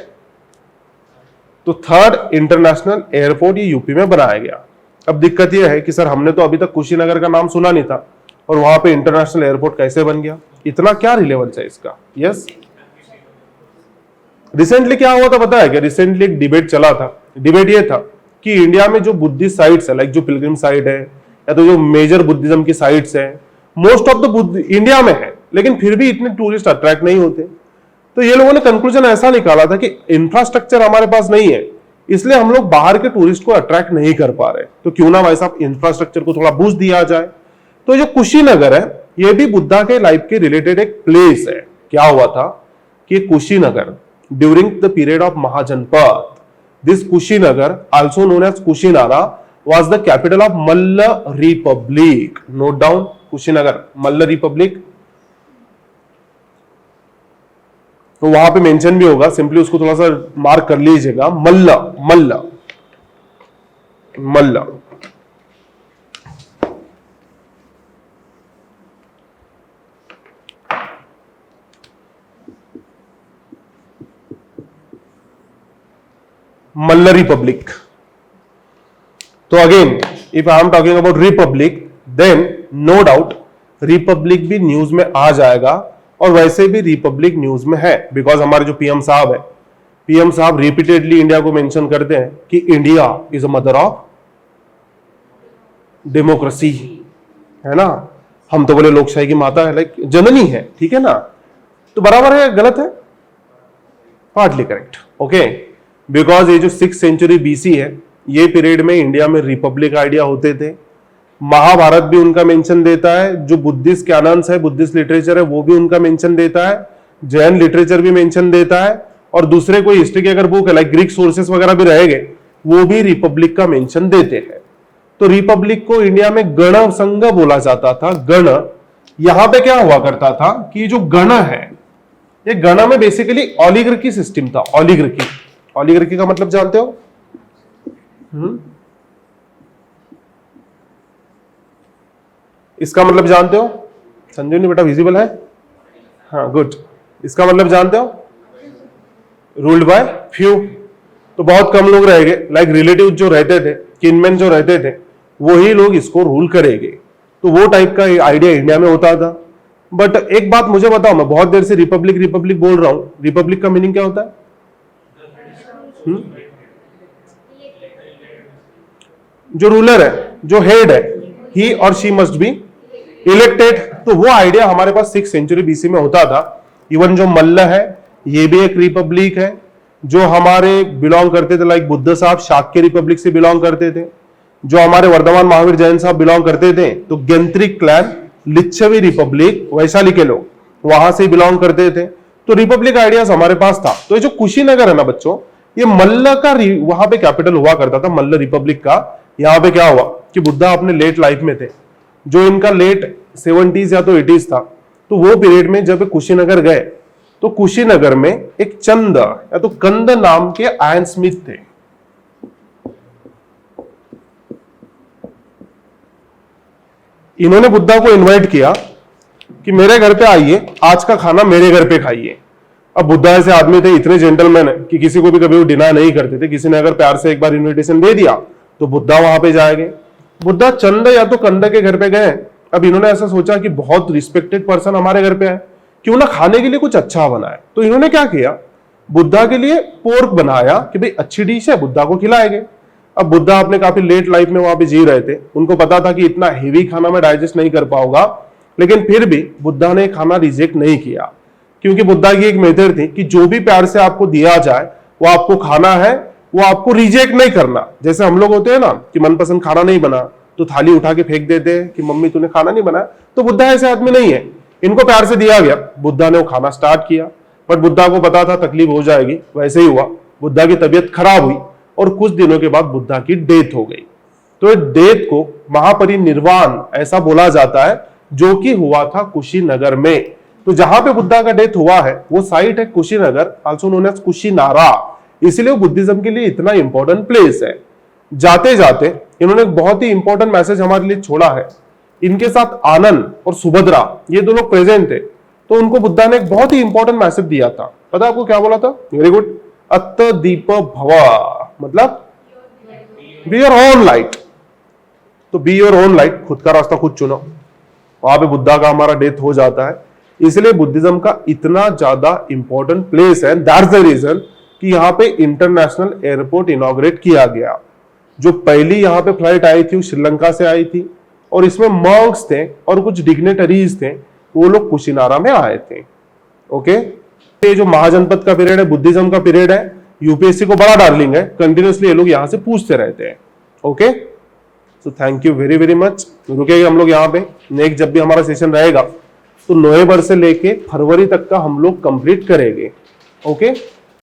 तो 3rd इंटरनेशनल एयरपोर्ट ये यूपी में बनाया गया। अब दिक्कत यह है कि सर हमने तो अभी तक कुशीनगर का नाम सुना नहीं था और वहां पे इंटरनेशनल एयरपोर्ट कैसे बन गया? इतना क्या रिलेवेंस है इसका? यस, रिसेंटली क्या हुआ था पता है क्या? रिसेंटली एक डिबेट चला था। डिबेट ये था कि इंडिया में जो बुद्धिस्ट साइट्स है, लाइक जो पिलग्रिम साइट है या तो जो मेजर बुद्धिज्म की साइट्स है, most of the Buddha India में है, लेकिन फिर भी इतने टूरिस्ट अट्रैक्ट नहीं होते। तो ये लोगों ने कंक्लूजन ऐसा निकाला था कि इंफ्रास्ट्रक्चर हमारे पास नहीं है, इसलिए हम लोग बाहर के टूरिस्ट को अट्रैक्ट नहीं कर पा रहे, तो क्यों ना भाई साहब इंफ्रास्ट्रक्चर को थोड़ा बूस्ट दिया जाए। तो जो कुशीनगर है ये भी बुद्धा के लाइफ के रिलेटेड एक प्लेस है। क्या हुआ था कि Kushinagar during the period of Mahajanapada, this Kushinagar also known as Kushinara was the capital of Malla Republic. Note down, Kushinagar Malla republic. तो वहां पे मेंशन भी होगा, सिंपली उसको थोड़ा सा मार्क कर लीजिएगा, मल्ल मल्ल मल्ल। मल्ल रिपब्लिक। तो again if I am talking about republic, then no doubt republic भी न्यूज में आ जाएगा, और वैसे भी रिपब्लिक न्यूज में है, बिकॉज हमारे जो पीएम साहब है, पीएम साहब रिपीटेडली इंडिया को मेंशन करते हैं कि India is a mother of democracy, है ना। हम तो बोले लोकशाही की माता है, लाइक जननी है, ठीक है ना। तो बराबर है, गलत है? Partly correct, okay. बिकॉज ये जो 6th सेंचुरी बीसी है, ये पीरियड में इंडिया में रिपब्लिक आइडिया होते थे। महाभारत भी उनका मेंशन देता है, जो बुद्धिस्ट कैनन्स है, बुद्धिस्ट लिटरेचर है, वो भी उनका मेंशन देता है, जैन लिटरेचर भी मेंशन देता है, और दूसरे कोई हिस्ट्री की अगर बुक है लाइक ग्रीक सोर्सेस वगैरह भी रहेंगे, वो भी रिपब्लिक का मेंशन देते हैं। तो रिपब्लिक को इंडिया में गण संघ बोला जाता था। गण, यहां पे क्या हुआ करता था कि जो गण है, ये गण में बेसिकली ऑलिगार्की सिस्टम था। ऑलिगार्की, ऑलिगार्की का मतलब जानते हो? इसका मतलब जानते हो? संजीवनी बेटा विजिबल है? हाँ, गुड। इसका मतलब जानते हो? Ruled by few. तो बहुत कम लोग रहेंगे, लाइक रिलेटिव जो रहते थे, किनमैन जो रहते थे, वही लोग इसको रूल करेंगे। तो वो टाइप का आइडिया इंडिया में होता था। बट एक बात मुझे बताओ, मैं बहुत देर से रिपब्लिक रिपब्लिक बोल रहा हूं, रिपब्लिक का मीनिंग क्या होता है? जो रूलर है, जो हेड है, ही और शी मस्ट बी इलेक्टेड। तो वो आइडिया हमारे पास 6th सेंचुरी बीसी में होता था। इवन जो मल्ल है, ये भी एक रिपब्लिक है। जो हमारे बिलोंग करते थे, लाइक बुद्ध साहब शाक्य रिपब्लिक से बिलोंग करते थे। जो हमारे वर्धमान महावीर जैन साहब बिलोंग करते थे, तो गंत्रिक क्लैन, लिच्छवी रिपब्लिक, वैशाली के लोग वहां से बिलोंग करते थे। तो रिपब्लिक आइडियाज हमारे पास था। तो ये जो कुशीनगर है ना बच्चों, ये मल्ल का वहां पे कैपिटल हुआ करता था, मल्ल रिपब्लिक का। यहां पे क्या हुआ कि बुद्धा अपने लेट लाइफ में थे, जो इनका लेट 70s या तो 80s था, तो वो पीरियड में जब कुशीनगर गए, तो कुशीनगर में एक चंद या तो कंद नाम के आयन स्मिथ थे। इन्होंने बुद्धा को इनवाइट किया कि मेरे घर पे आइए, आज का खाना मेरे घर पे खाइए। अब बुद्धा ऐसे आदमी थे, इतने जेंटलमैन है कि किसी को भी कभी वो डिनाई नहीं करते थे। किसी ने अगर प्यार से एक बार इनविटेशन दे दिया तो बुद्धा वहां पे जाएंगे। बुद्धा चंद या तो कंद के घर पे गए। अब इन्होंने ऐसा सोचा कि बहुत रिस्पेक्टेड पर्सन हमारे घर पे है, क्यों ना खाने के लिए कुछ अच्छा बनाए। तो इन्होंने क्या किया, बुद्धा के लिए पोर्क बनाया कि भाई अच्छी डिश है, बुद्धा को खिलाएंगे। अब बुद्धा अपने काफी लेट लाइफ में वहां पे जी रहे थे, उनको पता था कि इतना हेवी खाना मैं डाइजेस्ट नहीं कर पाऊंगा, लेकिन फिर भी बुद्धा ने खाना रिजेक्ट नहीं किया, क्योंकि बुद्धा की एक मेथड थी कि जो भी प्यार से आपको दिया जाए वो आपको खाना है, वो आपको रिजेक्ट नहीं करना। जैसे हम लोग होते हैं ना कि मनपसंद खाना नहीं बना तो थाली उठा के फेंक देते हैं कि मम्मी तूने खाना नहीं बनाया। तो बुद्धा ऐसे आदमी नहीं है, इनको प्यार से दिया गया, बुद्धा ने वो खाना स्टार्ट किया। बट बुद्धा को पता था तकलीफ हो जाएगी, वैसे ही हुआ। बुद्धा की तबीयत खराब हुई और कुछ दिनों के बाद बुद्धा की डेथ हो गई। तो डेथ को महापरिनिर्वाण ऐसा बोला जाता है, जो कि हुआ था कुशीनगर में। तो जहां पे बुद्धा का डेथ हुआ है वो साइट है Kushinagar, also known as Kushinara. इसलिए वो बुद्धिज्म के लिए इतना इंपॉर्टेंट प्लेस है। जाते जाते इन्होंने एक बहुत ही इंपॉर्टेंट मैसेज हमारे लिए छोड़ा है। इनके साथ आनंद और सुभद्रा ये दो लोग प्रेजेंट थे, तो उनको बुद्धा ने एक बहुत ही इंपॉर्टेंट मैसेज दिया था। पता है आपको क्या बोला था? वेरी गुड, अत्त दीप भव, मतलब बी योर ओन लाइट। तो बी योर ओन लाइट, खुद का रास्ता खुद चुनो। वहां पे बुद्धा का हमारा डेथ हो जाता है। इसलिए बुद्धिज्म का इतना ज्यादा इंपॉर्टेंट प्लेस है। दैट्स द रीजन कि यहाँ पे इंटरनेशनल एयरपोर्ट इनॉग्रेट किया गया। जो पहली यहाँ पे फ्लाइट आई थी वो श्रीलंका से आई थी, और इसमें मॉन्क्स थे और कुछ डिग्नेटरीज थे, वो लोग कुशीनारा में आए थे। ओके, ये जो महाजनपद का पीरियड है, बुद्धिज्म का पीरियड है, यूपीएससी को बड़ा डार्लिंग है, कंटिन्यूसली ये लोग यहाँ से पूछते रहते हैं। Okay, so thank you very very much. रुकेंगे हम लोग यहाँ पे। नेक्स्ट जब भी हमारा सेशन रहेगा तो नवंबर से लेके फरवरी तक का हम लोग कंप्लीट करेंगे। ओके।